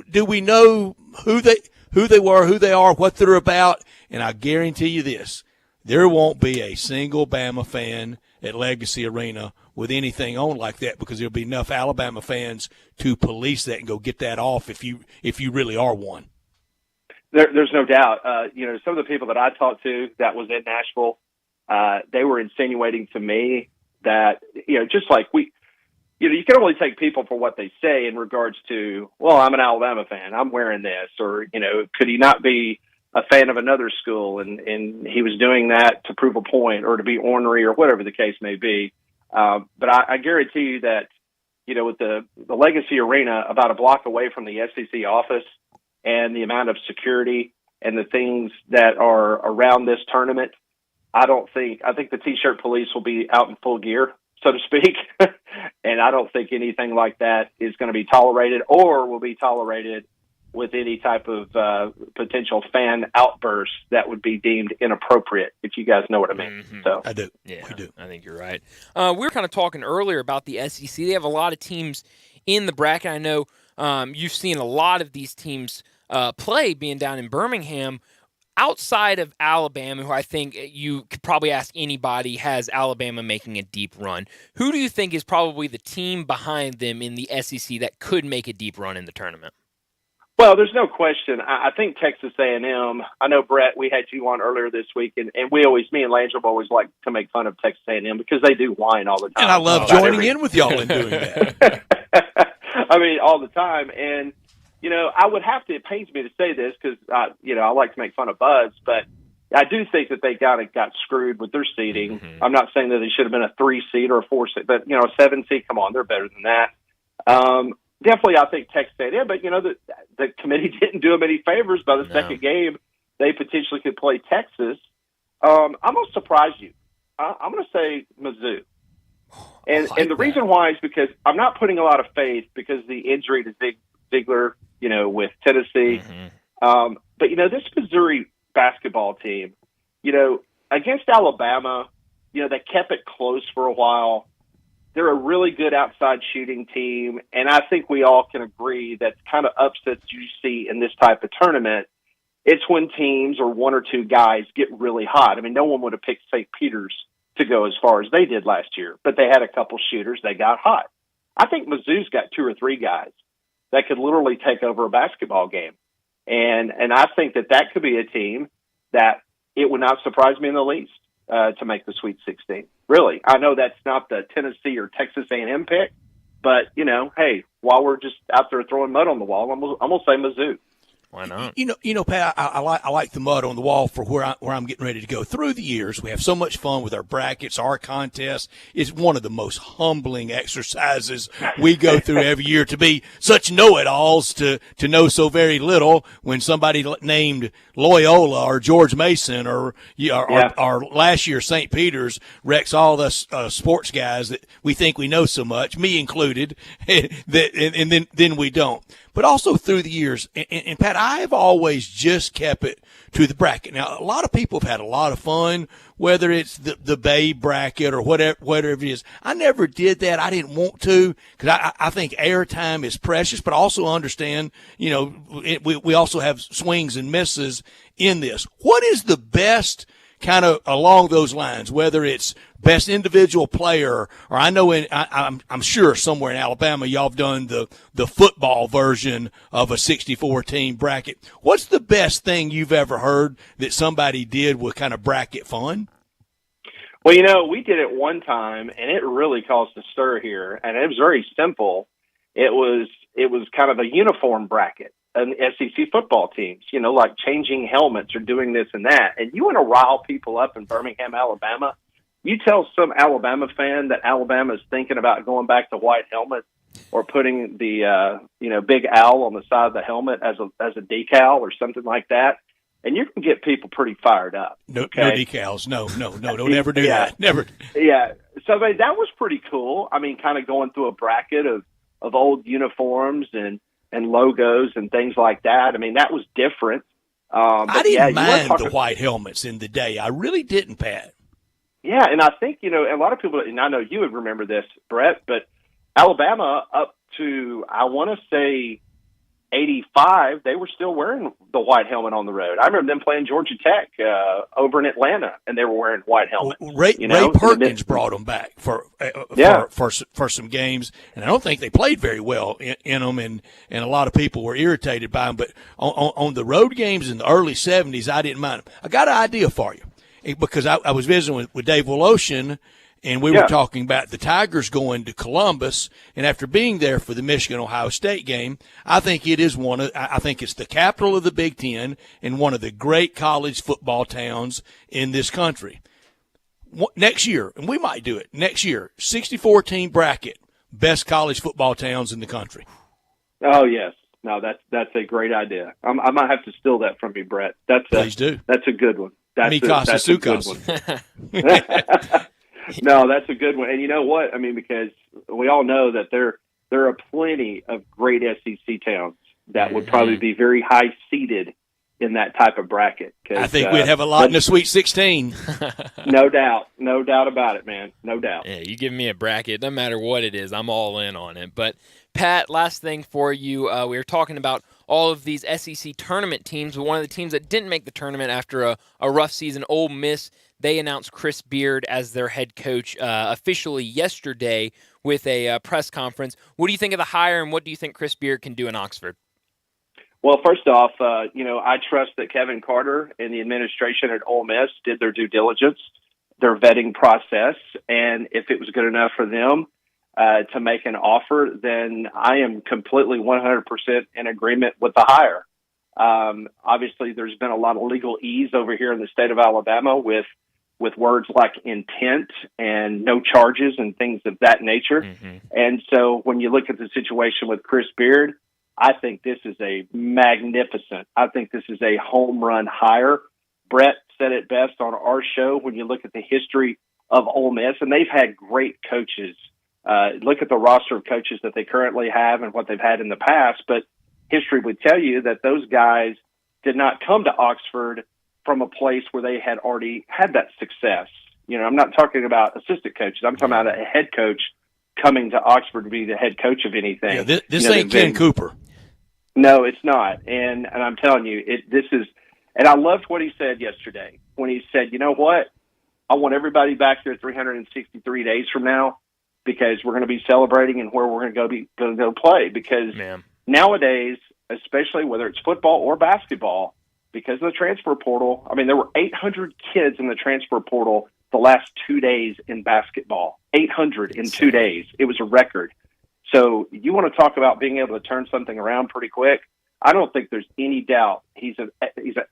Do we know who they were, who they are, what they're about? And I guarantee you this, there won't be a single Bama fan at Legacy Arena with anything on like that because there'll be enough Alabama fans to police that and go get that off if you really are one.
There's no doubt. Some of the people that I talked to that was in Nashville, they were insinuating to me that, just like you can only take people for what they say in regards to, well, I'm an Alabama fan, I'm wearing this, or, could he not be a fan of another school and he was doing that to prove a point or to be ornery or whatever the case may be. But I guarantee you that, with the Legacy Arena about a block away from the SEC office and the amount of security and the things that are around this tournament, I think the T-shirt police will be out in full gear, so to speak. And I don't think anything like that is going to be tolerated or will be tolerated with any type of potential fan outburst that would be deemed inappropriate, if you guys know what I mean.
Mm-hmm.
So
I do.
Yeah,
we do.
I think you're right. We were kind of talking earlier about the SEC. They have a lot of teams in the bracket. I know you've seen a lot of these teams play being down in Birmingham. Outside of Alabama, who I think you could probably ask anybody, has Alabama making a deep run, who do you think is probably the team behind them in the SEC that could make a deep run in the tournament?
Well, there's no question. I think Texas A&M, I know, Brett, we had you on earlier this week, and me and Landrum always like to make fun of Texas A&M because they do whine all the time.
And I love joining in with y'all in doing that.
I mean, all the time. And, I would have to, it pains me to say this because, I like to make fun of Buzz, but I do think that they got screwed with their seeding. Mm-hmm. I'm not saying that they should have been a 3 seed or a 4 seed, but, a 7 seed, come on, they're better than that. Definitely, I think Texas A&M, but, the committee didn't do them any favors. By the second game, they potentially could play Texas. I'm going to surprise you. I'm going to say Mizzou. And the reason why is because I'm not putting a lot of faith because of the injury to Ziegler, with Tennessee. But, this Missouri basketball team, against Alabama, they kept it close for a while. They're a really good outside shooting team, and I think we all can agree that kind of upsets you see in this type of tournament, it's when teams or one or two guys get really hot. I mean, no one would have picked St. Peter's to go as far as they did last year, but they had a couple shooters. They got hot. I think Mizzou's got two or three guys that could literally take over a basketball game. And I think that could be a team that it would not surprise me in the least to make the Sweet 16. Really, I know that's not the Tennessee or Texas A&M pick, but hey, while we're just out there throwing mud on the wall, I'm gonna say Mizzou.
Why not?
Pat, I like the mud on the wall for where I'm getting ready to go. Through the years, we have so much fun with our brackets, our contests. It's one of the most humbling exercises we go through every year, to be such know-it-alls to know so very little when somebody named Loyola or George Mason or last year St. Peter's wrecks all the sports guys that we think we know so much, me included, and then we don't. But also through the years, and Pat, I've always just kept it to the bracket. Now, a lot of people have had a lot of fun, whether it's the Bay bracket or whatever it is. I never did that. I didn't want to, because I think airtime is precious, but also understand, we also have swings and misses in this. What is the best kind of along those lines, whether it's best individual player, or I know I'm sure somewhere in Alabama y'all have done the football version of a 64-team bracket. What's the best thing you've ever heard that somebody did with kind of bracket fun?
Well, we did it one time, and it really caused a stir here, and it was very simple. It was kind of a uniform bracket. And SEC football teams, like changing helmets or doing this and that. And you want to rile people up in Birmingham, Alabama. You tell some Alabama fan that Alabama is thinking about going back to white helmets or putting the, big owl on the side of the helmet as a decal or something like that. And you can get people pretty fired up.
No decals. No, don't ever do that. Never.
Yeah. So that was pretty cool. I mean, kind of going through a bracket of old uniforms and logos and things like that. I mean, that was different.
I didn't mind the white helmets in the day. I really didn't, Pat.
Yeah, and I think, a lot of people, and I know you would remember this, Brett, but Alabama up to, I want to say, 85, they were still wearing the white helmet on the road. I remember them playing Georgia Tech over in Atlanta, and they were wearing white helmets.
Ray Perkins brought them back for some games, and I don't think they played very well in them, and a lot of people were irritated by them. But on the road games in the early 70s, I didn't mind them. I got an idea for you, because I was visiting with Dave Woloshin, and we were talking about the Tigers going to Columbus, and after being there for the Michigan-Ohio State game, I think it is I think it's the capital of the Big Ten and one of the great college football towns in this country. Next year, and we might do it next year, 64-team bracket, best college football towns in the country.
Oh, yes. No, that's a great idea. I might have to steal that from you, Brett.
Please do.
That's a good one. That's
a good
one. No, that's a good one. And you know what? I mean, because we all know that there are plenty of great SEC towns that would probably be very high seated in that type of bracket.
I think we'd have a lot in the Sweet 16.
No doubt about it, man. No doubt.
Yeah, you give me a bracket, no matter what it is, I'm all in on it. But Pat, last thing for you, we were talking about all of these SEC tournament teams, but one of the teams that didn't make the tournament after a rough season, Ole Miss. They announced Chris Beard as their head coach officially yesterday with a press conference. What do you think of the hire, and what do you think Chris Beard can do in Oxford?
Well, first off, I trust that Kevin Carter and the administration at Ole Miss did their due diligence, their vetting process, and if it was good enough for them to make an offer, then I am completely 100% in agreement with the hire. Obviously, there's been a lot of legal ease over here in the state of Alabama with words like intent and no charges and things of that nature. Mm-hmm. And so when you look at the situation with Chris Beard, I think this is I think this is a home run hire. Brett said it best on our show when you look at the history of Ole Miss, and they've had great coaches. Look at the roster of coaches that they currently have and what they've had in the past, but history would tell you that those guys did not come to Oxford from a place where they had already had that success. You know, I'm not talking about assistant coaches. I'm talking about a head coach coming to Oxford to be the head coach of anything.
Yeah, this ain't Ken Cooper.
No, it's not. And I'm telling you, and I loved what he said yesterday when he said, you know what? I want everybody back here 363 days from now because we're going to be celebrating and where we're going to go play. Because nowadays, especially whether it's football or basketball, because of the transfer portal, I mean, there were 800 kids in the transfer portal the last 2 days in basketball. 800 in 2 days. It was a record. So you want to talk about being able to turn something around pretty quick? I don't think there's any doubt. He's an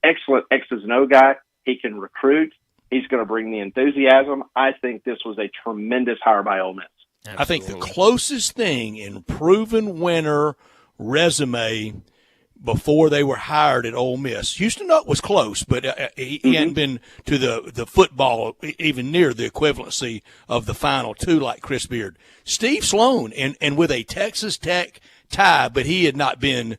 excellent X's and O guy. He can recruit. He's going to bring the enthusiasm. I think this was a tremendous hire by Ole Miss.
Absolutely. I think the closest thing in proven winner resume before they were hired at Ole Miss. Houston Nutt was close, but he hadn't been to the football even near the equivalency of the final two like Chris Beard. Steve Sloan, and with a Texas Tech tie, but he had not been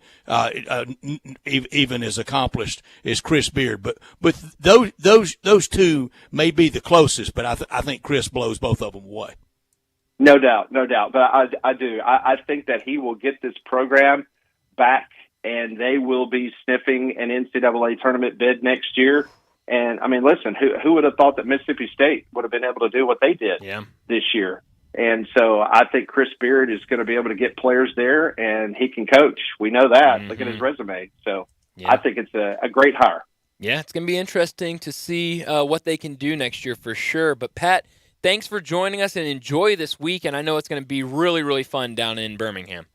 even as accomplished as Chris Beard. But those two may be the closest, but I think Chris blows both of them away.
No doubt. But I do. I think that he will get this program back, and they will be sniffing an NCAA tournament bid next year. And, I mean, listen, who would have thought that Mississippi State would have been able to do what they did this year? And so I think Chris Beard is going to be able to get players there, and he can coach. We know that. Look at his resume. So I think it's a great hire.
Yeah, it's going to be interesting to see what they can do next year for sure. But, Pat, thanks for joining us, and enjoy this week. And I know it's going to be really, really fun down in Birmingham.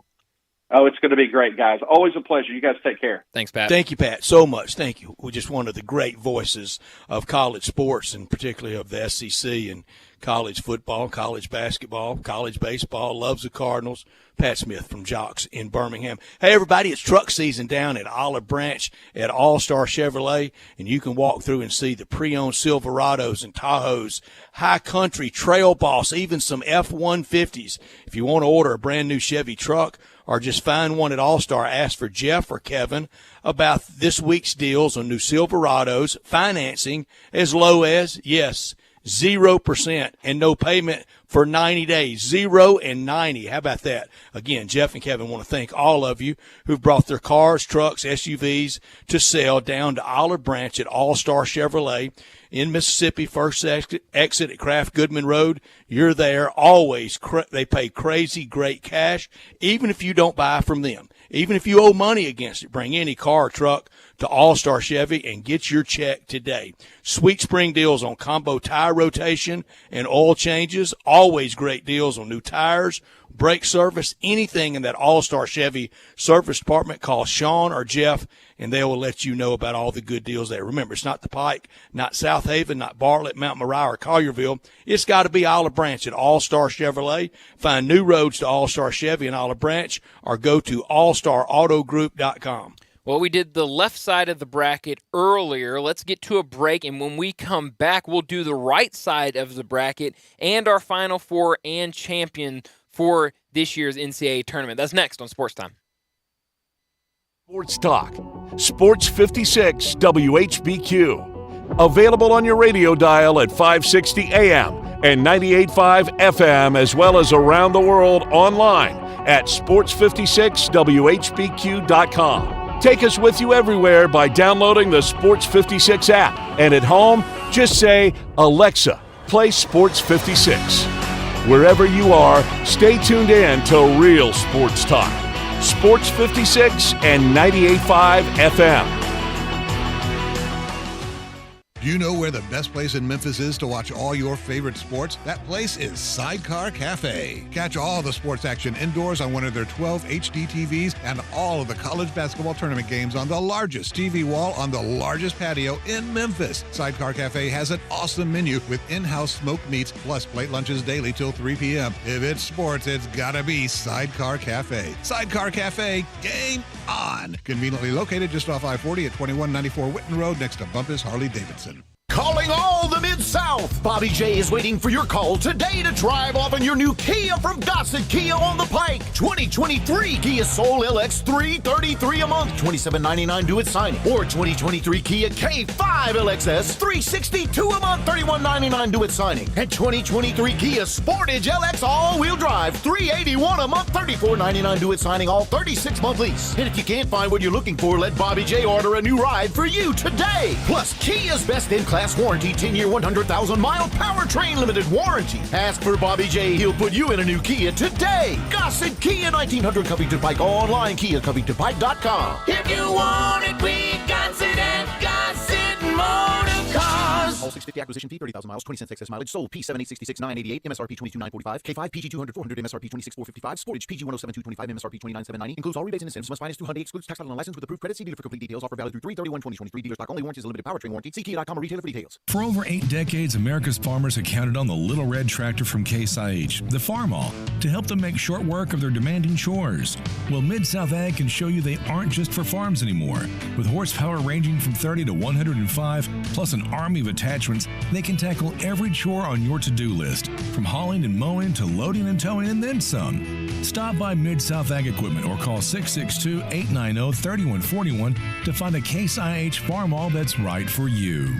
Oh, it's going to be great, guys. Always a pleasure. You guys take care.
Thanks, Pat.
Thank you, Pat, so much. Thank you. We're just one of the great voices of college sports, and particularly of the SEC and college football, college basketball, college baseball, loves the Cardinals. Pat Smith from Jocks in Birmingham. Hey, everybody, it's truck season down at Olive Branch at All-Star Chevrolet, and you can walk through and see the pre-owned Silverados and Tahoes, High Country, Trail Boss, even some F-150s. If you want to order a brand-new Chevy truck or just find one at All-Star, ask for Jeff or Kevin about this week's deals on new Silverados, financing as low as, 0% and no payment for 90 days. 0 and 90. How about that? Again, Jeff and Kevin want to thank all of you who've brought their cars, trucks, SUVs to sell down to Olive Branch at All-Star Chevrolet in Mississippi, first exit at Kraft Goodman Road. You're there always. They pay crazy great cash, even if you don't buy from them. Even if you owe money against it, bring any car or truck to All-Star Chevy and get your check today. Sweet spring deals on combo tire rotation and oil changes. Always great deals on new tires, brake service, anything in that All-Star Chevy service department. Call Sean or Jeff, and they will let you know about all the good deals there. Remember, it's not the Pike, not South Haven, not Bartlett, Mount Moriah, or Collierville. It's got to be Olive Branch at All-Star Chevrolet. Find new roads to All-Star Chevy and Olive Branch, or go to allstarautogroup.com.
Well, we did the left side of the bracket earlier. Let's get to a break, and when we come back, we'll do the right side of the bracket and our Final Four and champion for this year's NCAA tournament. That's next on Sports Time.
Sports Talk. Sports 56 WHBQ. Available on your radio dial at 560 AM and 98.5 FM, as well as around the world online at sports56whbq.com. Take us with you everywhere by downloading the Sports 56 app. And at home, just say, Alexa, play Sports 56. Wherever you are, stay tuned in to Real Sports Talk. Sports 56 and 98.5 FM.
Do you know where the best place in Memphis is to watch all your favorite sports? That place is Sidecar Cafe. Catch all the sports action indoors on one of their 12 HD TVs and all of the college basketball tournament games on the largest TV wall on the largest patio in Memphis. Sidecar Cafe has an awesome menu with in-house smoked meats plus plate lunches daily till 3 p.m. If it's sports, it's gotta be Sidecar Cafe. Sidecar Cafe, game on! Conveniently located just off I-40 at 2194 Whitten Road next to Bumpus Harley-Davidson.
Calling all the Mid-South. Bobby J is waiting for your call today to drive off in your new Kia from Gossett Kia on the Pike. 2023 Kia Soul LX $333 a month, $27.99 due at signing. Or 2023 Kia K5 LXS $362 a month, $31.99 due at signing. And 2023 Kia Sportage LX all-wheel drive $381 a month, $34.99 due at signing, all 36-month lease. And if you can't find what you're looking for, let Bobby J order a new ride for you today. Plus, Kia's best-in-class warranty, 10-year, 100,000-mile powertrain limited warranty. Ask for Bobby J. He'll put you in a new Kia today. Gossett Kia, 1900 Covington Pike. Online, KiaCovingtonPike.com.
If you want it, we got it at Gossett Motor Cars.
All 650 acquisition fee, 30,000 miles, 20 cents excess mileage. Sold P7866 988, MSRP 22,945. K5 PG 200 400, MSRP 26,455. Sportage PG 107 225, MSRP 29,790. Includes all rebates and incentives. Must finance 200. Excludes tax title and license with approved credit. See dealer for complete details. Offer valid through 3/31/2023. Dealer stock only. Warranty is a limited powertrain warranty. See Kia.com or retailer for details.
For over 8 decades, America's farmers have counted on the Little Red Tractor from Case IH, the Farmall, to help them make short work of their demanding chores. Well, Mid-South Ag can show you they aren't just for farms anymore. With horsepower ranging from 30 to 105, plus an army of attachments, they can tackle every chore on your to-do list, from hauling and mowing to loading and towing and then some. Stop by Mid-South Ag Equipment or call 662-890-3141 to find a Case IH Farmall that's right for you.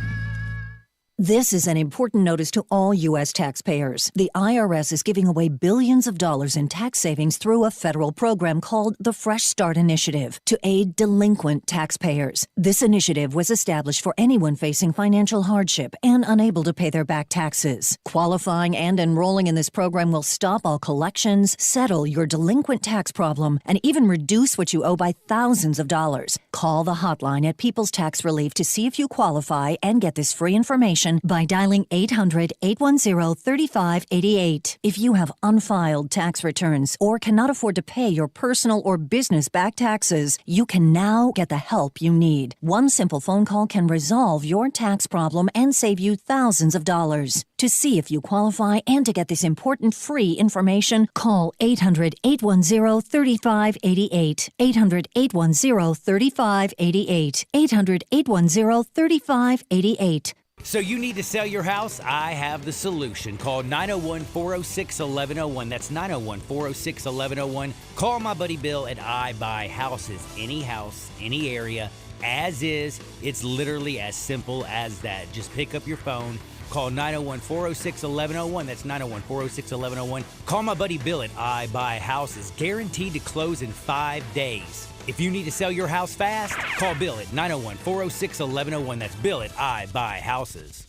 This is an important notice to all U.S. taxpayers. The IRS is giving away billions of dollars in tax savings through a federal program called the Fresh Start Initiative to aid delinquent taxpayers. This initiative was established for anyone facing financial hardship and unable to pay their back taxes. Qualifying and enrolling in this program will stop all collections, settle your delinquent tax problem, and even reduce what you owe by thousands of dollars. Call the hotline at People's Tax Relief to see if you qualify and get this free information by dialing 800-810-3588. If you have unfiled tax returns or cannot afford to pay your personal or business back taxes, you can now get the help you need. One simple phone call can resolve your tax problem and save you thousands of dollars. To see if you qualify and to get this important free information, call 800-810-3588. 800-810-3588. 800-810-3588.
So you need to sell your house? I have the solution. Call 901-406-1101. That's 901-406-1101. Call my buddy Bill at I Buy Houses. Any house, any area, as is. It's literally as simple as that. Just pick up your phone. Call 901-406-1101. That's 901-406-1101. Call my buddy Bill at I Buy Houses. Guaranteed to close in 5 days. If you need to sell your house fast, call Bill at 901-406-1101. That's Bill at I Buy Houses.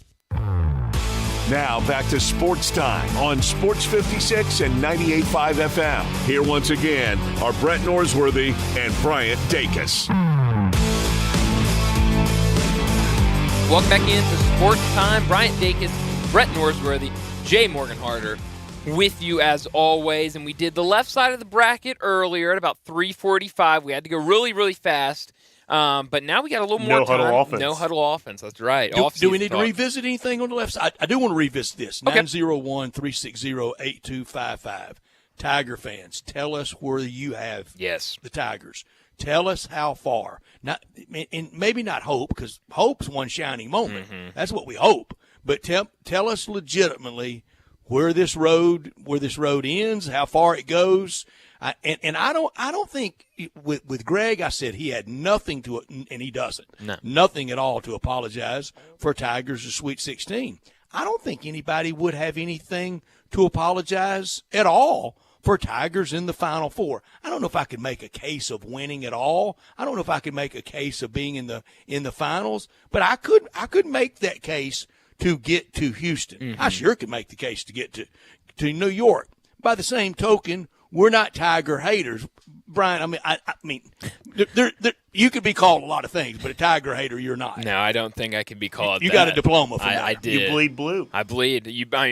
Now back to Sports Time on Sports 56 and 98.5 FM. Here once again are Brett Norsworthy and Bryant Dacus.
Welcome back into Sports Time. Bryant Dacus, Brett Norsworthy, Jay Morgan-Harder with you as always. And we did the left side of the bracket earlier at about 3:45. We had to go really, really fast. But now we got a little more time.
No huddle offense.
No huddle offense. That's right.
Do we need to revisit anything on the left side? I do want to revisit this. Okay. 901-360-8255. Tiger fans, tell us where you have the Tigers. Tell us how far. Not, and maybe not hope, because hope's one shining moment. Mm-hmm. That's what we hope. But tell us legitimately where this road ends, how far it goes. And I don't think with Greg, I said he had nothing to, and he doesn't. No. Nothing at all to apologize for Tigers' Sweet 16. I don't think anybody would have anything to apologize at all for Tigers in the Final Four. I don't know if I could make a case of winning at all. I don't know if I could make a case of being in the finals, but I could make that case to get to Houston. Mm-hmm. I sure could make the case to get to New York. By the same token, we're not Tiger haters, Brian. I mean, you could be called a lot of things, but a Tiger hater, you're not.
No, I don't think I can be called.
You got a diploma from that.
I did.
You bleed blue.
I bleed.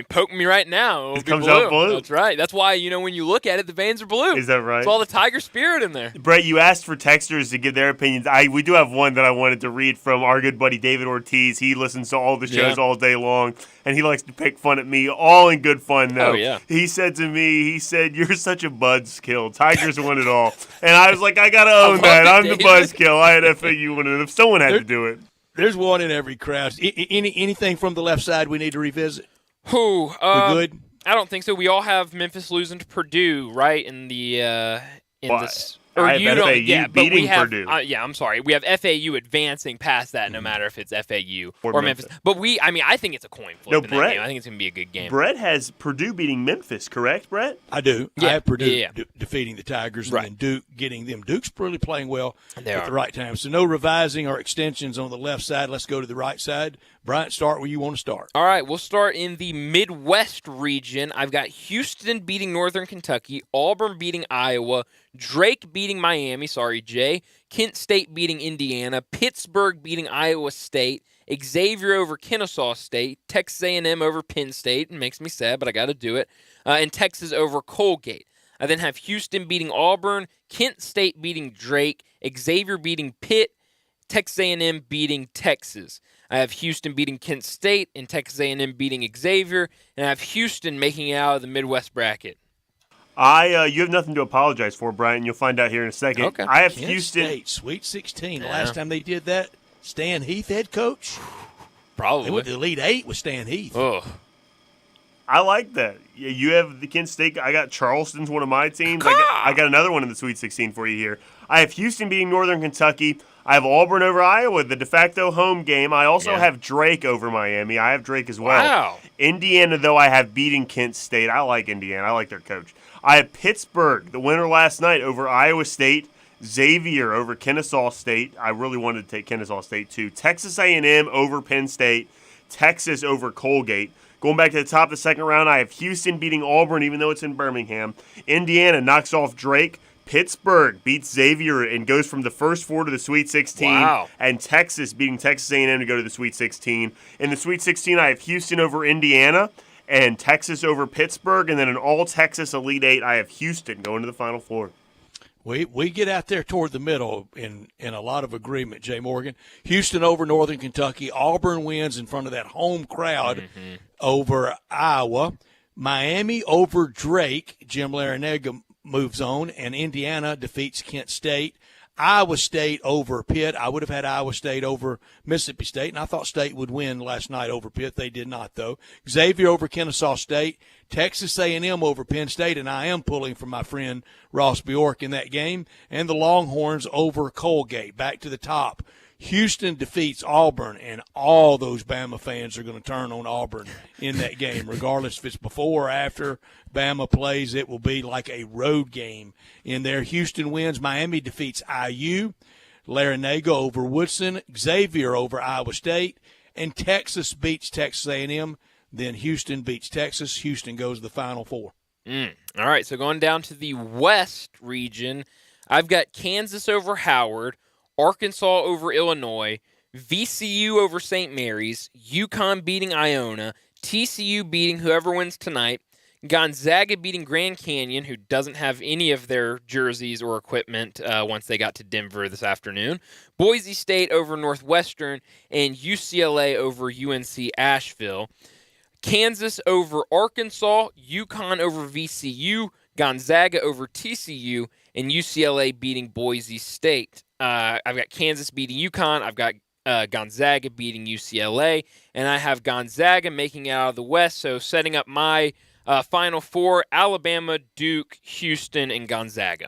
Poke me right now.
It comes out blue.
That's right. That's why when you look at it, the veins are blue.
Is that right?
It's all the Tiger spirit in there.
Brett, you asked for texters to give their opinions. We do have one that I wanted to read from our good buddy David Ortiz. He listens to all the shows all day long, and he likes to pick fun at me, all in good fun, though.
Oh, yeah.
He said to me, you're such a buzzkill. Tigers won it all. And I was like, I got to own that. I'm the buzzkill. I had FAU winning it. If someone had to do it.
There's one in every crowd. Anything from the left side we need to revisit?
We
good?
I don't think so. We all have Memphis losing to Purdue, right? In the this. Or
I have
you
FAU
don't, yeah, but we
beating
have,
Purdue.
I'm sorry. We have FAU advancing past that, no matter if it's FAU or Memphis. But I think it's a coin flip in that game. I think it's going to be a good game.
Brett has Purdue beating Memphis, correct, Brett?
I do.
Yeah.
I have Purdue defeating the Tigers,
Right.
and then Duke getting them. Duke's really playing well
They
at
are.
the right time. So no revising or extensions on the left side. Let's go to the right side. Bryant, start where you want to start.
All right, we'll start in the Midwest region. I've got Houston beating Northern Kentucky, Auburn beating Iowa, Drake beating Miami, sorry, Jay, Kent State beating Indiana, Pittsburgh beating Iowa State, Xavier over Kennesaw State, Texas A&M over Penn State. It makes me sad, but I got to do it, and Texas over Colgate. I then have Houston beating Auburn, Kent State beating Drake, Xavier beating Pitt, Texas A&M beating Texas. I have Houston beating Kent State and Texas A&M beating Xavier, and I have Houston making it out of the Midwest bracket.
You have nothing to apologize for, Brian. You'll find out here in a second.
Okay.
I have
Kent
Houston.
State, Sweet 16. The
Yeah.
last time they did that, Stan Heath head coach.
Probably.
They went to the Elite Eight with Stan Heath.
Oh.
I like that. Yeah, you have the Kent State. I got Charleston's one of my teams. I got another one in the Sweet 16 for you here. I have Houston beating Northern Kentucky. I have Auburn over Iowa, the de facto home game. I also have Drake over Miami. I have Drake as well.
Wow.
Indiana, though, I have beating Kent State. I like Indiana. I like their coach. I have Pittsburgh, the winner last night, over Iowa State. Xavier over Kennesaw State. I really wanted to take Kennesaw State, too. Texas A&M over Penn State. Texas over Colgate. Going back to the top of the second round, I have Houston beating Auburn, even though it's in Birmingham. Indiana knocks off Drake. Pittsburgh beats Xavier and goes from the first four to the Sweet 16.
Wow.
And Texas beating Texas A&M to go to the Sweet 16. In the Sweet 16, I have Houston over Indiana and Texas over Pittsburgh. And then in all-Texas Elite Eight, I have Houston going to the Final Four.
We get out there toward the middle in a lot of agreement, Jay Morgan. Houston over Northern Kentucky. Auburn wins in front of that home crowd over Iowa. Miami over Drake. Jim Larinaga moves on, and Indiana defeats Kent State. Iowa State over Pitt. I would have had Iowa State over Mississippi State, and I thought State would win last night over Pitt. They did not, though. Xavier over Kennesaw State. Texas A&M over Penn State, and I am pulling for my friend Ross Bjork in that game. And the Longhorns over Colgate. Back to the top. Houston defeats Auburn, and all those Bama fans are going to turn on Auburn in that game. Regardless if it's before or after Bama plays, it will be like a road game in there. Houston wins. Miami defeats IU. Larinaga over Woodson. Xavier over Iowa State. And Texas beats Texas A&M. Then Houston beats Texas. Houston goes to the Final Four.
All right, so going down to the West region, I've got Kansas over Howard, Arkansas over Illinois, VCU over St. Mary's, UConn beating Iona, TCU beating whoever wins tonight, Gonzaga beating Grand Canyon, who doesn't have any of their jerseys or equipment once they got to Denver this afternoon, Boise State over Northwestern, and UCLA over UNC Asheville. Kansas over Arkansas, UConn over VCU, Gonzaga over TCU, and UCLA beating Boise State. I've got Kansas beating UConn. I've got Gonzaga beating UCLA, and I have Gonzaga making it out of the West. So setting up my Final Four: Alabama, Duke, Houston, and Gonzaga.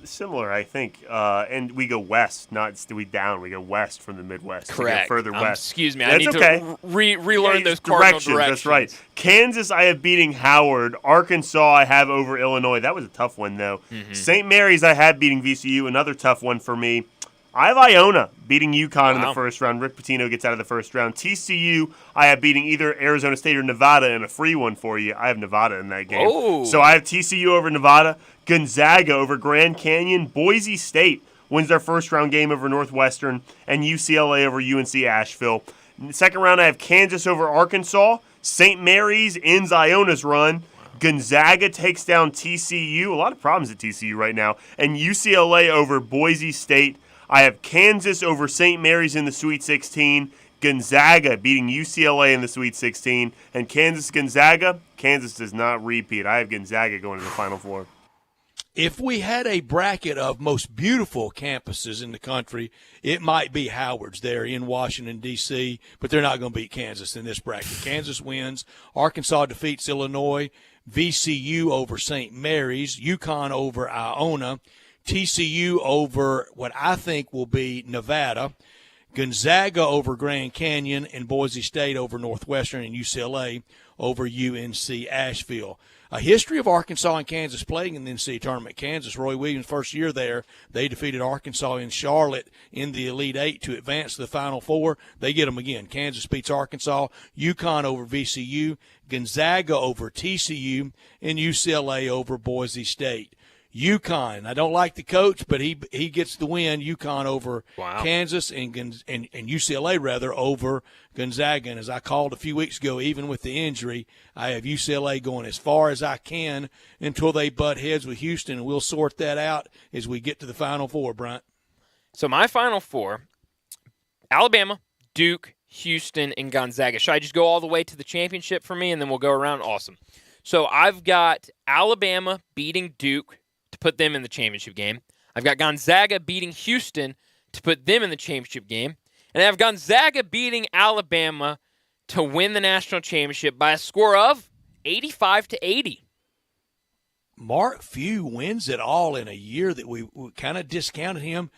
Similar, I think. And we go west, not we down. We go west from the Midwest.
Correct.
We go further west.
Excuse me.
That's
I need
okay.
to relearn those cardinal directions.
That's right. Kansas, I have beating Howard. Arkansas, I have over Illinois. That was a tough one, though. St. Mary's, I have beating VCU. Another tough one for me. I have Iona beating UConn in the first round. Rick Pitino gets out of the first round. TCU, I have beating either Arizona State or Nevada, and a free one for you. I have Nevada in that game.
Oh.
So I have TCU over Nevada, Gonzaga over Grand Canyon, Boise State wins their first round game over Northwestern, and UCLA over UNC Asheville. In the second round, I have Kansas over Arkansas, St. Mary's ends Iona's run, Gonzaga takes down TCU. A lot of problems at TCU right now. And UCLA over Boise State. I have Kansas over St. Mary's in the Sweet 16, Gonzaga beating UCLA in the Sweet 16, and Kansas-Gonzaga, Kansas does not repeat. I have Gonzaga going to the Final Four.
if we had a bracket of most beautiful campuses in the country, it might be Howard's there in Washington, D.C., but they're not going to beat Kansas in this bracket. Kansas wins. Arkansas defeats Illinois. VCU over St. Mary's. UConn over Iona. TCU over what I think will be Nevada. Gonzaga over Grand Canyon, and Boise State over Northwestern, and UCLA over UNC Asheville. A history of Arkansas and Kansas playing in the NCAA tournament. Kansas, Roy Williams' first year there, they defeated Arkansas in Charlotte in the Elite Eight to advance to the Final Four. They get them again. Kansas beats Arkansas, UConn over VCU, Gonzaga over TCU, and UCLA over Boise State. UConn, I don't like the coach, but he gets the win. UConn over Kansas and UCLA rather over Gonzaga. And as I called a few weeks ago, even with the injury, I have UCLA going as far as I can until they butt heads with Houston, and we'll sort that out as we get to the Final Four, Bryant.
So my Final Four, Alabama, Duke, Houston, and Gonzaga. Should I just go all the way to the championship for me, and then we'll go around? Awesome. So I've got Alabama beating Duke to put them in the championship game. I've got Gonzaga beating Houston to put them in the championship game. And I have Gonzaga beating Alabama to win the national championship by a score of 85-80.
Mark Few wins it all in a year that we kind of discounted him.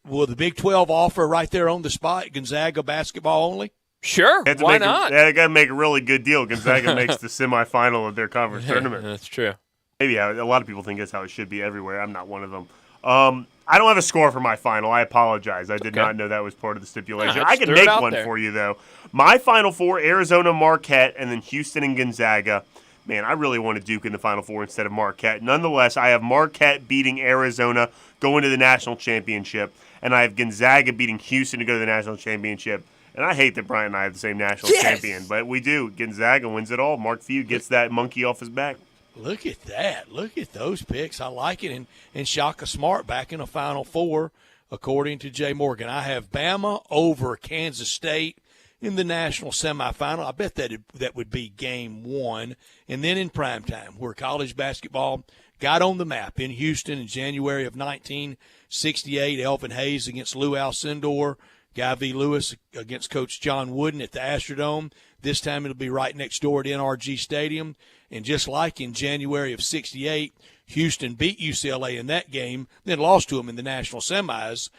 Will the Big 12 offer right there on the spot Gonzaga basketball only?
Sure, why not?
They got to make a really good deal. Gonzaga makes the semifinal of their conference tournament.
That's true.
Maybe a lot of people think that's how it should be everywhere. I'm not one of them. I don't have a score for my final. I apologize. I did not know that was part of the stipulation. I can make one for you, though. My Final Four, Arizona, Marquette, and then Houston and Gonzaga. Man, I really wanted Duke in the Final Four instead of Marquette. Nonetheless, I have Marquette beating Arizona, going to the national championship, and I have Gonzaga beating Houston to go to the national championship. And I hate that Brian and I have the same national champion, but we do. Gonzaga wins it all. Mark Few gets that monkey off his back.
Look at that. Look at those picks. I like it. And Shaka Smart back in the Final Four, according to Jay Morgan. I have Bama over Kansas State in the national semifinal. I bet that would be game one. And then in primetime, where college basketball got on the map in Houston in January of 1968, Elvin Hayes against Lou Alcindor, Guy V. Lewis against Coach John Wooden at the Astrodome. This time it'll be right next door at NRG Stadium. And just like in January of 68, Houston beat UCLA in that game, then lost to them in the national semis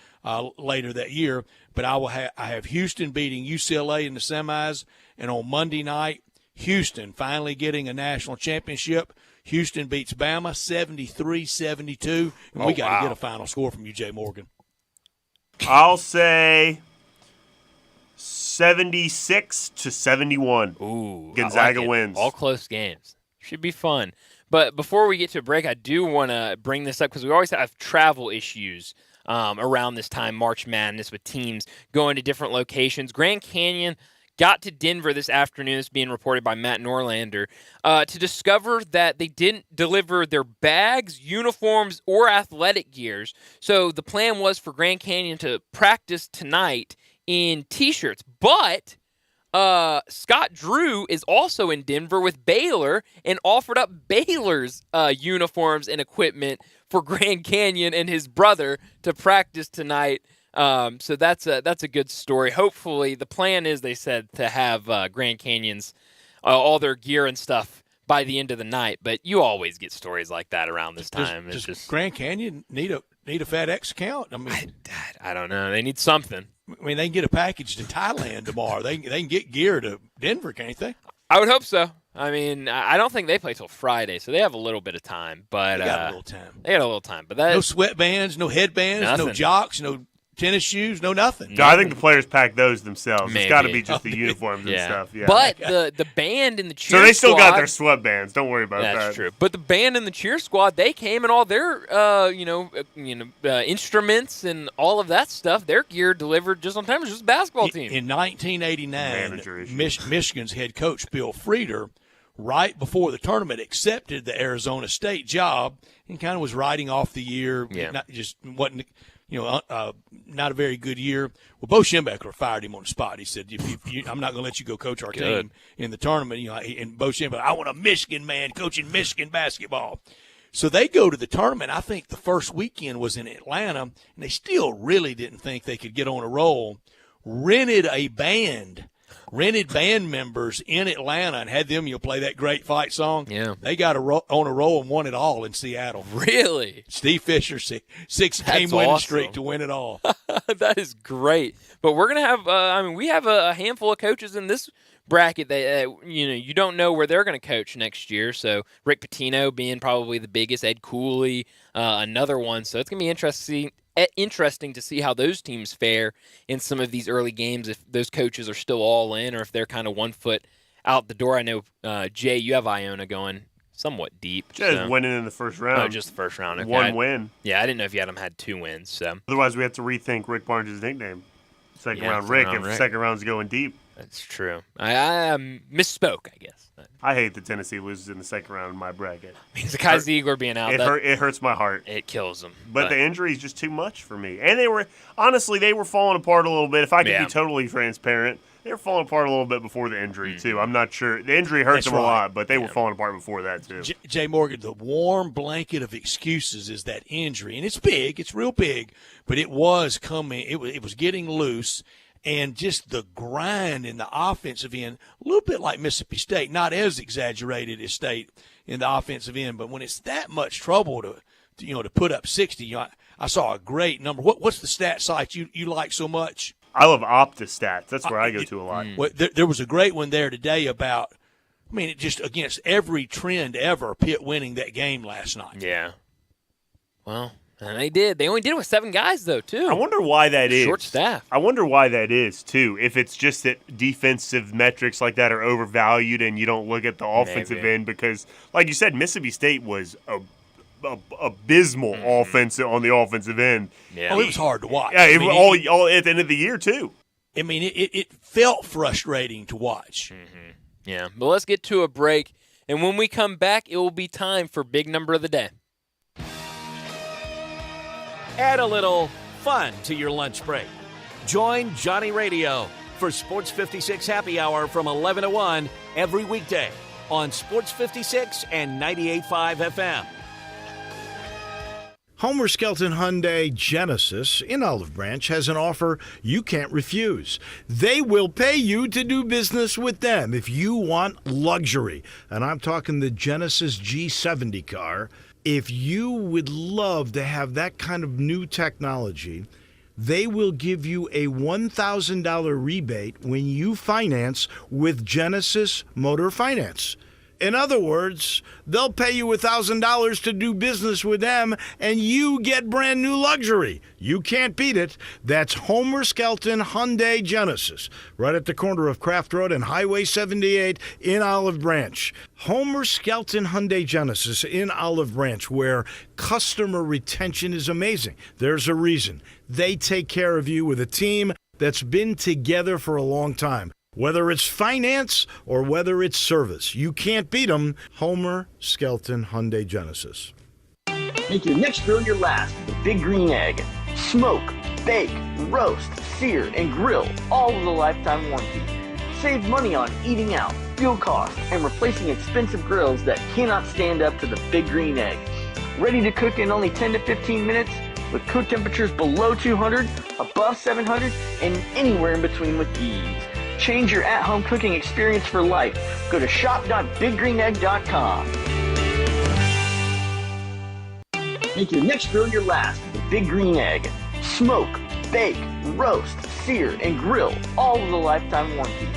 later that year. But I have Houston beating UCLA in the semis. And on Monday night, Houston finally getting a national championship. Houston beats Bama 73-72. And we got to get a final score from you, Jay Morgan.
I'll say 76-71.
Ooh,
Gonzaga
like
wins.
All close games. Should be fun. But before we get to a break, I do want to bring this up because we always have travel issues around this time, March Madness, with teams going to different locations. Grand Canyon got to Denver this afternoon, this being reported by Matt Norlander, to discover that they didn't deliver their bags, uniforms, or athletic gears. So the plan was for Grand Canyon to practice tonight in T-shirts. But Scott Drew is also in Denver with Baylor and offered up Baylor's uniforms and equipment for Grand Canyon and his brother to practice tonight. So that's a good story. Hopefully, the plan is, they said, to have Grand Canyon's all their gear and stuff by the end of the night. But you always get stories like that around this time.
Does Grand Canyon need a FedEx account? I mean,
I don't know. They need something.
I mean, they can get a package to Thailand tomorrow. They can get gear to Denver, can't they?
I would hope so. I mean, I don't think they play till Friday, so they have a little bit of time. But
they got a little time.
They got a little time. But
no sweatbands, no headbands,
nothing.
no jocks, no tennis shoes, no nothing.
I think the players pack those themselves.
Maybe.
It's got to be just the uniforms and stuff. Yeah.
But the band and the cheer
so they still
squad,
got their sweatbands. Don't worry about that.
That's true. But the band and the cheer squad, they came and all their instruments and all of that stuff, their gear delivered just on time. It was just a basketball team.
In 1989, Michigan's head coach Bill Frieder, right before the tournament, accepted the Arizona State job and kind of was writing off the year. Wasn't not a very good year. Well, Bo Schembechler fired him on the spot. He said, I'm not going to let you go coach our team in the tournament. And Bo Schembechler, I want a Michigan man coaching Michigan basketball. So they go to the tournament. I think the first weekend was in Atlanta, and they still really didn't think they could get on a roll. Rented band members in Atlanta and had them, play that Great Fight song.
Yeah.
They got on a roll and won it all in Seattle.
Really?
Steve Fisher, six-game winning streak to win it all.
That is great. But we're going to have, we have a handful of coaches in this bracket that, you don't know where they're going to coach next year. So Rick Pitino being probably the biggest, Ed Cooley, another one. So it's going to be interesting to see how those teams fare in some of these early games, if those coaches are still all in or if they're kind of 1 foot out the door. I know, Jay, you have Iona going somewhat deep.
Just winning in the first round.
Oh, just the first round. Okay.
One win.
Yeah, I didn't know if you had them had 2 wins. So
otherwise, we have to rethink Rick Barnes' nickname. Second round Rick, if second round's going deep.
That's true. I misspoke, I guess.
I hate that Tennessee loses in the second round in my bracket.
Zakai Ziegler being out.
It hurts my heart.
It kills them.
But the injury is just too much for me. And they were falling apart a little bit. If I could be totally transparent, they were falling apart a little bit before the injury, too. I'm not sure. The injury hurts them a lot, but they were falling apart before that, too.
Jay Morgan, the warm blanket of excuses is that injury. And it's big. It's real big. But it was coming. It was getting loose. And just the grind in the offensive end, a little bit like Mississippi State, not as exaggerated as State in the offensive end, but when it's that much trouble to put up 60, I saw a great number. What's the stat site you like so much?
I love OptaStats. That's where I go to a lot.
Well, there was a great one there today about, it just against every trend ever, Pitt winning that game last night.
Yeah. Well. And they did. They only did it with 7 guys, though, too.
I wonder why that is.
Short staff.
I wonder why that is, too. If it's just that defensive metrics like that are overvalued and you don't look at the offensive end because, like you said, Mississippi State was abysmal offense on the offensive end.
Yeah. It was hard to watch.
Yeah, all at the end of the year, too.
It felt frustrating to watch.
Mm-hmm. Yeah. But let's get to a break. And when we come back, it will be time for Big Number of the Day.
Add a little fun to your lunch break. Join Johnny Radio for Sports 56 Happy Hour from 11 to 1 every weekday on Sports 56 and 98.5 FM.
Homer Skelton Hyundai Genesis in Olive Branch has an offer you can't refuse. They will pay you to do business with them if you want luxury. And I'm talking the Genesis G70 car. If you would love to have that kind of new technology, they will give you a $1,000 rebate when you finance with Genesis Motor Finance. In other words, they'll pay you $1,000 to do business with them, and you get brand new luxury. You can't beat it. That's Homer Skelton Hyundai Genesis, right at the corner of Craft Road and Highway 78 in Olive Branch. Homer Skelton Hyundai Genesis in Olive Branch, where customer retention is amazing. There's a reason. They take care of you with a team that's been together for a long time. Whether it's finance or whether it's service, you can't beat them. Homer Skelton Hyundai Genesis.
Make your next grill your last with the Big Green Egg. Smoke, bake, roast, sear, and grill, all with a lifetime warranty. Save money on eating out, fuel costs, and replacing expensive grills that cannot stand up to the Big Green Egg. Ready to cook in only 10 to 15 minutes with cook temperatures below 200, above 700, and anywhere in between with ease. Change your at-home cooking experience for life. Go to shop.biggreenegg.com. Make your next grill your last with the Big Green Egg. Smoke, bake, roast, sear, and grill, all with a lifetime warranty.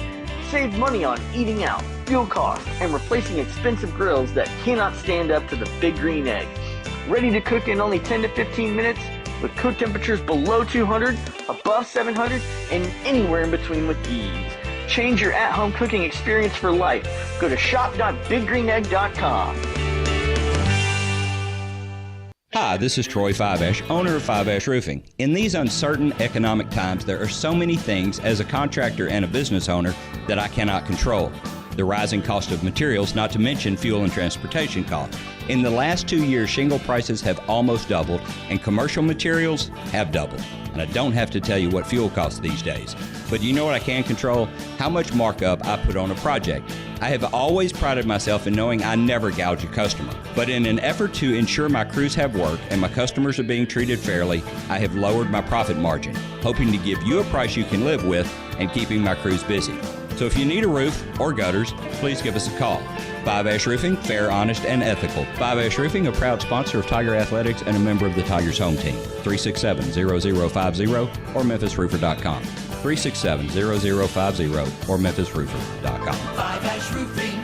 Save money on eating out, fuel costs, and replacing expensive grills that cannot stand up to the Big Green Egg. Ready to cook in only 10 to 15 minutes with cook temperatures below 200, above 700, and anywhere in between with ease. Change your at-home cooking experience for life. Go to shop.biggreenegg.com.
Hi, this is Troy Fiveash, owner of Fiveash Roofing. In these uncertain economic times, there are so many things as a contractor and a business owner that I cannot control. The rising cost of materials, not to mention fuel and transportation costs. In the last 2 years, shingle prices have almost doubled and commercial materials have doubled. And I don't have to tell you what fuel costs these days. But you know what I can control? How much markup I put on a project. I have always prided myself in knowing I never gouge a customer. But in an effort to ensure my crews have work and my customers are being treated fairly, I have lowered my profit margin, hoping to give you a price you can live with and keeping my crews busy. So if you need a roof or gutters, please give us a call. 5 Roofing, fair, honest, and ethical. 5 Roofing, a proud sponsor of Tiger Athletics and a member of the Tigers home team. 367-0050 or memphisroofer.com. 367-0050 or memphisroofer.com.
5 Roofing,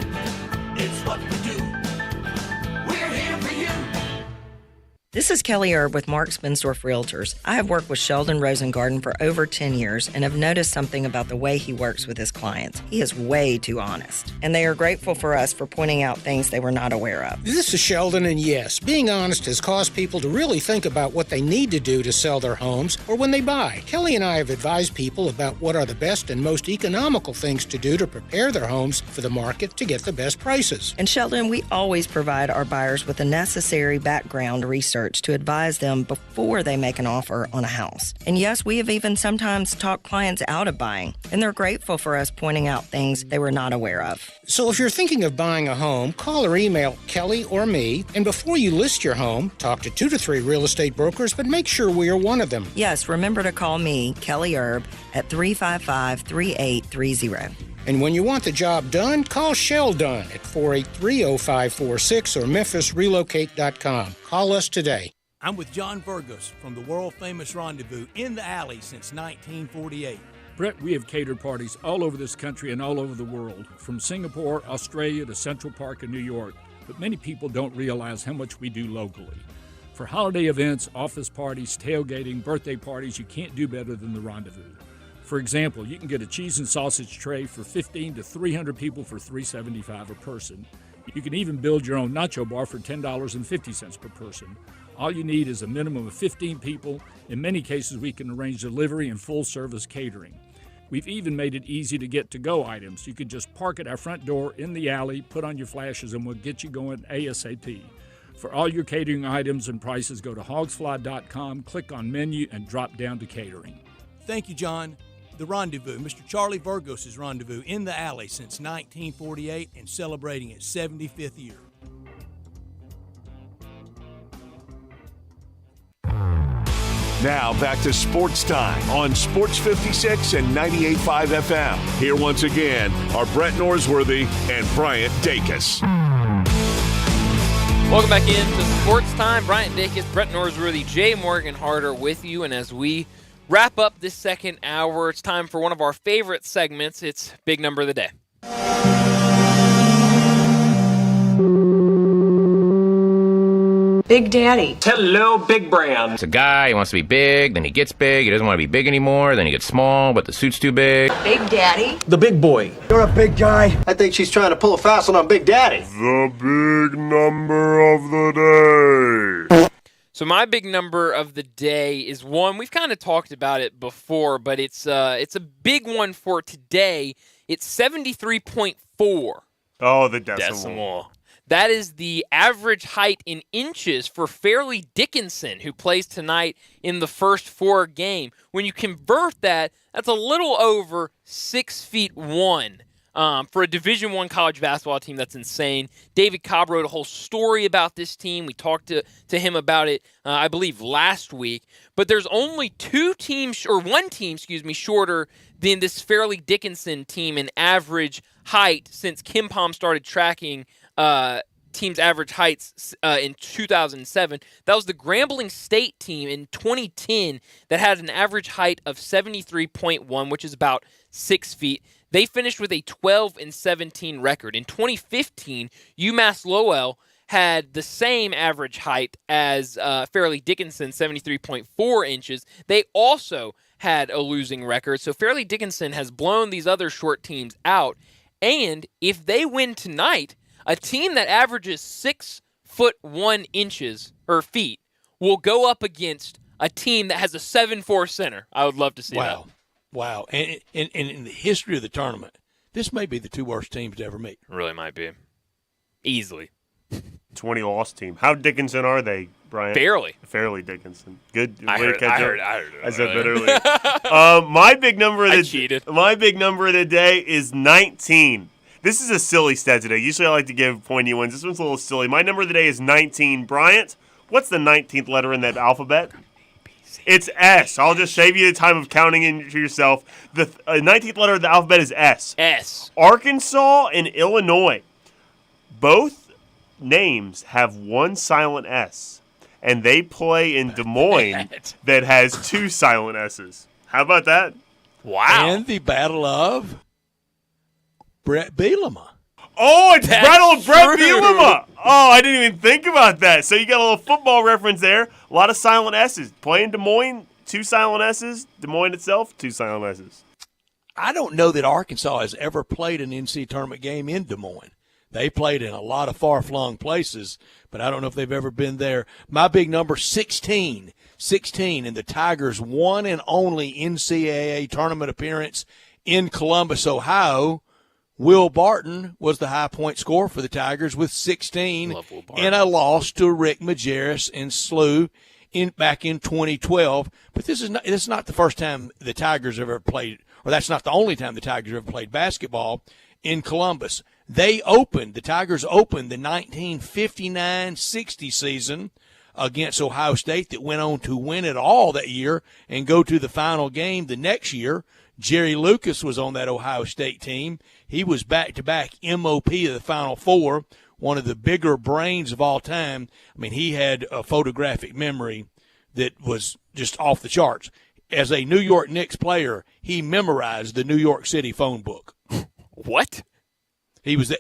it's what we do. We're here for you.
This is Kelly Erb with Mark Spensdorf Realtors. I have worked with Sheldon Rosengarten for over 10 years and have noticed something about the way he works with his clients. He is way too honest, and they are grateful for us for pointing out things they were not aware of.
This is Sheldon, and yes, being honest has caused people to really think about what they need to do to sell their homes or when they buy. Kelly and I have advised people about what are the best and most economical things to do to prepare their homes for the market to get the best prices.
And Sheldon, we always provide our buyers with the necessary background research to advise them before they make an offer on a house. And yes, we have even sometimes talked clients out of buying, and they're grateful for us pointing out things they were not aware of.
So if you're thinking of buying a home, call or email Kelly or me, and before you list your home, talk to 2 to 3 real estate brokers, but make sure we are one of them.
Yes, remember to call me, Kelly Erb, at 355-3830.
And when you want the job done, call Shell Done at 483-0546 or memphisrelocate.com. Call us today.
I'm with John Virgos from the world-famous Rendezvous in the Alley since 1948.
Brett, we have catered parties all over this country and all over the world, from Singapore, Australia to Central Park in New York. But many people don't realize how much we do locally. For holiday events, office parties, tailgating, birthday parties, you can't do better than the Rendezvous. For example, you can get a cheese and sausage tray for 15 to 300 people for $3.75 a person. You can even build your own nacho bar for $10.50 per person. All you need is a minimum of 15 people. In many cases, we can arrange delivery and full-service catering. We've even made it easy to get to-go items. You can just park at our front door in the alley, put on your flashes, and we'll get you going ASAP. For all your catering items and prices, go to hogsfly.com, click on menu, and drop down to catering.
Thank you, John. The Rendezvous, Mr. Charlie Virgos' Rendezvous in the Alley since 1948 and celebrating its 75th year.
Now back to Sports Time on Sports 56 and 98.5 FM. Here once again are Brett Norsworthy and Bryant Dacus.
Welcome back into Sports Time. Bryant Dacus, Brett Norsworthy, Jay Morgan Harder with you. And as we wrap up this second hour, it's time for one of our favorite segments. It's Big Number of the Day.
Big Daddy.
Hello, Big Brand. It's a guy, he wants to be big, then he gets big, he doesn't want to be big anymore, then he gets small, but the suit's too big.
Big Daddy.
The big boy.
You're a big guy. I think she's trying to pull a fast one on Big Daddy.
The big number of the day.
So my big number of the day is one, we've kind of talked about it before, but it's a big one for today. It's 73.4.
Oh, the decimal.
That is the average height in inches for Fairleigh Dickinson, who plays tonight in the first 4 game. When you convert that, that's a little over 6'1". For a Division I college basketball team, that's insane. David Cobb wrote a whole story about this team. We talked to him about it, I believe, last week. But there's only one team, shorter than this Fairleigh Dickinson team in average height since Kim Palm started tracking team's average heights in 2007. That was the Grambling State team in 2010 that had an average height of 73.1, which is about 6 feet. They finished with a 12-17 record. In 2015, UMass Lowell had the same average height as Fairleigh Dickinson, 73.4 inches. They also had a losing record. So Fairleigh Dickinson has blown these other short teams out. And if they win tonight, a team that averages 6'1" feet will go up against a team that has a 7'4" center. I would love to see that.
Wow. And in the history of the tournament, this may be the 2 worst teams to ever meet.
Really might be. Easily.
20-loss team. How Dickinson are they, Brian? Fairleigh Dickinson. Good.
I heard it.
I said that earlier. My big number of the day is 19. This is a silly stat today. Usually I like to give pointy ones. This one's a little silly. My number of the day is 19. Bryant, what's the 19th letter in that alphabet? It's S. I'll just save you the time of counting in for yourself. The 19th letter of the alphabet is S.
S.
Arkansas and Illinois. Both names have one silent S. And they play in Des Moines that has two silent S's. How about that?
Wow.
And the Battle of Brett Bielema.
Oh, it's
That's
Brett
true.
Bielema. Oh, I didn't even think about that. So you got a little football reference there. A lot of silent S's. Play in Des Moines, two silent S's. Des Moines itself, two silent S's.
I don't know that Arkansas has ever played an NCAA tournament game in Des Moines. They played in a lot of far-flung places, but I don't know if they've ever been there. My big number, 16. 16, and the Tigers' one and only NCAA tournament appearance in Columbus, Ohio. Will Barton was the high point scorer for the Tigers with 16 in a loss to Rick Majerus and SLU back in 2012. But this is not the first time the Tigers have ever played, or that's not the only time the Tigers have ever played basketball in Columbus. The Tigers opened the 1959-60 season against Ohio State that went on to win it all that year and go to the final game the next year. Jerry Lucas was on that Ohio State team. He was back-to-back MOP of the Final Four, one of the bigger brains of all time. I mean, he had a photographic memory that was just off the charts. As a New York Knicks player, he memorized the New York City phone book.
What?
He was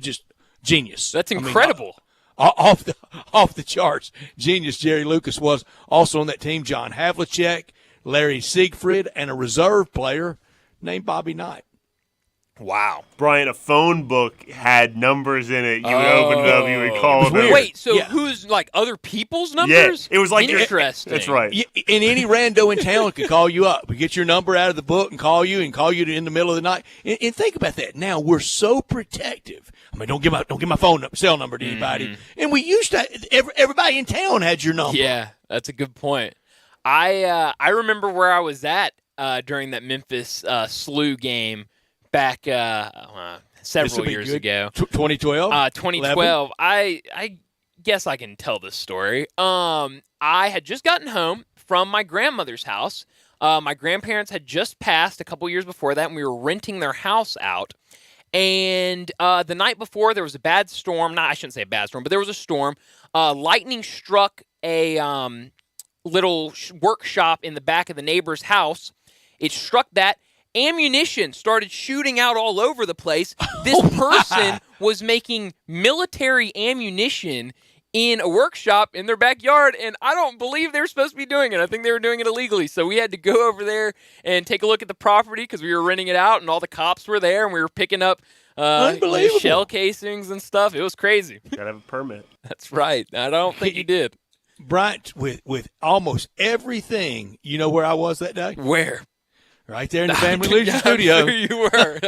just genius.
That's incredible.
Off the charts. Genius Jerry Lucas was. Also on that team, John Havlicek, Larry Siegfried, and a reserve player named Bobby Knight.
Wow.
Brian, a phone book had numbers in it. You would open it up, you would call them.
Wait, so who's like other people's numbers?
Yeah, it was like
interesting.
That's right.
And any rando in town could call you up. We get your number out of the book and call you in the middle of the night. And think about that. Now we're so protective. I mean, don't give my cell number to anybody. And we used to. Everybody in town had your number.
Yeah, that's a good point. I remember where I was at during that Memphis SLU game back several years ago.
2012?
2012. I guess I can tell this story. I had just gotten home from my grandmother's house. My grandparents had just passed a couple years before that, and we were renting their house out. And the night before, there was a bad storm. I shouldn't say a bad storm, but there was a storm. Lightning struck a little workshop in the back of the neighbor's house. It struck that. Ammunition started shooting out all over the place. This person was making military ammunition in a workshop in their backyard, and I don't believe they were supposed to be doing it. I think they were doing it illegally. So we had to go over there and take a look at the property because we were renting it out, and all the cops were there, and we were picking up shell casings and stuff. It was crazy.
Gotta have a permit.
That's right. I don't think you did.
Bryant, with almost everything, you know where I was that day?
Where?
Right there in the Family Leisure Studio.
I'm sure you were.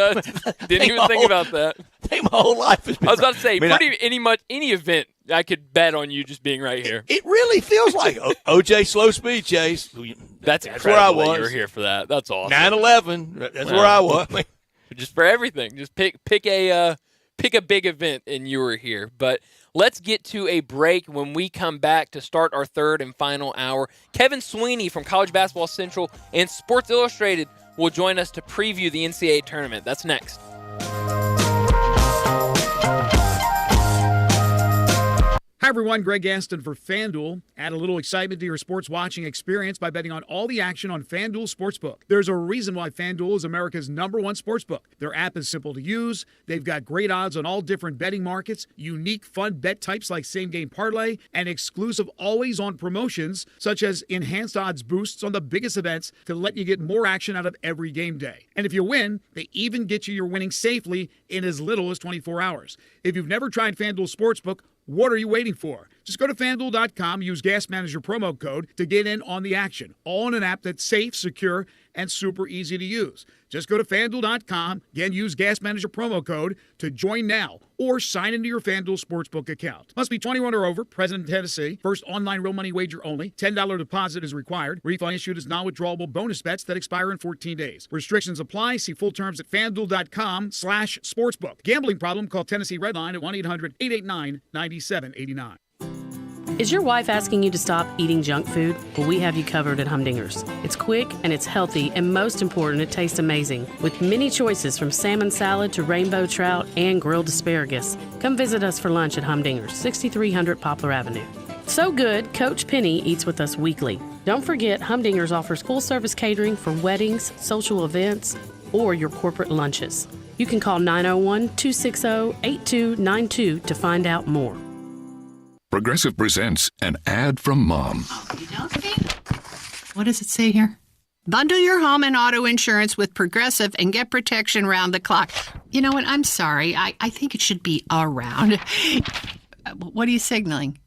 Didn't even think about that.
I think my whole life has been.
I was about to say, any event, I could bet on you just being right here.
It really feels like OJ Slow Speed Chase.
That's
where I was.
That you were here for that. That's awesome.
9/11. That's where I was.
Just for everything. Just pick a big event, and you were here. But let's get to a break. When we come back to start our third and final hour, Kevin Sweeney from College Basketball Central and Sports Illustrated will join us to preview the NCAA tournament. That's next.
Hi, everyone. Greg Gaston for FanDuel. Add a little excitement to your sports watching experience by betting on all the action on FanDuel Sportsbook. There's a reason why FanDuel is America's #1 sportsbook. Their app is simple to use. They've got great odds on all different betting markets, unique fun bet types like same-game parlay, and exclusive always-on promotions such as enhanced odds boosts on the biggest events to let you get more action out of every game day. And if you win, they even get you your winnings safely in as little as 24 hours. If you've never tried FanDuel Sportsbook, what are you waiting for? Just go to FanDuel.com, use Gas Manager promo code to get in on the action. All in an app that's safe, secure, and super easy to use. Just go to FanDuel.com, again, use Gas Manager promo code to join now or sign into your FanDuel Sportsbook account. Must be 21 or over, present in Tennessee. First online real money wager only. $10 deposit is required. Refund issued as non-withdrawable bonus bets that expire in 14 days. Restrictions apply. See full terms at FanDuel.com/sportsbook. Gambling problem? Call Tennessee Redline at 1-800-889-9789.
Is your wife asking you to stop eating junk food? Well, we have you covered at Humdinger's. It's quick and it's healthy, and most important, it tastes amazing. With many choices from salmon salad to rainbow trout and grilled asparagus. Come visit us for lunch at Humdinger's, 6300 Poplar Avenue. So good, Coach Penny eats with us weekly. Don't forget, Humdinger's offers full-service catering for weddings, social events, or your corporate lunches. You can call 901-260-8292 to find out more.
Progressive presents an ad from Mom.
What does it say here? Bundle your home and auto insurance with Progressive and get protection round the clock. You know what? I'm sorry. I think it should be around. What are you signaling?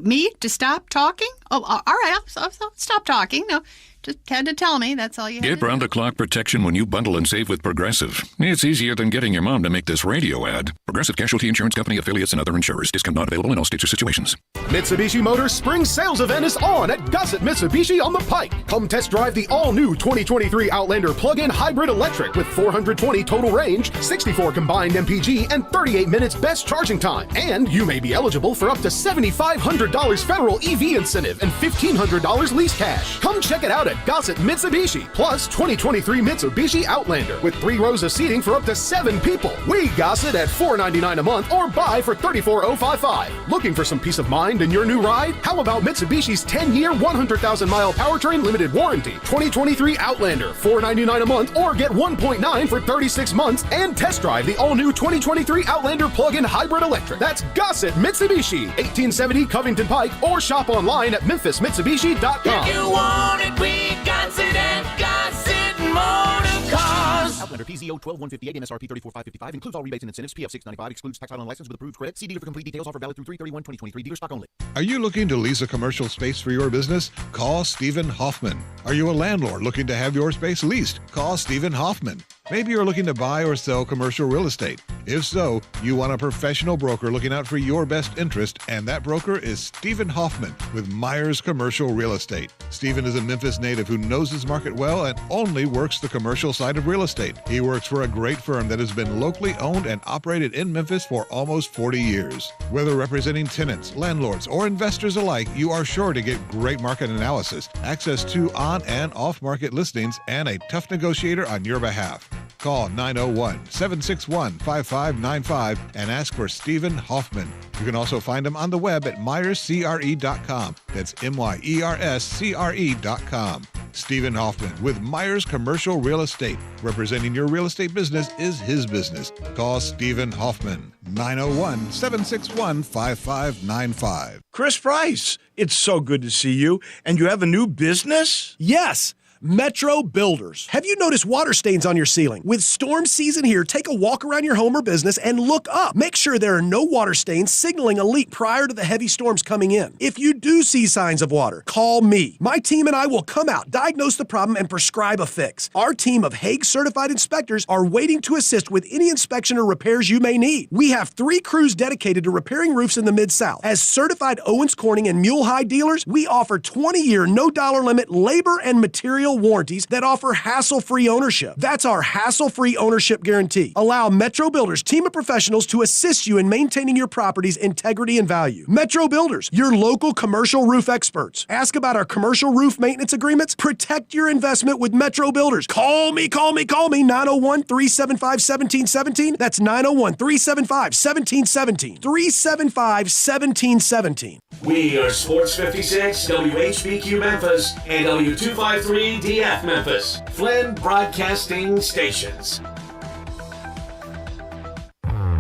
Me to stop talking? Oh, all right. I'll stop talking. No, just had to tell me. That's all you had
Get
to do.
round-the-clock protection when you bundle and save with Progressive. It's easier than getting your mom to make this radio ad. Progressive Casualty Insurance Company, affiliates, and other insurers. Discount not available in all states or situations.
Mitsubishi Motors Spring Sales Event is on at Gossett Mitsubishi on the Pike. Come test drive the all-new 2023 Outlander plug-in hybrid electric with 420 total range, 64 combined MPG, and 38 minutes best charging time. And you may be eligible for up to $7,500 federal EV incentive and $1,500 lease cash. Come check it out at Gossett Mitsubishi. Plus 2023 Mitsubishi Outlander with 3 rows of seating for up to 7 people. We Gossett at $499 a month or buy for $34,055. Looking for some peace of mind in your new ride? How about Mitsubishi's 10-year, 100,000-mile powertrain limited warranty? 2023 Outlander, $499 a month or get 1.9 for 36 months and test drive the all-new 2023 Outlander plug-in hybrid electric. That's Gossett Mitsubishi, 1870 Covington Pike, or shop online at memphismitsubishi.com.
If you want it, we got it at Gossett Motor Cars.
Outlander PZO 12158 MSRP 34555 includes all rebates and incentives. PF 695 excludes tax title and license with approved credit. See dealer for complete details. Offer valid through 3/31/2023. Dealer stock only.
Are you looking to lease a commercial space for your business? Call Stephen Hoffman. Are you a landlord looking to have your space leased? Call Stephen Hoffman. Maybe you're looking to buy or sell commercial real estate. If so, you want a professional broker looking out for your best interest, and that broker is Stephen Hoffman with Myers Commercial Real Estate. Stephen is a Memphis native who knows his market well and only works the commercial side of real estate. He works for a great firm that has been locally owned and operated in Memphis for almost 40 years. Whether representing tenants, landlords, or investors alike, you are sure to get great market analysis, access to on and off market listings, and a tough negotiator on your behalf. Call 901-761-5595 and ask for Stephen Hoffman. You can also find him on the web at MyersCRE.com. That's MYERSCRE.com. Stephen Hoffman with Myers Commercial Real Estate. Representing your real estate business is his business. Call Stephen Hoffman, 901-761-5595.
Chris Price, it's so good to see you. And you have a new business?
Yes. Metro Builders. Have you noticed water stains on your ceiling? With storm season here, take a walk around your home or business and look up. Make sure there are no water stains signaling a leak prior to the heavy storms coming in. If you do see signs of water, call me. My team and I will come out, diagnose the problem, and prescribe a fix. Our team of Hague certified inspectors are waiting to assist with any inspection or repairs you may need. We have 3 crews dedicated to repairing roofs in the Mid-South. As certified Owens Corning and Mule High dealers, we offer 20-year, no dollar limit labor and material warranties that offer hassle-free ownership. That's our hassle-free ownership guarantee. Allow Metro Builders' team of professionals to assist you in maintaining your property's integrity and value. Metro Builders, your local commercial roof experts. Ask about our commercial roof maintenance agreements. Protect your investment with Metro Builders. Call me, 901-375-1717. That's 901-375-1717. 375-1717.
We are Sports 56, WHBQ Memphis, and W253DF Memphis, Flynn Broadcasting Stations.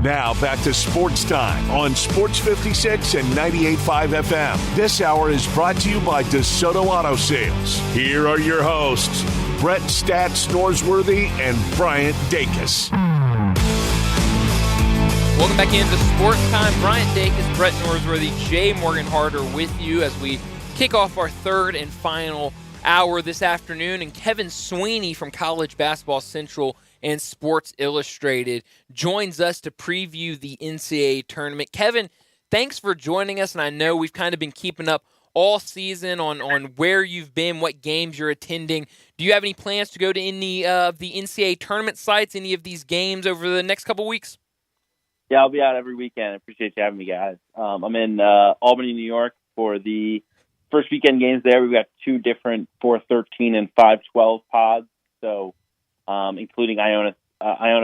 Now back to Sports Time on Sports 56 and 98.5 FM. This hour is brought to you by DeSoto Auto Sales. Here are your hosts, Brett Stats Norsworthy and Bryant Dacus.
Welcome back into Sports Time. Bryant Dacus, Brett Norsworthy, Jay Morgan Harder with you as we kick off our third and final hour this afternoon. And Kevin Sweeney from College Basketball Central and Sports Illustrated joins us to preview the NCAA tournament. Kevin, thanks for joining us. And I know we've kind of been keeping up all season on where you've been, what games you're attending. Do you have any plans to go to any of the NCAA tournament sites, any of these games over the next couple weeks?
Yeah, I'll be out every weekend. I appreciate you having me, guys. I'm in Albany, New York for the first weekend games there. We've got two different 4-13 and 5-12 pods, so including Iona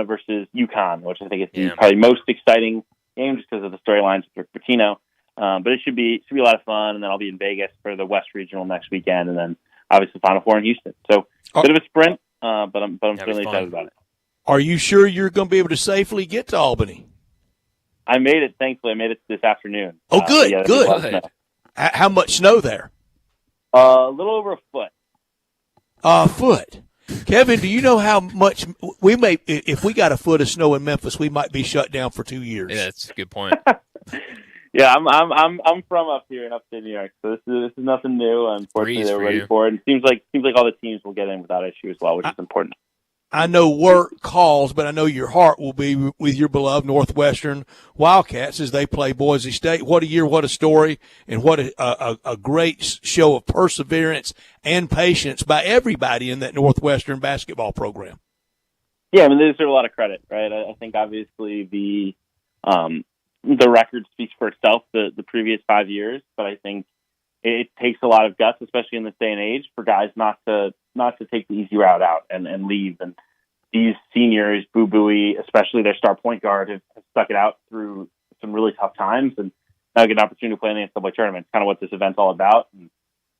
versus UConn, which I think is the probably most exciting game just because of the storylines with Rick Pitino. But it should be a lot of fun, and then I'll be in Vegas for the West Regional next weekend, and then obviously Final Four in Houston. So a bit of a sprint, but I'm really excited about it.
Are you sure you're going to be able to safely get to Albany?
I made it, thankfully. I made it this afternoon.
Oh, good, good. How much snow there?
A little over a foot.
A foot. Kevin, do you know how much we may, if we got a foot of snow in Memphis, we might be shut down for 2 years?
Yeah, that's a good point.
Yeah, I'm from up here in upstate New York, so this is nothing new. Unfortunately, they're ready for it. And it seems like all the teams will get in without issue as well, which is important.
I know work calls, but I know your heart will be with your beloved Northwestern Wildcats as they play Boise State. What a year, what a story, and what a great show of perseverance and patience by everybody in that Northwestern basketball program.
Yeah, I mean, they deserve a lot of credit, right? I think obviously the record speaks for itself, the previous 5 years, but I think it takes a lot of guts, especially in this day and age, for guys not to take the easy route out and leave. And these seniors, Boo Buie, especially their star point guard, have stuck it out through some really tough times and now get an opportunity to play in the NCAA tournament. It's kind of what this event's all about. And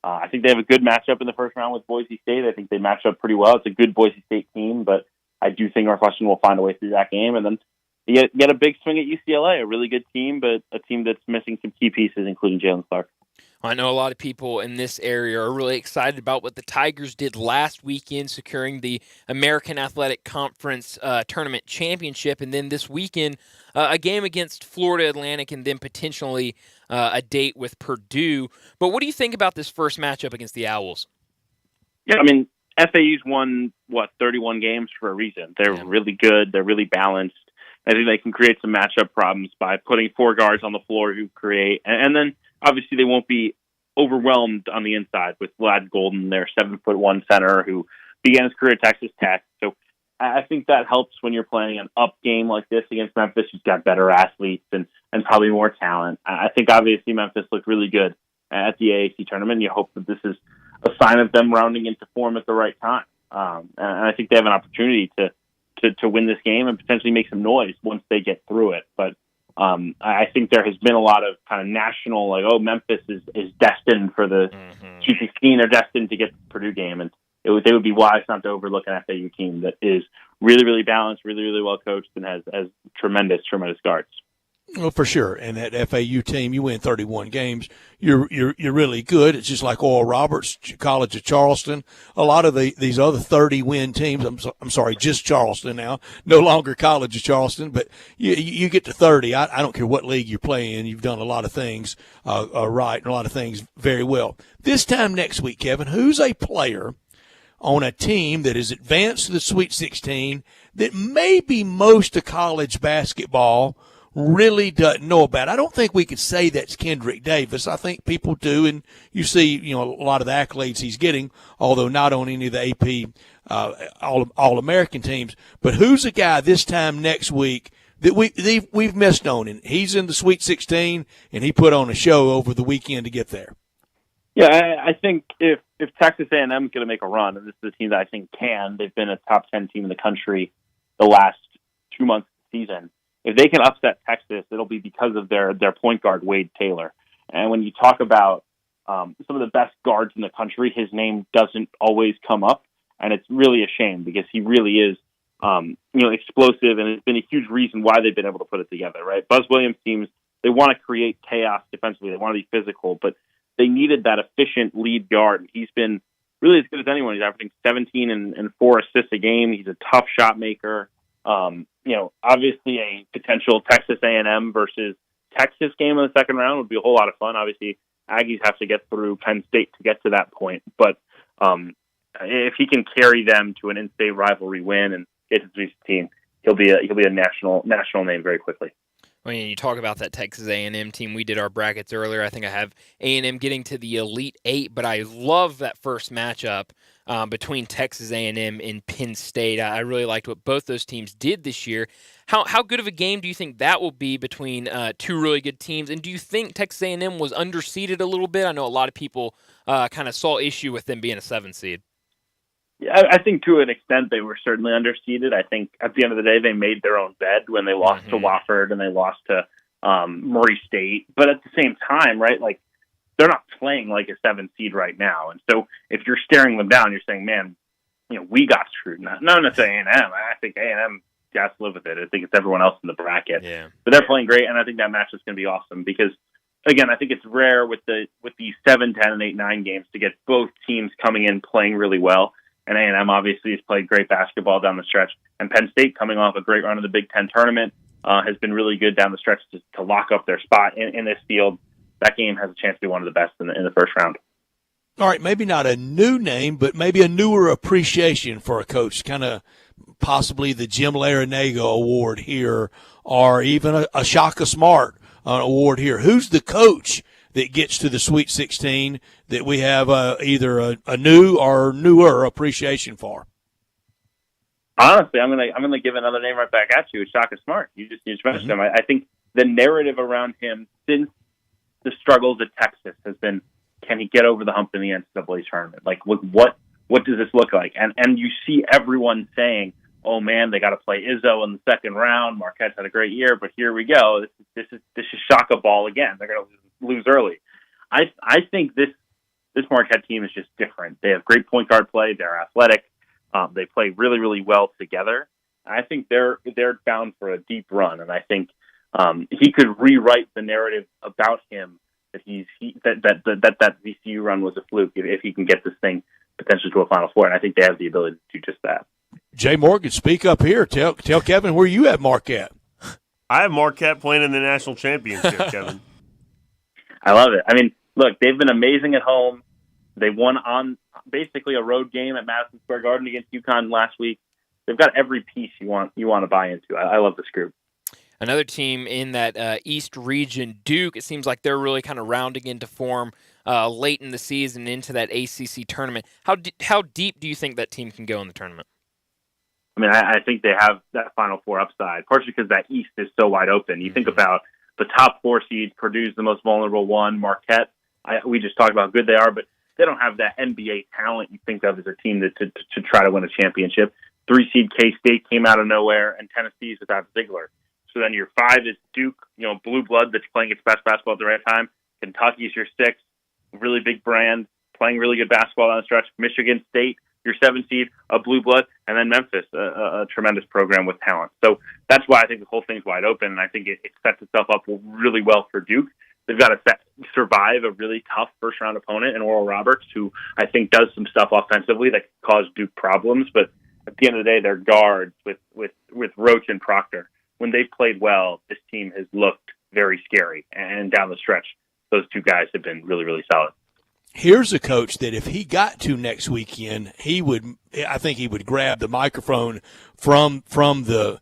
I think they have a good matchup in the first round with Boise State. I think they match up pretty well. It's a good Boise State team, but I do think Northwestern will find a way through that game. And then you get a big swing at UCLA, a really good team, but a team that's missing some key pieces, including Jalen Clark.
I know a lot of people in this area are really excited about what the Tigers did last weekend, securing the American Athletic Conference tournament championship, and then this weekend a game against Florida Atlantic, and then potentially a date with Purdue. But what do you think about this first matchup against the Owls?
Yeah, I mean, FAU's won, 31 games for a reason. They're really good. They're really balanced. I think they can create some matchup problems by putting four guards on the floor who create, and then obviously they won't be overwhelmed on the inside with Vlad Golden, their 7'1" center who began his career at Texas Tech. So I think that helps when you're playing an up game like this against Memphis, who's got better athletes and probably more talent. I think obviously Memphis looked really good at the AAC tournament. You hope that this is a sign of them rounding into form at the right time. And I think they have an opportunity to win this game and potentially make some noise once they get through it. But I think there has been a lot of kind of national, Memphis is destined for the Sweet 16. They're destined to get the Purdue game. And they would be wise not to overlook an FAU team that is really, really balanced, really, really well coached, and has tremendous, tremendous guards.
Well, for sure. And that FAU team, you win 31 games. You're really good. It's just like Oral Roberts, College of Charleston. A lot of these other 30-win teams. I'm sorry, just Charleston now. No longer College of Charleston, but you get to 30. I don't care what league you're playing in. You've done a lot of things right and a lot of things very well. This time next week, Kevin, who's a player on a team that is advanced to the Sweet 16 that maybe most of college basketball really doesn't know about? I don't think we could say that's Kendrick Davis. I think people do, and you see, a lot of the accolades he's getting, although not on any of the AP All-American teams. But who's a guy this time next week that we've missed on? And he's in the Sweet 16, and he put on a show over the weekend to get there.
Yeah, I think if Texas A&M is going to make a run, and this is a team that I think can, they've been a top 10 team in the country the last 2 months of the season. If they can upset Texas, it'll be because of their point guard, Wade Taylor. And when you talk about some of the best guards in the country, his name doesn't always come up. And it's really a shame because he really is, explosive. And it's been a huge reason why they've been able to put it together, right? Buzz Williams teams, they want to create chaos defensively. They want to be physical, but they needed that efficient lead guard. And he's been really as good as anyone. He's averaging 17 and 4 assists a game. He's a tough shot maker. Obviously a potential Texas A&M versus Texas game in the second round would be a whole lot of fun. Obviously, Aggies have to get through Penn State to get to that point, but if he can carry them to an in-state rivalry win and get to the 16, he'll be a national name very quickly.
When you talk about that Texas A&M team, we did our brackets earlier. I think I have A&M getting to the Elite Eight, but I love that first matchup between Texas A&M and Penn State. I really liked what both those teams did this year. How good of a game do you think that will be between two really good teams? And do you think Texas A&M was underseeded a little bit? I know a lot of people kind of saw issue with them being a 7 seed.
Yeah, I think to an extent they were certainly underseeded. I think at the end of the day they made their own bed when they lost to Wofford and they lost to Murray State. But at the same time, right, like they're not playing like a 7 seed right now. And so if you're staring them down, you're saying, man, we got screwed. Not necessarily A&M. I think A&M has to live with it. I think it's everyone else in the bracket.
Yeah.
But they're playing great, and I think that match is going to be awesome because, again, I think it's rare with these 7, 10, and 8, 9 games to get both teams coming in playing really well. And A&M obviously has played great basketball down the stretch. And Penn State, coming off a great run of the Big Ten tournament, has been really good down the stretch to lock up their spot in this field. That game has a chance to be one of the best in the first round.
All right, maybe not a new name, but maybe a newer appreciation for a coach, kind of possibly the Jim Larinaga Award here, or even a Shaka Smart award here. Who's the coach that gets to the Sweet 16 that we have either a new or newer appreciation for?
Honestly, I'm gonna give another name right back at you. It's Shaka Smart. You just mentioned him. I think the narrative around him since the struggles at Texas has been, can he get over the hump in the NCAA tournament? Like, what does this look like? And you see everyone saying, oh man, they got to play Izzo in the second round. Marquette's had a great year, but here we go. This is Shaka ball again. They're going to lose early. I think this Marquette team is just different. They have great point guard play. They're athletic. They play really, really well together. I think they're bound for a deep run, and I think he could rewrite the narrative about him that that VCU run was a fluke if he can get this thing potentially to a Final Four, and I think they have the ability to do just that.
Jay Morgan, speak up here. Tell Kevin where you at Marquette.
I have Marquette playing in the national championship, Kevin.
I love it. I mean, look, they've been amazing at home. They won on basically a road game at Madison Square Garden against UConn last week. They've got every piece you want to buy into. I love this group.
Another team in that East region, Duke, it seems like they're really kind of rounding into form late in the season into that ACC tournament. How deep do you think that team can go in the tournament?
I mean, I think they have that Final Four upside, partially because that East is so wide open. You think about the top 4 seeds, Purdue's the most vulnerable one, Marquette. We just talked about how good they are, but they don't have that NBA talent you think of as a team to try to win a championship. 3 seed K-State came out of nowhere, and Tennessee's without Ziegler. So then your 5 is Duke, blue blood that's playing its best basketball at the right time. Kentucky's your 6, really big brand, playing really good basketball down the stretch. Michigan State, your 7 seed, a blue blood, and then Memphis, a tremendous program with talent. So that's why I think the whole thing's wide open, and I think it sets itself up really well for Duke. They've got to survive a really tough first-round opponent in Oral Roberts, who I think does some stuff offensively that could cause Duke problems. But at the end of the day, they're guards with Roach and Proctor. When they've played well, this team has looked very scary. And down the stretch, those 2 guys have been really, really solid.
Here's a coach that if he got to next weekend, I think he would grab the microphone from the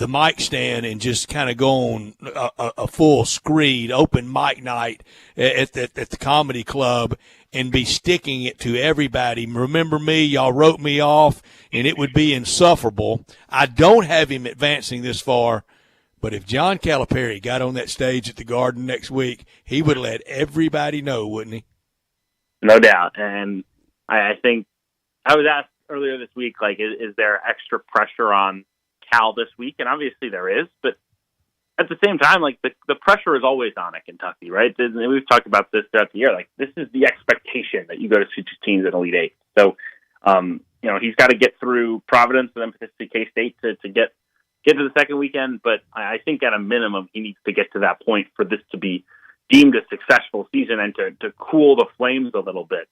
mic stand and just kind of go on a full screed, open mic night at the comedy club and be sticking it to everybody. Remember me, y'all wrote me off, and it would be insufferable. I don't have him advancing this far, but if John Calipari got on that stage at the Garden next week, he would let everybody know, wouldn't he?
No doubt. And I think I was asked earlier this week, like, is there extra pressure on Cal this week? And obviously there is, but at the same time, like the pressure is always on at Kentucky, right? And we've talked about this throughout the year. Like, this is the expectation that you go to 2 teams in Elite Eight. So, he's got to get through Providence and then potentially K-State to get to the second weekend. But I think at a minimum, he needs to get to that point for this to be deemed a successful season and to cool the flames a little bit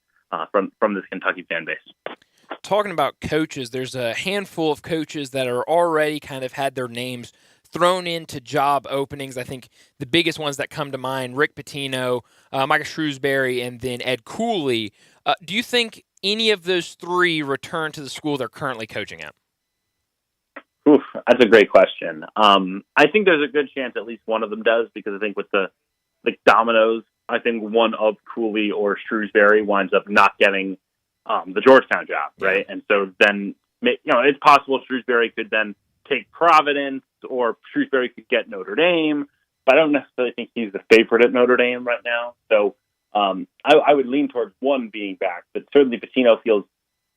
from this Kentucky fan base.
talking about coaches, there's a handful of coaches that are already kind of had their names thrown into job openings. I think the biggest ones that come to mind, Rick Pitino, Micah Shrewsbury, and then Ed Cooley. Do you think any of those three return to the school they're currently coaching at?
Oof, that's a great question. I think there's a good chance at least one of them does, because I think with the dominoes, I think one of Cooley or Shrewsbury winds up not getting the Georgetown job, right? And so then, it's possible Shrewsbury could then take Providence, or Shrewsbury could get Notre Dame, but I don't necessarily think he's the favorite at Notre Dame right now. So I would lean towards one being back, but certainly Pitino feels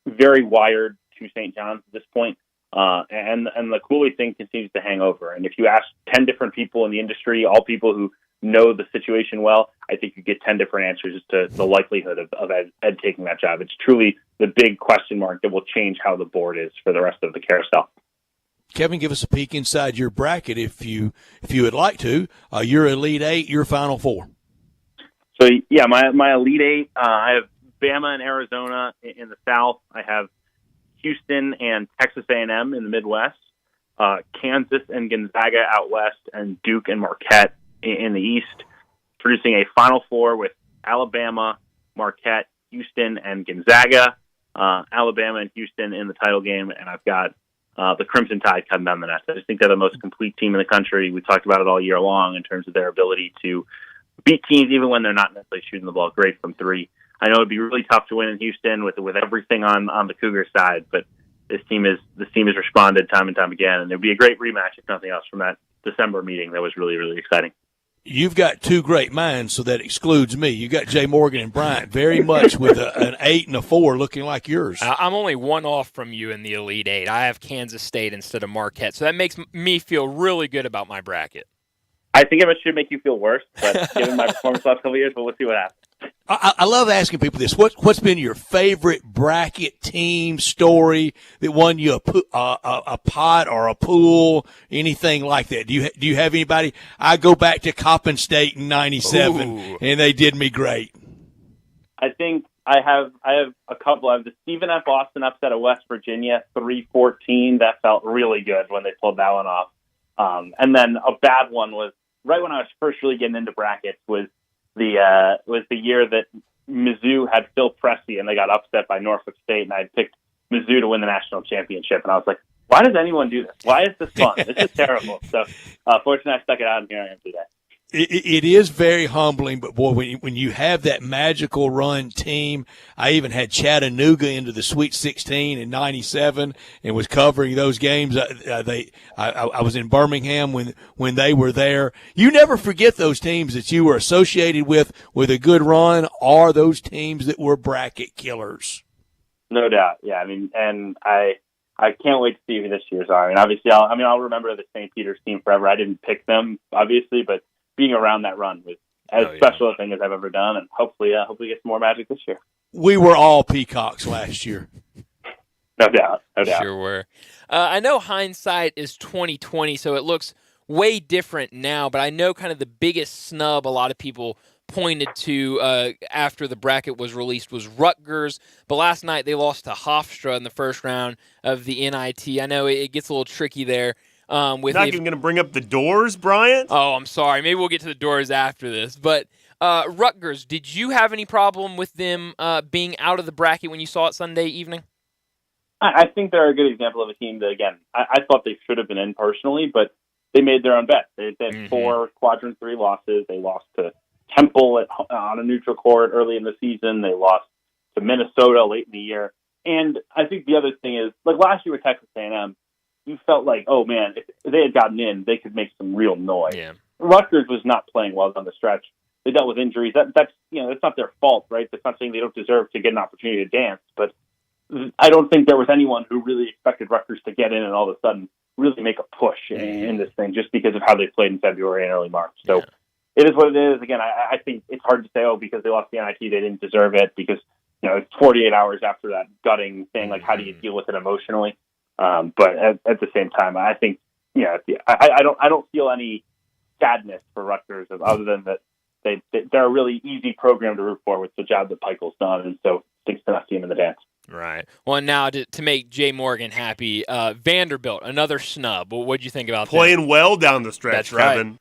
very wired to St. John's at this point. And the Cooley thing continues to hang over. And if you ask 10 different people in the industry, all people who know the situation well, I think you get 10 different answers as to the likelihood of Ed taking that job. It's truly the big question mark that will change how the board is for the rest of the carousel.
Kevin, give us a peek inside your bracket if you would like to. Your Elite Eight, your Final Four.
So, yeah, my Elite Eight, I have Bama and Arizona in the South. I have Houston and Texas A&M in the Midwest, Kansas and Gonzaga out West, and Duke and Marquette in the East, producing a Final Four with Alabama, Marquette, Houston, and Gonzaga. Alabama and Houston in the title game, and I've got the Crimson Tide cutting down the nest. I just think they're the most complete team in the country. We talked about it all year long in terms of their ability to beat teams even when they're not necessarily shooting the ball great from three. I know it'd be really tough to win in Houston with everything on the Cougar side, but this team has responded time and time again, and it'd be a great rematch if nothing else from that December meeting that was really, really exciting.
You've got two great minds, so that excludes me. You got Jay Morgan and Bryant very much with an 8 and a 4 looking like yours.
I'm only one off from you in the Elite Eight. I have Kansas State instead of Marquette, so that makes me feel really good about my bracket.
I think it should make you feel worse, but given my performance last couple of years, but we'll see what happens.
I love asking people this. What's been your favorite bracket team story that won you a pot or a pool, anything like that? Do you have anybody? I go back to Coppin State in '97, and they did me great.
I think I have a couple. I have the Stephen F. Austin upset of West Virginia, 3-14. That felt really good when they pulled that one off. And then a bad one was right when I was first really getting into brackets was the year that Mizzou had Phil Pressey and they got upset by Norfolk State, and I had picked Mizzou to win the national championship, and I was like, why does anyone do this? Why is this fun? This is terrible. So fortunately I stuck it out, and here I am today.
It is very humbling, but boy, when you have that magical run team, I even had Chattanooga into the Sweet 16 in '97 and was covering those games. I was in Birmingham when they were there. You never forget those teams that you were associated with a good run, or those teams that were bracket killers.
No doubt, yeah. I mean, and I can't wait to see who this year's are. I mean, obviously, I'll remember the St. Peter's team forever. I didn't pick them, obviously, but being around that run was as special a thing as I've ever done, and hopefully get some more magic this year.
We were all peacocks last year.
No doubt.
Sure were. I know hindsight is 20/20, so it looks way different now, but I know kind of the biggest snub a lot of people pointed to after the bracket was released was Rutgers, but last night they lost to Hofstra in the first round of the NIT. I know it gets a little tricky there.
Not even going to bring up the Doors, Bryant?
Oh, I'm sorry. Maybe we'll get to the Doors after this. But Rutgers, did you have any problem with them being out of the bracket when you saw it Sunday evening?
I think they're a good example of a team that, again, I thought they should have been in personally, but they made their own bet. They had 4 Quadrant 3 losses. They lost to Temple on a neutral court early in the season. They lost to Minnesota late in the year. And I think the other thing is, like last year with Texas A&M, you felt like, oh man, if they had gotten in, they could make some real noise.
Yeah.
Rutgers was not playing well down the stretch. They dealt with injuries. That's not their fault, right? That's not saying they don't deserve to get an opportunity to dance, but I don't think there was anyone who really expected Rutgers to get in and all of a sudden really make a push in this thing just because of how they played in February and early March. So it is what it is. Again, I think it's hard to say, because they lost the NIT, they didn't deserve it, because it's 48 hours after that gutting thing. Like, how do you deal with it emotionally? But at the same time, I think, I don't feel any sadness for Rutgers other than that they're a really easy program to root for with the job that Peichel's done, and so stinks to not see him in the dance.
Right. Well, now to make Jay Morgan happy, Vanderbilt, another snub. Well, what'd you think about
Playing well down the stretch,
That's right.
Kevin.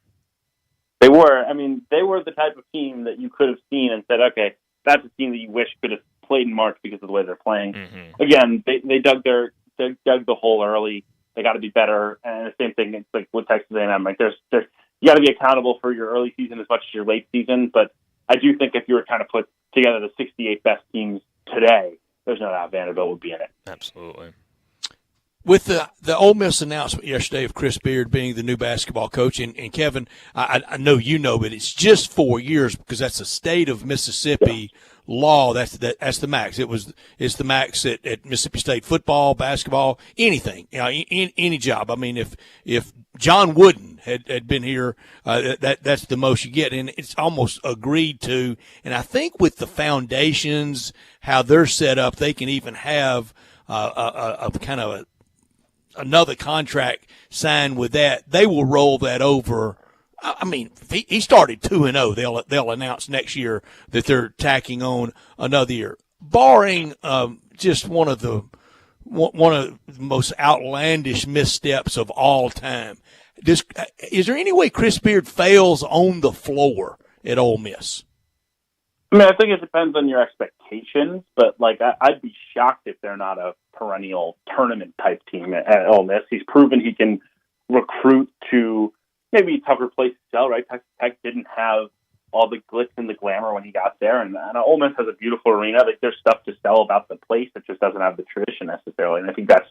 They were. I mean, they were the type of team that you could have seen and said, okay, that's a team that you wish could have played in March because of the way they're playing.
Mm-hmm.
Again, they dug the hole early. They got to be better. And the same thing, it's like with Texas A&M. Like there's you got to be accountable for your early season as much as your late season. But I do think if you were trying to put together the 68 best teams today, there's no doubt Vanderbilt would be in it.
Absolutely.
With the Ole Miss announcement yesterday of Chris Beard being the new basketball coach, and Kevin, I know you know, but it's just 4 years because that's the state of Mississippi law. That's the max. It's the max at Mississippi State football, basketball, anything. Any job. I mean, if John Wooden had been here, that's the most you get, and it's almost agreed to. And I think with the foundations, how they're set up, they can even have a kind of another contract signed with that. They will roll that over. I mean, he started 2-0. They'll announce next year that they're tacking on another year, barring just one of the most outlandish missteps of all time. Is there any way Chris Beard fails on the floor at Ole Miss?
I mean, I think it depends on your expectations, but like I'd be shocked if they're not a perennial tournament type team at Ole Miss. He's proven he can recruit to maybe a tougher place to sell, right? Texas Tech didn't have all the glitz and the glamour when he got there, and Ole Miss has a beautiful arena. Like, there's stuff to sell about the place that just doesn't have the tradition necessarily, and I think that's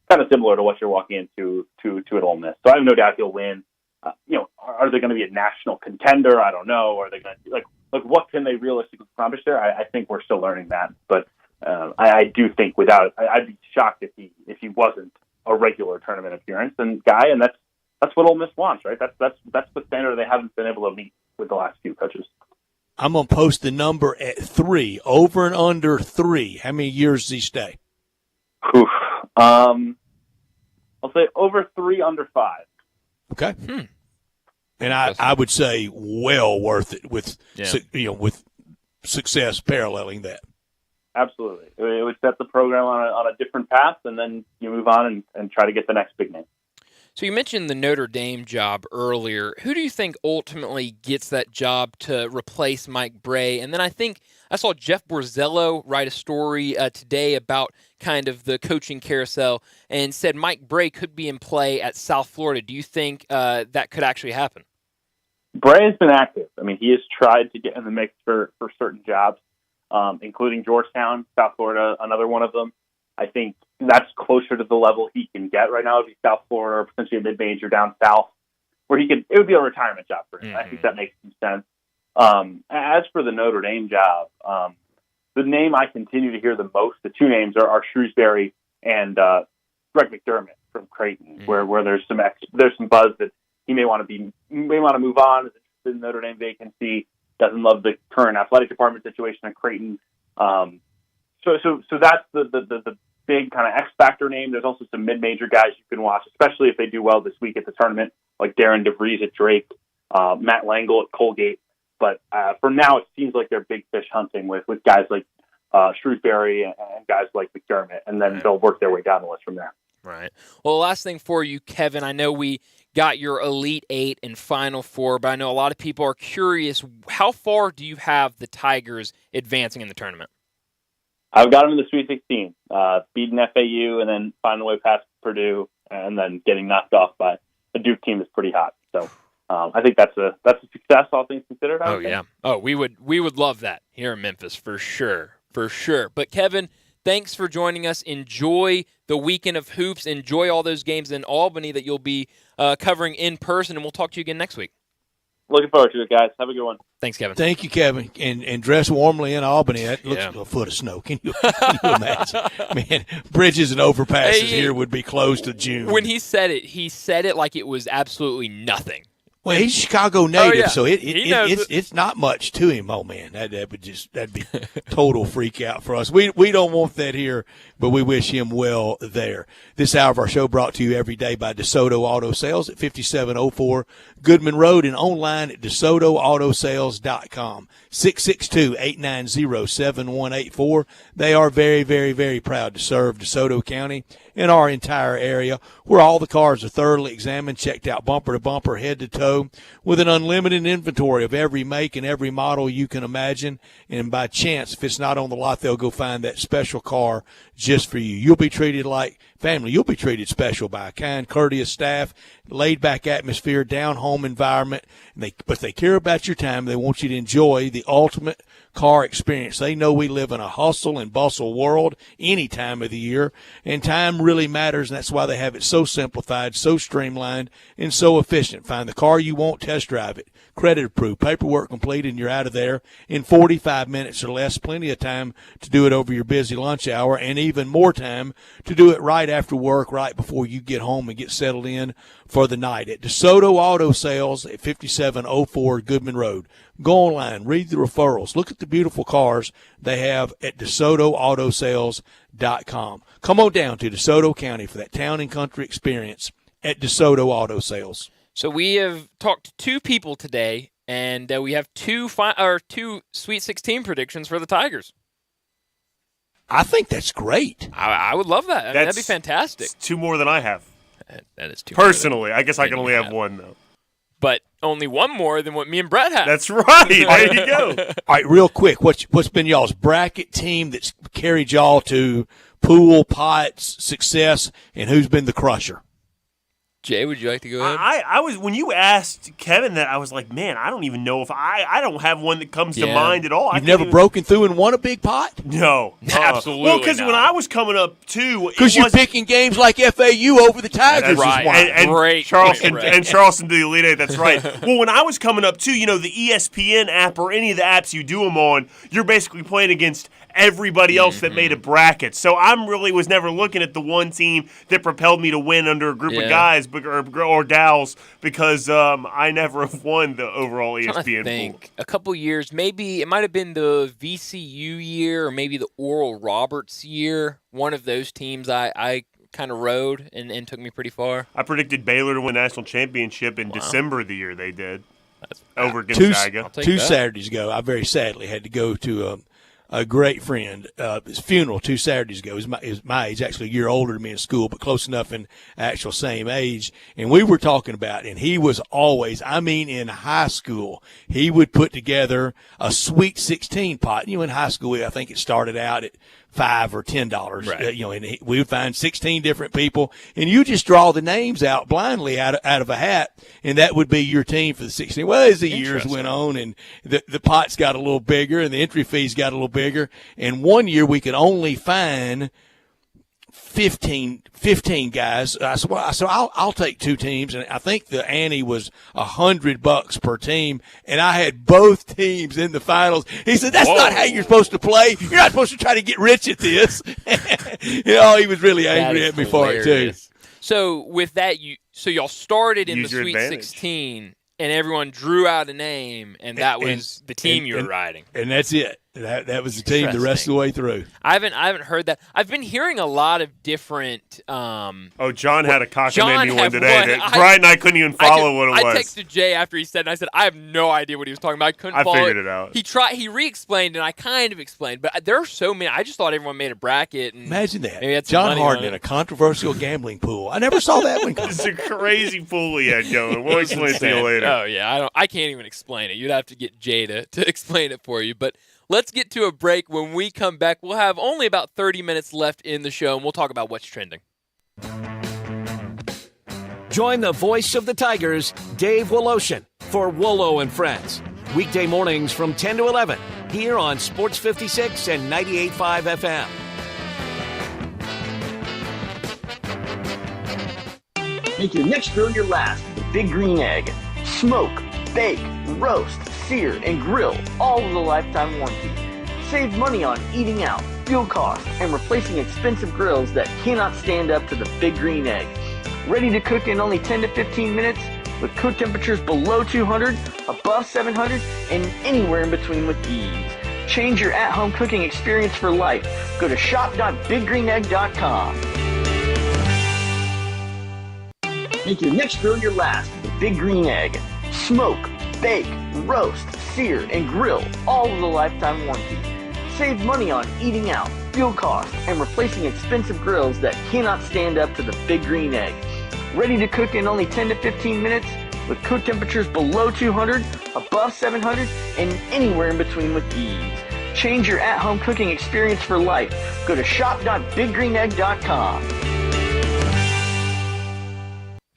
kind of similar to what you're walking into at Ole Miss. So I have no doubt he'll win. Are they going to be a national contender? I don't know. Are they going to like what can they realistically accomplish there? I think we're still learning that, but I do think I'd be shocked if he wasn't a regular tournament appearance and guy, and that's what Ole Miss wants, right? That's the standard they haven't been able to meet with the last few coaches.
I'm gonna post the number at 3, over and under 3. How many years does he stay?
Oof. I'll say over 3, under 5.
Okay. And I would say well worth it with with success paralleling that.
Absolutely. It would set the program on a different path, and then you move on and try to get the next big name.
So you mentioned the Notre Dame job earlier. Who do you think ultimately gets that job to replace Mike Bray? And then I think I saw Jeff Borzello write a story today about kind of the coaching carousel and said Mike Bray could be in play at South Florida. Do you think that could actually happen?
Bray has been active. I mean, he has tried to get in the mix for certain jobs, including Georgetown, South Florida, another one of them. I think that's closer to the level he can get right now. It'd be South Florida or potentially a mid-major down south, where it would be a retirement job for him. Mm-hmm. I think that makes some sense. As for the Notre Dame job, the name I continue to hear the most, the two names are Shrewsbury and Greg McDermott from Creighton, mm-hmm. where there's some buzz that he may want to move on, is interested in the Notre Dame vacancy, doesn't love the current athletic department situation at Creighton. So that's the big kind of X factor name. There's also some mid-major guys you can watch, especially if they do well this week at the tournament, like Darren DeVries at Drake, Matt Langle at Colgate. But for now, it seems like they're big fish hunting with guys like Shrewsbury and guys like McDermott, and then they'll work their way down the list from there.
Right. Well, last thing for you, Kevin, I know we got your Elite Eight and Final Four, but I know a lot of people are curious, how far do you have the Tigers advancing in the tournament?
I've got them in the Sweet 16, beating FAU and then finding a way past Purdue, and then getting knocked off by a Duke team that's pretty hot. So I think that's a success, all things considered.
Oh yeah. Oh, we would love that here in Memphis for sure. But Kevin, thanks for joining us. Enjoy the weekend of hoops. Enjoy all those games in Albany that you'll be covering in person, and we'll talk to you again next week.
Looking forward to it, guys. Have a good one.
Thanks, Kevin.
Thank you, Kevin. And dress warmly in Albany. That looks like a foot of snow. Can you imagine? Man, bridges and overpasses here would be closed to June.
When he said it like it was absolutely nothing.
Well, he's a Chicago native, so
knows
it's not much to him. Oh man, that'd be total freak out for us. We don't want that here, but we wish him well there. This hour of our show brought to you every day by DeSoto Auto Sales at 5704 Goodman Road and online at DeSotoAutoSales.com. 662-890-7184. They are very, very, very proud to serve DeSoto County and our entire area, where all the cars are thoroughly examined, checked out bumper to bumper, head to toe, with an unlimited inventory of every make and every model you can imagine. And by chance, if it's not on the lot, they'll go find that special car just for you. You'll be treated like family. You'll be treated special by a kind, courteous staff, laid-back atmosphere, down-home environment. But they care about your time. They want you to enjoy the ultimate car experience. They know we live in a hustle and bustle world any time of the year, and time really matters, and that's why they have it so simplified, so streamlined, and so efficient. Find the car you want, test drive it, credit approved, paperwork completed, and you're out of there in 45 minutes or less. Plenty of time to do it over your busy lunch hour, and even more time to do it right after work, right before you get home and get settled in for the night at DeSoto Auto Sales at 5704 Goodman Road. Go online, read the referrals, look at the beautiful cars they have at DeSotoAutoSales.com. Come on down to DeSoto County for that town and country experience at DeSoto Auto Sales.
So we have talked to two people today, and we have two Sweet 16 predictions for the Tigers.
I think that's great.
I would love that. That'd be fantastic.
Two more than I have.
That is two.
Personally, I guess I can only have one, though.
But only one more than what me and Brett have.
That's right. There you go.
All right, real quick, what's been y'all's bracket team that's carried y'all to pool, pots, success, and who's been the crusher?
Jay, would you like to go ahead?
I was, when you asked Kevin that, I was like, man, I don't even know if I don't have one that comes to mind at all.
You've never broken through and won a big pot?
No.
Absolutely
Well, because when I was coming up, too.
Because you're picking games like FAU over the Tigers.
That's right. And Charleston to the Elite Eight, that's right. Well, when I was coming up, too, the ESPN app or any of the apps you do them on, you're basically playing against everybody else that made a bracket. So I really was never looking at the one team that propelled me to win under a group of guys or gals because I never have won the overall ESPN pool.
A couple years, maybe it might have been the VCU year or maybe the Oral Roberts year. One of those teams I kind of rode and took me pretty far.
I predicted Baylor to win national championship in December of the year they did over Gonzaga.
Two Saturdays ago, I very sadly had to go to a great friend, his funeral 2 Saturdays ago. He was my age, actually a year older than me in school, but close enough in actual same age. And we were talking about, and he was always, in high school, he would put together a Sweet 16 pot. In high school, I think it started out at $5 or $10.
Right.
And we would find 16 different people, and you just draw the names out blindly out of a hat, and that would be your team for the 16. Well, as the years went on, and the pots got a little bigger, and the entry fees got a little bigger, and one year we could only find 15 guys. So I'll take two teams, and I think the ante was $100 per team, and I had both teams in the finals. He said, "That's not how you're supposed to play. You're not supposed to try to get rich at this." He was really angry at me for it too.
So with that, y'all started in the Sweet 16, and everyone drew out a name, and that was the team you were riding.
And that's it. That was the team the rest of the way through.
I haven't heard that. I've been hearing a lot of different.
John had a cockamamie one today that Brian and I couldn't even follow what it was.
I texted Jay after he said, and I said, I have no idea what he was talking about. I couldn't follow
figured it out.
He re-explained, and I kind of explained, but there are so many. I just thought everyone made a bracket. And
imagine that. John Harden in a controversial gambling pool. I never saw that one come.
It's a crazy pool he had going. We'll explain it to you later.
Oh, yeah. I can't even explain it. You'd have to get Jay to explain it for you, but let's get to a break. When we come back, we'll have only about 30 minutes left in the show, and we'll talk about what's trending.
Join the voice of the Tigers, Dave Woloshin, for Wolo and Friends. Weekday mornings from 10 to 11, here on Sports 56 and 98.5 FM.
Make your next grill your last with the Big Green Egg. Smoke, bake, roast, sear, and grill, all with a lifetime warranty. Save money on eating out, fuel costs, and replacing expensive grills that cannot stand up to the Big Green Egg. Ready to cook in only 10 to 15 minutes? with cook temperatures below 200, above 700, and anywhere in between with ease. Change your at-home cooking experience for life. Go to shop.biggreenegg.com. Make your next grill your last with the Big Green Egg. Smoke, bake, roast, sear, and grill, all with a lifetime warranty. Save money on eating out, fuel costs, and replacing expensive grills that cannot stand up to the Big Green Egg. Ready to cook in only 10 to 15 minutes with cook temperatures below 200, above 700, and anywhere in between with ease. Change your at-home cooking experience for life. Go to shop.biggreenegg.com.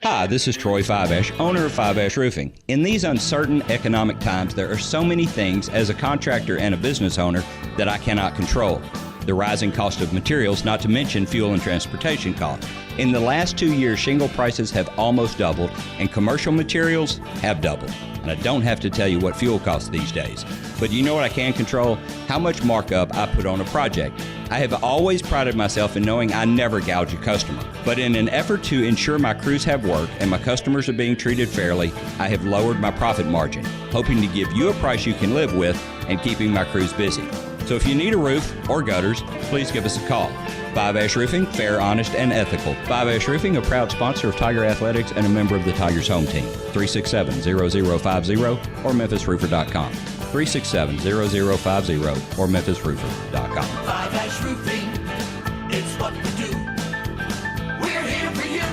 Hi, this is Troy Fiveash, owner of Fiveash Roofing. In these uncertain economic times, there are so many things as a contractor and a business owner that I cannot control. The rising cost of materials, not to mention fuel and transportation costs. In the last 2 years, shingle prices have almost doubled and commercial materials have doubled. And I don't have to tell you what fuel costs these days. But you know what I can control? How much markup I put on a project. I have always prided myself in knowing I never gouge a customer. But in an effort to ensure my crews have work and my customers are being treated fairly, I have lowered my profit margin, hoping to give you a price you can live with and keeping my crews busy. So if you need a roof or gutters, please give us a call. Fiveash Roofing, fair, honest, and ethical. Fiveash Roofing, a proud sponsor of Tiger Athletics and a member of the Tigers home team. 367-0050 or memphisroofer.com. 367-0050 or memphisroofer.com.
Fiveash Roofing, it's what we do. We're here for you.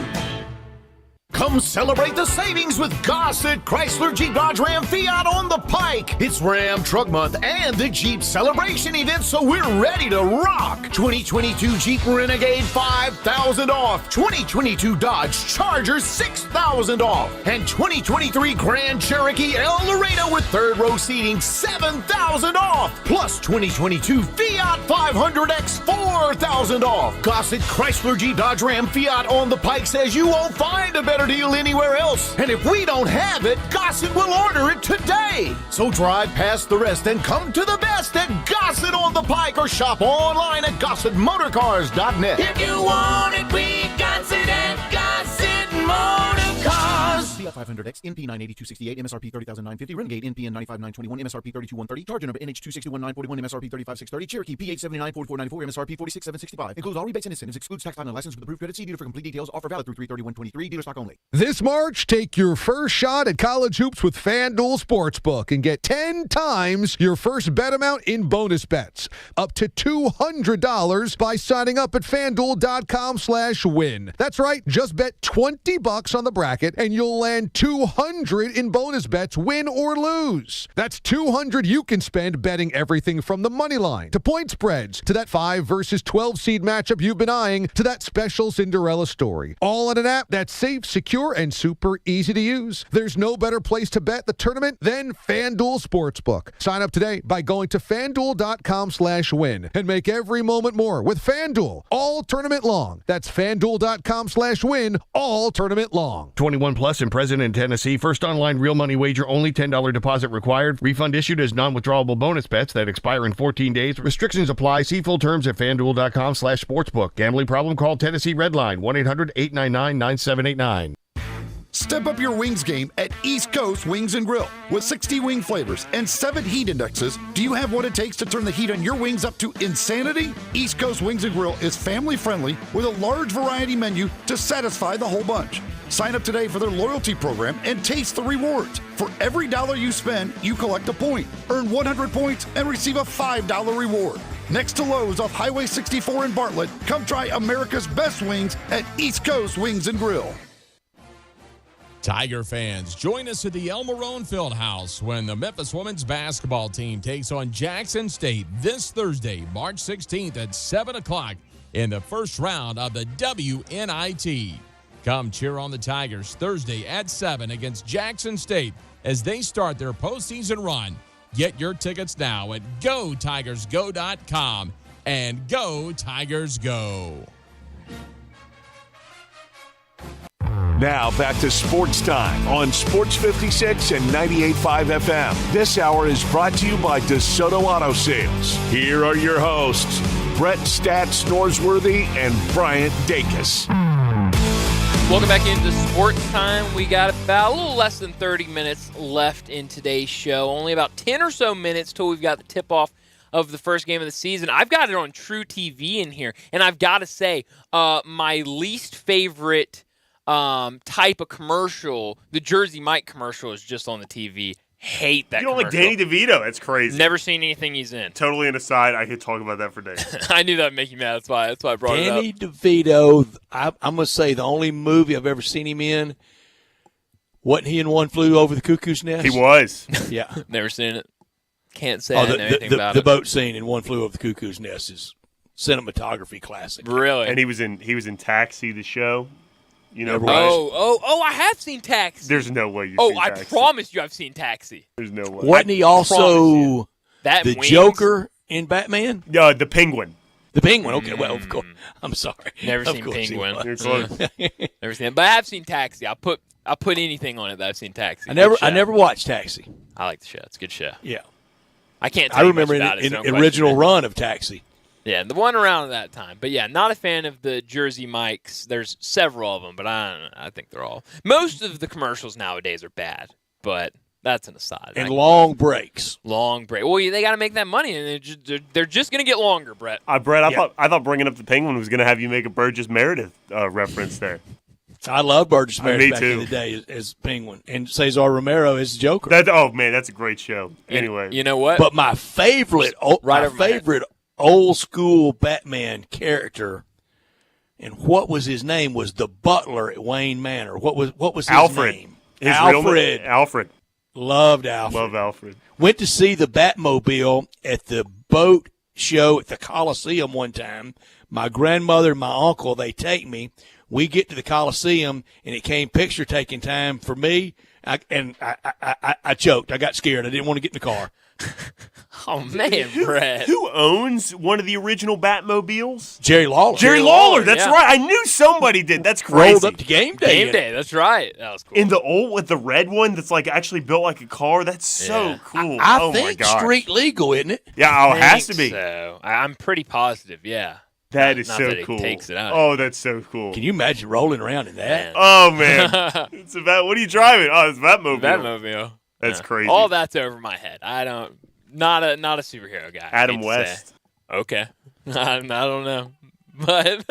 Come celebrate the savings with Gossett Chrysler Jeep Dodge Ram Fiat on the Pike. It's Ram Truck Month and the Jeep Celebration event, so we're ready to rock. 2022 Jeep Renegade $5,000 off. 2022 Dodge Charger $6,000 off. And 2023 Grand Cherokee El Laredo with third row seating $7,000 off. Plus 2022 Fiat 500X $4,000 off. Gossett Chrysler Jeep Dodge Ram Fiat on the Pike says you won't find a better deal anywhere else. And if we don't have it, Gossett will order it today. So drive past the rest and come to the best at Gossett on the Pike or shop online at GossettMotorCars.net.
If you want it, we got it at Gossett Motor Cars.
Fiat 500X, NP 98268, MSRP 30,950, Renegade NPN 95921, MSRP 32130, Charger number NH261941, MSRP 35630, Cherokee PH794494, MSRP 46765. Includes all rebates and incentives, excludes tax time and license with approved credit. See dealer for complete details. Offer valid through 3/31/23. Dealer stock only.
This March, take your first shot at college hoops with FanDuel Sportsbook and get 10 times your first bet amount in bonus bets. Up to $200 by signing up at FanDuel.com/win. That's right, just bet $20 on the bracket and you'll land $200 in bonus bets, win or lose. That's $200 you can spend betting everything from the money line to point spreads to that 5 versus 12 seed matchup you've been eyeing to that special Cinderella story. All on an app that's safe, secure, and super easy to use. There's no better place to bet the tournament than FanDuel Sportsbook. Sign up today by going to FanDuel.com/win and make every moment more with FanDuel all tournament long. That's FanDuel.com/win all tournament long.
21 plus and present in Tennessee. First online real money wager only. $10 deposit required. Refund issued as non-withdrawable bonus bets that expire in 14 days. Restrictions apply. See full terms at FanDuel.com/sportsbook. Gambling problem? Call Tennessee Redline 1-800-899-9789.
Step up your wings game at East Coast Wings and Grill. With 60 wing flavors and 7 heat indexes, do you have what it takes to turn the heat on your wings up to insanity? East Coast Wings and Grill is family friendly with a large variety menu to satisfy the whole bunch. Sign up today for their loyalty program and taste the rewards. For every $1 you spend, you collect a point. Earn 100 points and receive a $5 reward. Next to Lowe's off Highway 64 in Bartlett, come try America's best wings at East Coast Wings and Grill.
Tiger fans, join us at the El Marone Fieldhouse when the Memphis women's basketball team takes on Jackson State this Thursday, March 16th at 7 o'clock in the first round of the WNIT. Come cheer on the Tigers Thursday at 7 against Jackson State as they start their postseason run. Get your tickets now at GoTigersGo.com and Go Tigers Go.
Now back to Sports Time on Sports 56 and 98.5 FM. This hour is brought to you by DeSoto Auto Sales. Here are your hosts, Brett Stats Norsworthy and Bryant Dacus.
Welcome back into Sports Time. We got about a little less than 30 minutes left in today's show. Only about 10 or so minutes till we've got the tip-off of the first game of the season. I've got it on True TV in here, and I've got to say, my least favorite type of commercial, the Jersey Mike commercial, is just on the TV. Hate that.
You don't
commercial.
like Danny DeVito? That's crazy.
Never seen anything he's in.
Totally an aside. I could talk about that for days.
I knew that would make you mad. That's why I brought it up.
Danny DeVito, I'm going to say the only movie I've ever seen him in, wasn't he in One Flew Over the Cuckoo's Nest?
He was.
Yeah.
Never seen it. Can't say I know anything about
the
it.
The boat scene in One Flew Over the Cuckoo's Nest is cinematography classic.
Really?
And he was in Taxi, the show. You know,
I have seen Taxi.
There's no way you've seen Taxi.
I promise you I've seen Taxi.
There's no way.
Wasn't he also
that
the
Wings?
Joker in Batman?
The Penguin.
The Penguin. Okay, well, of course. I'm sorry.
Never
Of
seen
course he
Penguin.
was.
You're close.
Never seen it, but I have seen Taxi. I'll put anything on it that I've seen Taxi.
I
Good show.
never watched Taxi.
I like the show. It's a good show.
Yeah.
I can't tell
I
you
remember
much about it, so
in
don't
the
question
original
it.
run of Taxi.
Yeah, the one around that time. But yeah, not a fan of the Jersey Mikes. There's several of them, but I think they're all. Most of the commercials nowadays are bad, but that's an aside.
And long breaks.
Long break. Well, they got to make that money, and they're just going to get longer, Brett.
Brett, I thought bringing up the Penguin was going to have you make a Burgess Meredith reference there.
I love Burgess Meredith back
too.
in the day as Penguin, and Cesar Romero as Joker.
That's a great show. Anyway,
you know what?
But my favorite, old school Batman character, and what was his name, was the butler at Wayne Manor. What was his
Alfred.
name?
Alfred. Alfred.
Loved Alfred.
Love Alfred.
Went to see the Batmobile at the boat show at the Coliseum one time. My grandmother and my uncle, they take me. We get to the Coliseum, and it came picture-taking time for me, I choked. I got scared. I didn't want to get in the car.
Oh, man, Brett.
Who owns one of the original Batmobiles?
Jerry Lawler.
Jerry Lawler, that's right. I knew somebody did. That's crazy.
Rolled up to game day.
Game day, that's right. That was cool.
In the old, with the red one that's like actually built like a car. That's so cool.
I
my
think
gosh.
street legal, isn't it?
Yeah, it has to be.
So. I'm pretty positive, yeah.
That is
Not
so
that it
cool.
takes it out.
Oh, that's so cool.
Can you imagine rolling around in that?
Oh, man. It's about, what are you driving? Oh, it's Batmobile.
Batmobile.
That's crazy.
All that's over my head. Not a superhero guy.
Adam
hate to
West.
say. Okay. I don't know. But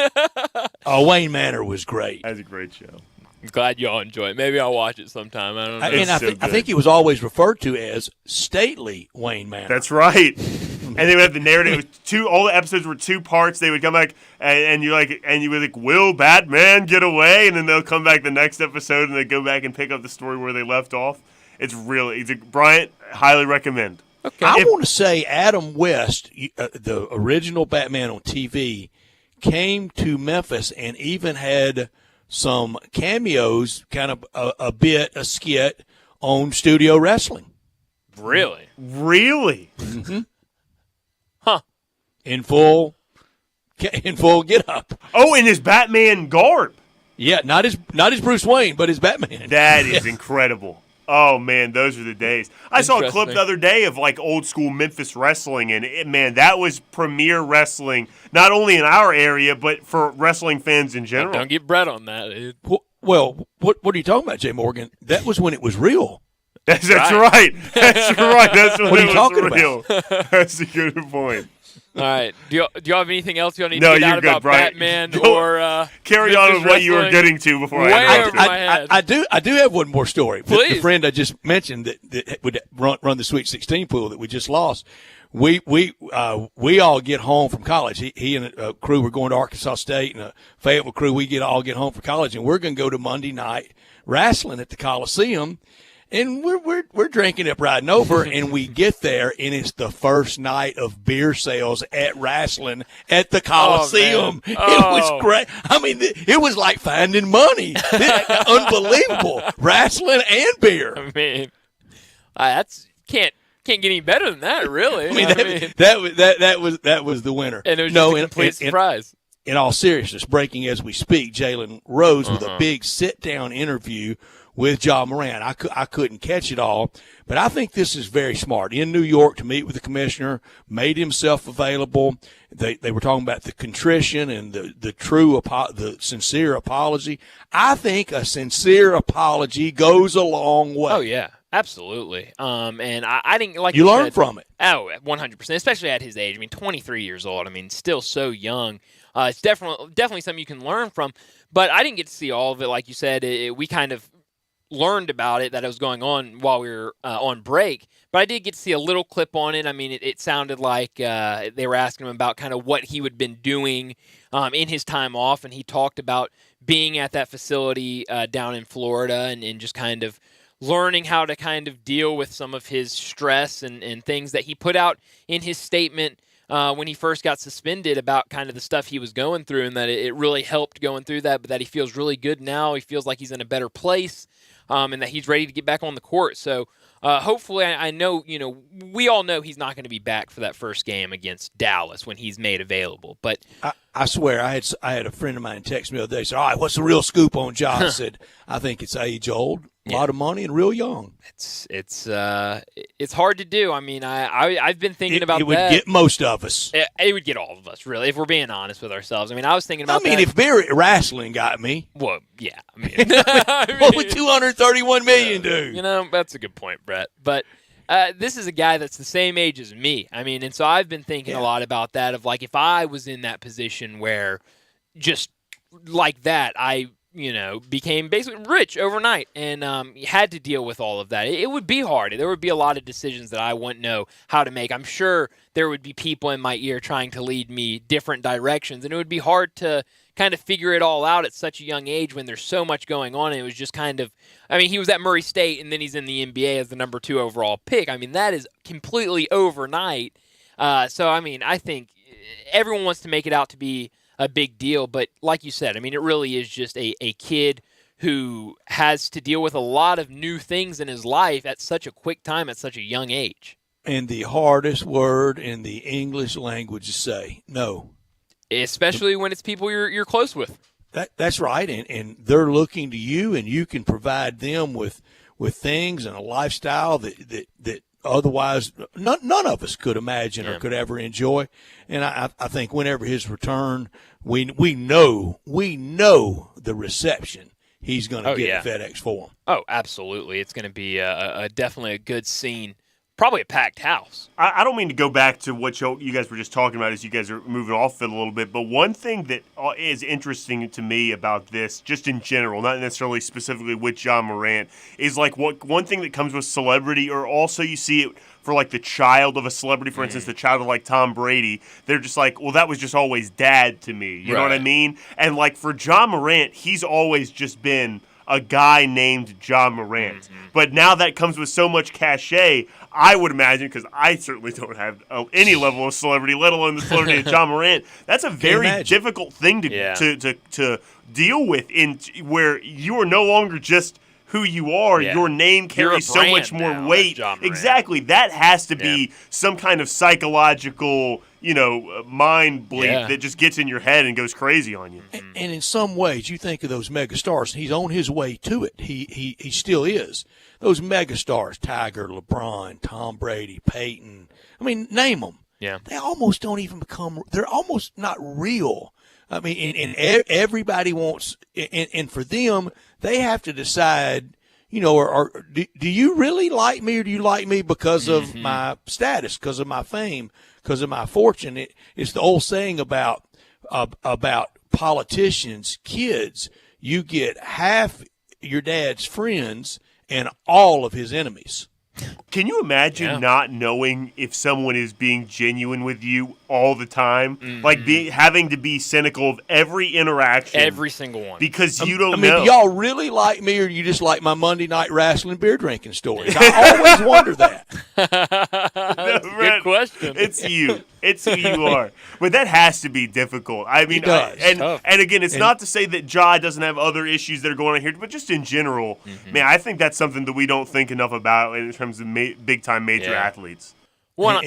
Wayne Manor was great.
That's a great show.
I'm glad y'all enjoy it. Maybe I'll watch it sometime. I don't know.
And I think it was always referred to as stately Wayne Manor.
That's right. And they would have the narrative. All the episodes were 2 parts. They would come back, and you were like, "Will Batman get away?" And then they'll come back the next episode, and they go back and pick up the story where they left off. Bryant, highly recommend.
Okay. I want to say Adam West, the original Batman on TV, came to Memphis and even had some cameos, kind of a skit on Studio Wrestling.
Really?
Really?
Mm-hmm.
Huh.
In full get up.
Oh, in his Batman garb.
Yeah, not his Bruce Wayne, but his Batman.
That is incredible. Oh, man, those are the days. I saw a clip the other day of, old school Memphis wrestling, and, that was premier wrestling, not only in our area, but for wrestling fans in general.
Don't get Brett on that.
Well, what are you talking about, Jay Morgan? That was when it was real.
That's right. That's right. That's when
what are you
it
talking
was real.
about?
That's a good point.
All right. Do y'all have anything else y'all need
No,
to get
you're
out
good,
about
Brian.
Batman or
carry on with what you were getting to before
Way
I
over my head.
I do have one more story.
Please.
The friend I just mentioned that would run the Sweet 16 pool that we just lost. We all get home from college. He and a crew were going to Arkansas State, and a Fayetteville crew. We all get home from college, and we're going to go to Monday night wrestling at the Coliseum. And we're drinking up riding over, and we get there, and it's the first night of beer sales at wrestling at the Coliseum. It was great. I mean, it was like finding money. Unbelievable. Wrestling and beer.
I mean, that's can't get any better than that, really.
I mean, that was the winner.
And it was just a complete surprise.
In all seriousness, breaking as we speak, Jalen Rose with a big sit-down interview with Ja Morant. I couldn't catch it all, but I think this is very smart. In New York to meet with the commissioner, made himself available. They were talking about the contrition and the sincere apology. I think a sincere apology goes a long way.
Oh yeah, absolutely. And I didn't like
you learn
said,
from it.
Oh, 100%, especially at his age. I mean, 23 years old. I mean, still so young. It's definitely something you can learn from. But I didn't get to see all of it, like you said. We kind of learned about it, that it was going on while we were on break. But I did get to see a little clip on it. I mean, it sounded like they were asking him about kind of what he had been doing in his time off, and he talked about being at that facility down in Florida and just kind of learning how to kind of deal with some of his stress and things that he put out in his statement when he first got suspended about kind of the stuff he was going through, and that it really helped going through that, but that he feels really good now. He feels like he's in a better place, and that he's ready to get back on the court. So hopefully, I know, we all know he's not going to be back for that first game against Dallas when he's made available. But
I swear, I had a friend of mine text me the other day, said, all right, what's the real scoop on Ja? I said, I think it's age old. A lot of money and real young.
It's hard to do. I mean, I've been thinking about that.
It would get most of us.
It would get all of us, really, if we're being honest with ourselves. I mean, I was thinking about.
If Barrett wrestling got me,
well, yeah. I mean,
what would $231 million do?
That's a good point, Brett. But this is a guy that's the same age as me. I mean, and so I've been thinking a lot about that. Of like, if I was in that position where, just like that, I became basically rich overnight and had to deal with all of that. It would be hard. There would be a lot of decisions that I wouldn't know how to make. I'm sure there would be people in my ear trying to lead me different directions, and it would be hard to kind of figure it all out at such a young age when there's so much going on. And it was just kind of, I mean, he was at Murray State, and then he's in the NBA as the number 2 overall pick. I mean, that is completely overnight. So, I mean, I think everyone wants to make it out to be a big deal, but like you said, I mean, it really is just a kid who has to deal with a lot of new things in his life at such a quick time, at such a young age.
And the hardest word in the English language to say, no.
Especially when it's people you're close with.
That's right, and they're looking to you, and you can provide them with things and a lifestyle that otherwise none of us could imagine or could ever enjoy. And I think whenever his return, we know the reception he's going to get at FedEx Forum.
Oh, absolutely. It's going to be definitely a good scene. Probably a packed house.
I don't mean to go back to what you guys were just talking about as you guys are moving off it a little bit, but one thing that is interesting to me about this, just in general, not necessarily specifically with Ja Morant, is like one thing that comes with celebrity, or also you see it for like the child of a celebrity, for instance, the child of like Tom Brady. They're just like, well, that was just always dad to me. You know what I mean? And like for Ja Morant, he's always just been a guy named Ja Morant. Mm-hmm. But now that comes with so much cachet, I would imagine, because I certainly don't have any level of celebrity, let alone the celebrity of Ja Morant. That's a very difficult thing to deal with, in where you are no longer just who you are. Yeah. Your name carries so much more weight. Exactly. That has to be some kind of psychological, mind bleep that just gets in your head and goes crazy on you.
And in some ways, you think of those megastars, he's on his way to it. He still is. Those megastars, Tiger, LeBron, Tom Brady, Peyton, I mean, name them.
Yeah.
They almost don't even they're almost not real. I mean, and everybody wants, and for them, they have to decide, do you really like me, or do you like me because of my status, because of my fame, because of my fortune? It's the old saying about politicians' kids. You get half your dad's friends and all of his enemies.
Can you imagine not knowing if someone is being genuine with you all the time? Mm-hmm. Like having to be cynical of every interaction.
Every single one.
Because you don't know.
Do y'all really like me, or do you just like my Monday night wrestling beer drinking stories? I always wonder that.
That's a good question.
It's you. It's who you are. But that has to be difficult. I mean, and again, it's not to say that Ja doesn't have other issues that are going on here, but just in general, man, I think that's something that we don't think enough about in terms of big-time major athletes.
Well,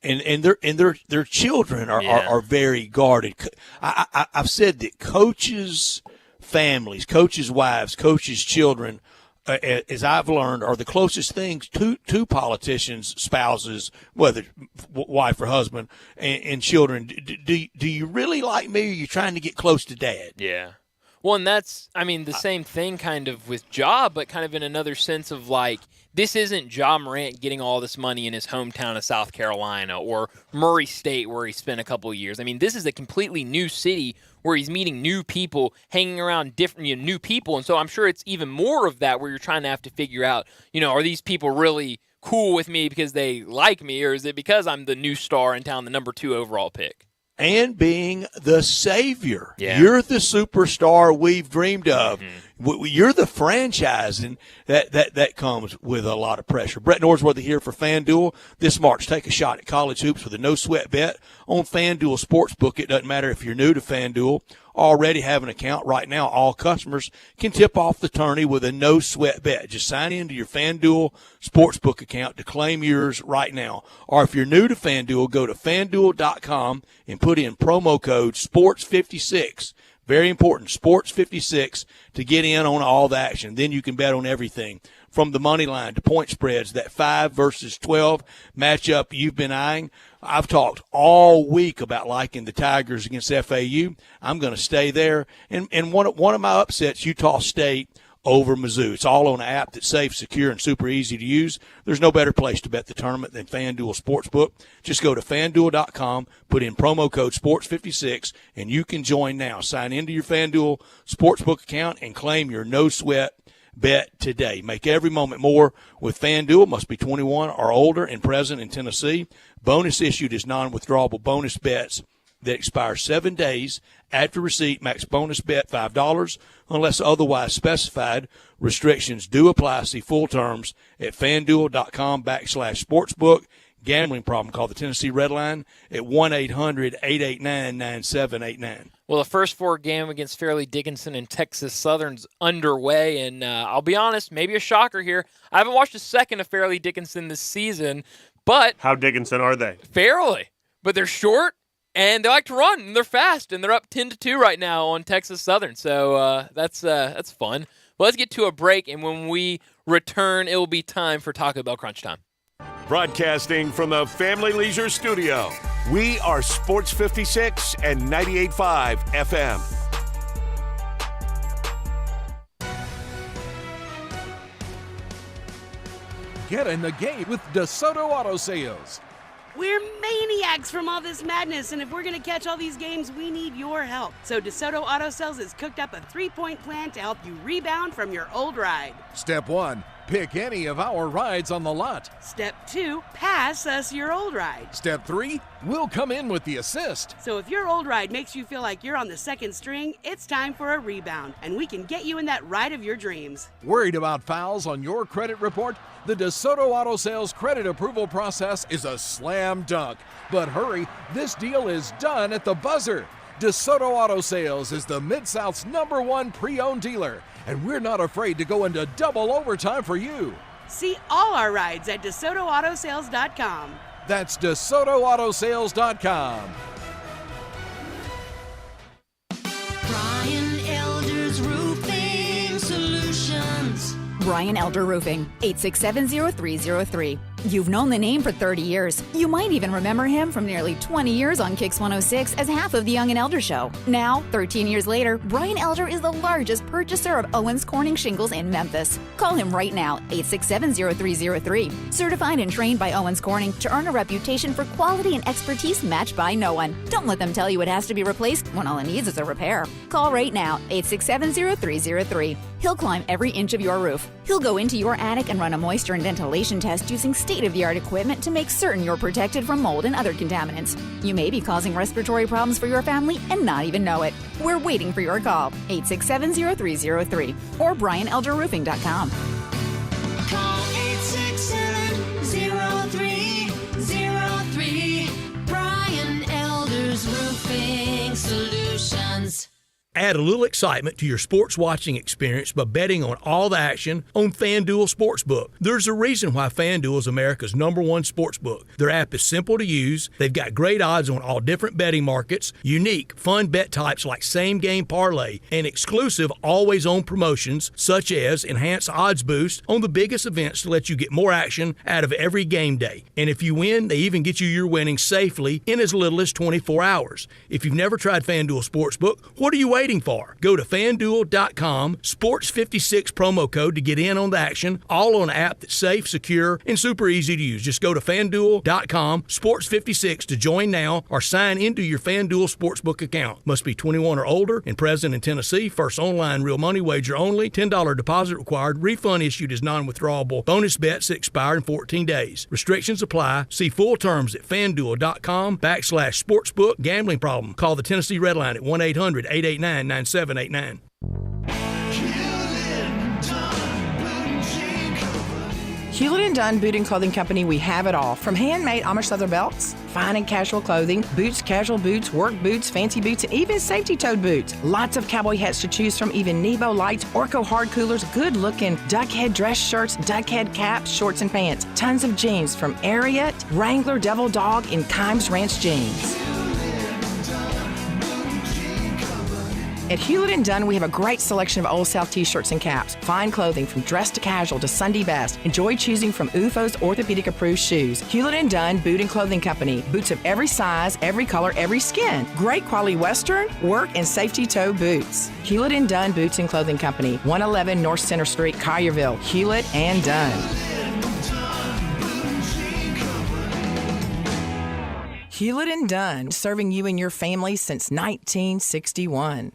and their children are very guarded. I've said that coaches' families, coaches' wives, coaches' children, as I've learned, are the closest things to politicians, spouses, whether wife or husband, and children. Do you really like me, or are you trying to get close to Dad?
Yeah. Well, and that's, the same thing kind of with Ja, but kind of in another sense of like, this isn't Ja Morant getting all this money in his hometown of South Carolina or Murray State where he spent a couple of years. This is a completely new city where he's meeting new people, hanging around different new people. And so I'm sure it's even more of that where you're trying to have to figure out, are these people really cool with me because they like me, or is it because I'm the new star in town, the number 2 overall pick?
And being the savior.
Yeah.
You're the superstar we've dreamed of. You're the franchise, and that comes with a lot of pressure. Brett Norsworthy here for FanDuel. This March, take a shot at college hoops with a no-sweat bet on FanDuel Sportsbook. It doesn't matter if you're new to FanDuel. Already have an account right now. All customers can tip off the tourney with a no-sweat bet. Just sign into your FanDuel Sportsbook account to claim yours right now. Or if you're new to FanDuel, go to FanDuel.com and put in promo code SPORTS56. Very important, SPORTS56, to get in on all the action. Then you can bet on everything from the money line to point spreads, that 5 versus 12 matchup you've been eyeing. I've talked all week about liking the Tigers against FAU. I'm going to stay there. And one of my upsets, Utah State over Mizzou. It's all on an app that's safe, secure, and super easy to use. There's no better place to bet the tournament than FanDuel Sportsbook. Just go to FanDuel.com, put in promo code SPORTS56, and you can join now. Sign into your FanDuel Sportsbook account and claim your no-sweat bet today. Make every moment more with FanDuel. Must be 21 or older and present in Tennessee. Bonus issued is non-withdrawable bonus bets that expire 7 days after receipt. Max bonus bet $5 unless otherwise specified. Restrictions do apply. See full terms at FanDuel.com/sportsbook. Gambling problem? Call the Tennessee Red Line at 1-800-889-9789.
Well, the first 4 game against Fairleigh Dickinson and Texas Southern's underway, and I'll be honest, maybe a shocker here. I haven't watched a second of Fairleigh Dickinson this season, but
how Dickinson are they?
Fairleigh, but they're short and they like to run and they're fast, and they're up 10-2 right now on Texas Southern. So that's fun. Well, let's get to a break, and when we return, it will be time for Taco Bell Crunch Time.
Broadcasting from the Family Leisure Studio, we are Sports 56 and 98.5 FM.
Get in the game with DeSoto Auto Sales.
We're maniacs from all this madness, and if we're going to catch all these games, we need your help. So DeSoto Auto Sales has cooked up a 3-point plan to help you rebound from your old ride.
Step 1, pick any of our rides on the lot.
Step 2, pass us your old ride.
Step 3, we'll come in with the assist.
So if your old ride makes you feel like you're on the second string, it's time for a rebound, and we can get you in that ride of your dreams.
Worried about fouls on your credit report? The DeSoto Auto Sales credit approval process is a slam dunk. But hurry, this deal is done at the buzzer. DeSoto Auto Sales is the Mid-South's #1 pre-owned dealer, and we're not afraid to go into double overtime for you.
See all our rides at DeSotoAutoSales.com.
That's DeSotoAutoSales.com.
Brian Elder's Roofing Solutions.
Brian Elder Roofing, 867-0303. You've known the name for 30 years. You might even remember him from nearly 20 years on Kix 106 as half of the Young and Elder Show. Now, 13 years later, Brian Elder is the largest purchaser of Owens Corning shingles in Memphis. Call him right now, 867-0303. Certified and trained by Owens Corning to earn a reputation for quality and expertise matched by no one. Don't let them tell you it has to be replaced when all it needs is a repair. Call right now, 867-0303. He'll climb every inch of your roof. He'll go into your attic and run a moisture and ventilation test using state-of-the-art equipment to make certain you're protected from mold and other contaminants. You may be causing respiratory problems for your family and not even know it. We're waiting for your call, 867-0303 or BrianElderRoofing.com.
Call 867-0303. Brian Elder's Roofing Solutions.
Add a little excitement to your sports watching experience by betting on all the action on FanDuel Sportsbook. There's a reason why FanDuel is America's #1 sportsbook. Their app is simple to use. They've got great odds on all different betting markets, unique, fun bet types like same-game parlay, and exclusive always-on promotions such as enhanced odds boost on the biggest events to let you get more action out of every game day. And if you win, they even get you your winnings safely in as little as 24 hours. If you've never tried FanDuel Sportsbook, what are you waiting for? Go to FanDuel.com, Sports56 promo code to get in on the action, all on an app that's safe, secure, and super easy to use. Just go to FanDuel.com, Sports56 to join now or sign into your FanDuel Sportsbook account. Must be 21 or older and present in Tennessee. First online real money wager only. $10 deposit required. Refund issued as non-withdrawable. Bonus bets that expire in 14 days. Restrictions apply. See full terms at FanDuel.com/sportsbook. Gambling problem? Call the Tennessee Red Line at 1-800-889-9789.
Hewlett & Dunn Boot and Clothing Company, we have it all. From handmade Amish leather belts, fine and casual clothing, boots, casual boots, work boots, fancy boots, and even safety-toed boots. Lots of cowboy hats to choose from, even Nebo lights, Orco hard coolers, good-looking duck head dress shirts, duck head caps, shorts, and pants. Tons of jeans from Ariat, Wrangler, Devil Dog, and Kimes Ranch jeans. At Hewlett & Dunn, we have a great selection of Old South t-shirts and caps. Fine clothing from dress to casual to Sunday best. Enjoy choosing from UFO's orthopedic-approved shoes. Hewlett & Dunn Boot and Clothing Company. Boots of every size, every color, every skin. Great quality Western, work, and safety toe boots. Hewlett & Dunn Boots and Clothing Company. 111 North Center Street, Collierville. Hewlett & Dunn. Hewlett & Dunn, serving you and your family since 1961.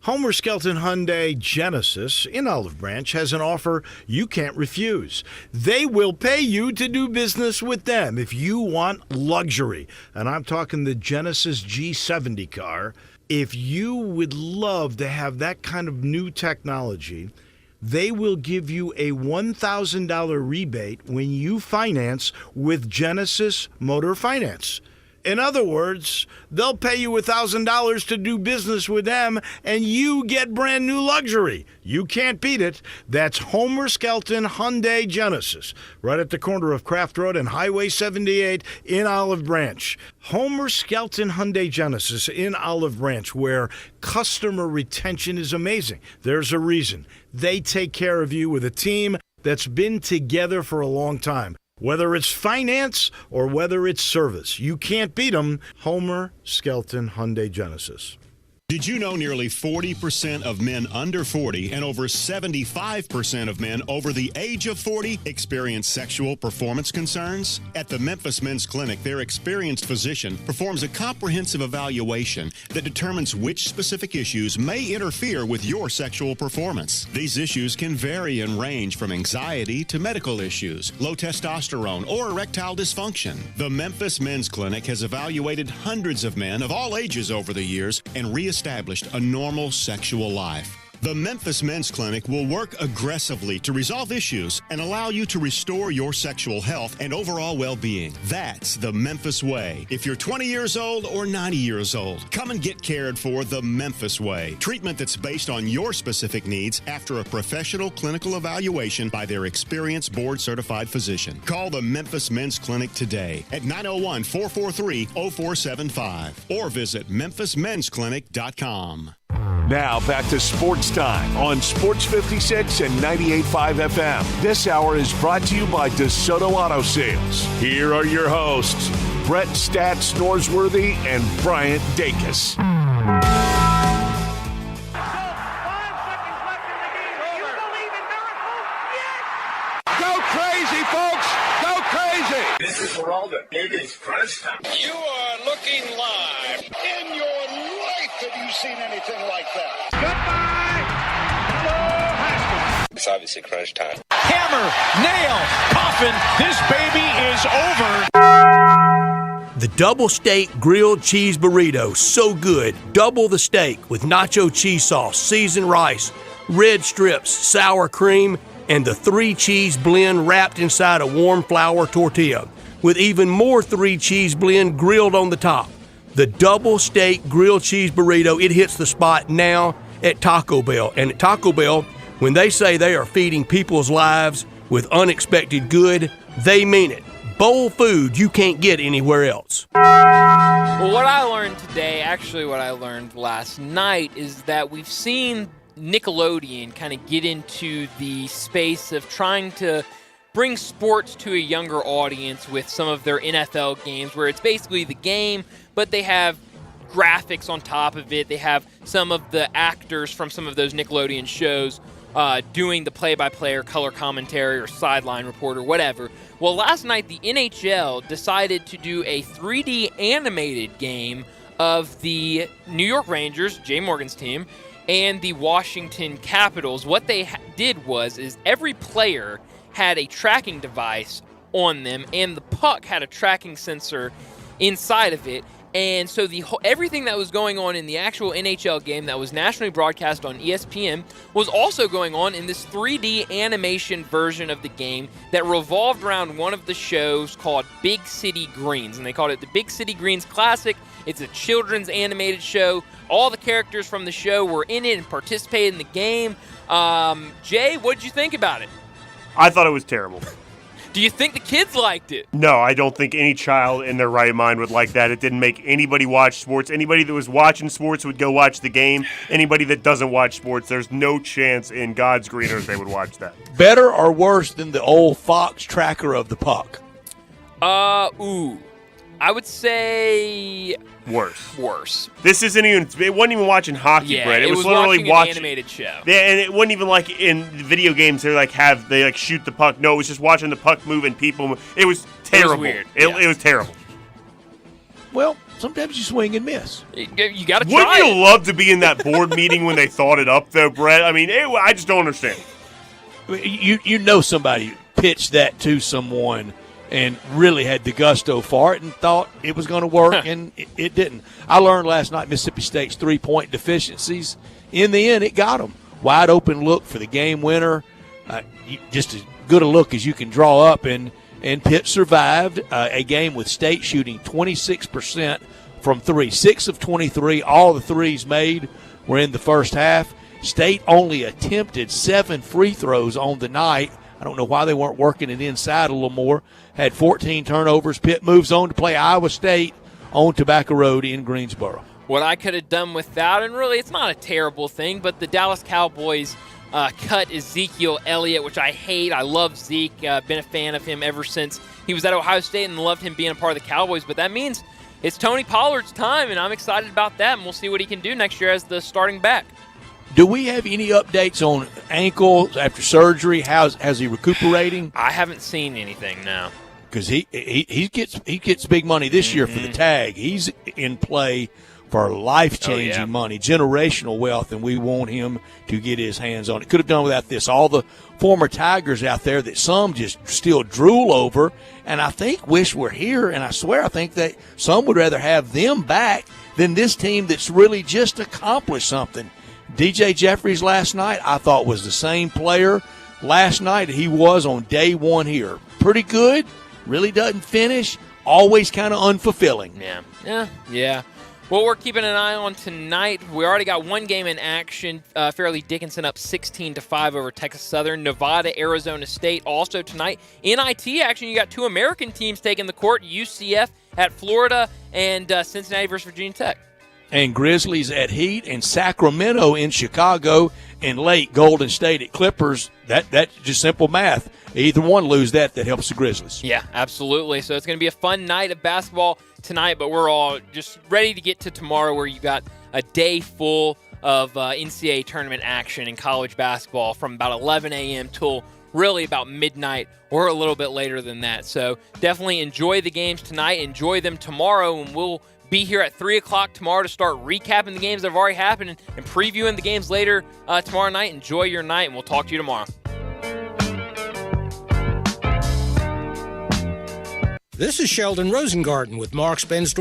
Homer Skelton Hyundai Genesis in Olive Branch has an offer you can't refuse. They will pay you to do business with them if you want luxury. And I'm talking the Genesis G70 car. If you would love to have that kind of new technology, they will give you a $1,000 rebate when you finance with Genesis Motor Finance. In other words, they'll pay you $1,000 to do business with them, and you get brand new luxury. You can't beat it. That's Homer Skelton Hyundai Genesis, right at the corner of Craft Road and Highway 78 in Olive Branch. Homer Skelton Hyundai Genesis in Olive Branch, where customer retention is amazing. There's a reason. They take care of you with a team that's been together for a long time. Whether it's finance or whether it's service, you can't beat them. Homer Skelton Hyundai Genesis.
Did you know nearly 40% of men under 40 and over 75% of men over the age of 40 experience sexual performance concerns? At the Memphis Men's Clinic, their experienced physician performs a comprehensive evaluation that determines which specific issues may interfere with your sexual performance. These issues can vary and range from anxiety to medical issues, low testosterone, or erectile dysfunction. The Memphis Men's Clinic has evaluated hundreds of men of all ages over the years and reestablished a normal sexual life. The Memphis Men's Clinic will work aggressively to resolve issues and allow you to restore your sexual health and overall well-being. That's the Memphis way. If you're 20 years old or 90 years old, come and get cared for the Memphis way. Treatment that's based on your specific needs after a professional clinical evaluation by their experienced board-certified physician. Call the Memphis Men's Clinic today at 901-443-0475 or visit memphismensclinic.com.
Now back to Sports Time on Sports 56 and 98.5 FM. This hour is brought to you by DeSoto Auto Sales. Here are your hosts, Brett Stats Norsworthy and Bryant Dacus.
Go crazy, folks! Go crazy!
This is Geraldo. It is crunch time.
You are looking live. In your life have you seen anything like that? Goodbye! Hello, Haskins.
It's obviously crunch time.
Hammer, nail, coffin. This baby is over.
The double steak grilled cheese burrito, so good. Double the steak with nacho cheese sauce, seasoned rice, red strips, sour cream, and the 3-cheese blend wrapped inside a warm flour tortilla, with even more 3-cheese blend grilled on the top. The double steak grilled cheese burrito, it hits the spot now at Taco Bell. And at Taco Bell, when they say they are feeding people's lives with unexpected good, they mean it. Bowl food you can't get anywhere else.
Well, what I learned today, actually what I learned last night, is that we've seen Nickelodeon kind of get into the space of trying to bring sports to a younger audience with some of their NFL games, where it's basically the game, but they have graphics on top of it. They have some of the actors from some of those Nickelodeon shows doing the play-by-play or color commentary or sideline report or whatever. Well, last night the NHL decided to do a 3D animated game of the New York Rangers, Jay Morgan's team, and the Washington Capitals. What they did was every player had a tracking device on them, and the puck had a tracking sensor inside of it. And so everything that was going on in the actual NHL game that was nationally broadcast on ESPN was also going on in this 3D animation version of the game that revolved around one of the shows called Big City Greens. And they called it the Big City Greens Classic. It's a children's animated show. All the characters from the show were in it and participated in the game. Jay, what did you think about it?
I thought it was terrible.
Do you think the kids liked it?
No, I don't think any child in their right mind would like that. It didn't make anybody watch sports. Anybody that was watching sports would go watch the game. Anybody that doesn't watch sports, there's no chance in God's green earth they would watch that.
Better or worse than the old Fox tracker of the puck?
I would say
worse. This isn't even. It wasn't even watching hockey,
yeah,
Brett.
It was
literally
watching an animated show.
Yeah, and it wasn't even like in video games. They shoot the puck. No, it was just watching the puck move and people move. It was terrible.
It was weird.
It was terrible.
Well, sometimes you swing and miss.
You got to try.
Wouldn't you love to be in that board meeting when they thought it up, though, Brett? I mean, I just don't understand.
You know somebody pitched that to someone and really had the gusto for it and thought it was going to work, and it didn't. I learned last night Mississippi State's three-point deficiencies. In the end, it got them. Wide open look for the game winner, just as good a look as you can draw up, and Pitt survived a game with State shooting 26% from three. 6 of 23, all the threes made were in the first half. State only attempted 7 free throws on the night. I don't know why they weren't working it inside a little more. Had 14 turnovers. Pitt moves on to play Iowa State on Tobacco Road in Greensboro.
What I could have done without, and really it's not a terrible thing, but the Dallas Cowboys cut Ezekiel Elliott, which I hate. I love Zeke. Been a fan of him ever since he was at Ohio State and loved him being a part of the Cowboys. But that means it's Tony Pollard's time, and I'm excited about that, and we'll see what he can do next year as the starting back.
Do we have any updates on ankles after surgery? How's he recuperating?
I haven't seen anything now.
Because he gets big money this year for the tag. He's in play for life-changing money, generational wealth, and we want him to get his hands on it. Could have done without this. All the former Tigers out there that some just still drool over, and I think wish we're here, and I swear I think that some would rather have them back than this team that's really just accomplished something. DJ Jeffries last night I thought was the same player last night he was on day one here. Pretty good, really doesn't finish, always kind of unfulfilling.
Yeah. Well, we're keeping an eye on tonight. We already got one game in action. Fairleigh Dickinson up 16-5 over Texas Southern. Nevada, Arizona State also tonight. NIT action, you got 2 American teams taking the court, UCF at Florida and Cincinnati versus Virginia Tech.
And Grizzlies at Heat, and Sacramento in Chicago, and late Golden State at Clippers. That's just simple math. Either one lose that helps the Grizzlies.
Yeah, absolutely. So it's going to be a fun night of basketball tonight, but we're all just ready to get to tomorrow where you got a day full of NCAA tournament action in college basketball from about 11 a.m. till really about midnight or a little bit later than that. So definitely enjoy the games tonight. Enjoy them tomorrow, and we'll be here at 3 o'clock tomorrow to start recapping the games that have already happened and previewing the games later tomorrow night. Enjoy your night, and we'll talk to you tomorrow.
This is Sheldon Rosengarten with Mark's Ben Store.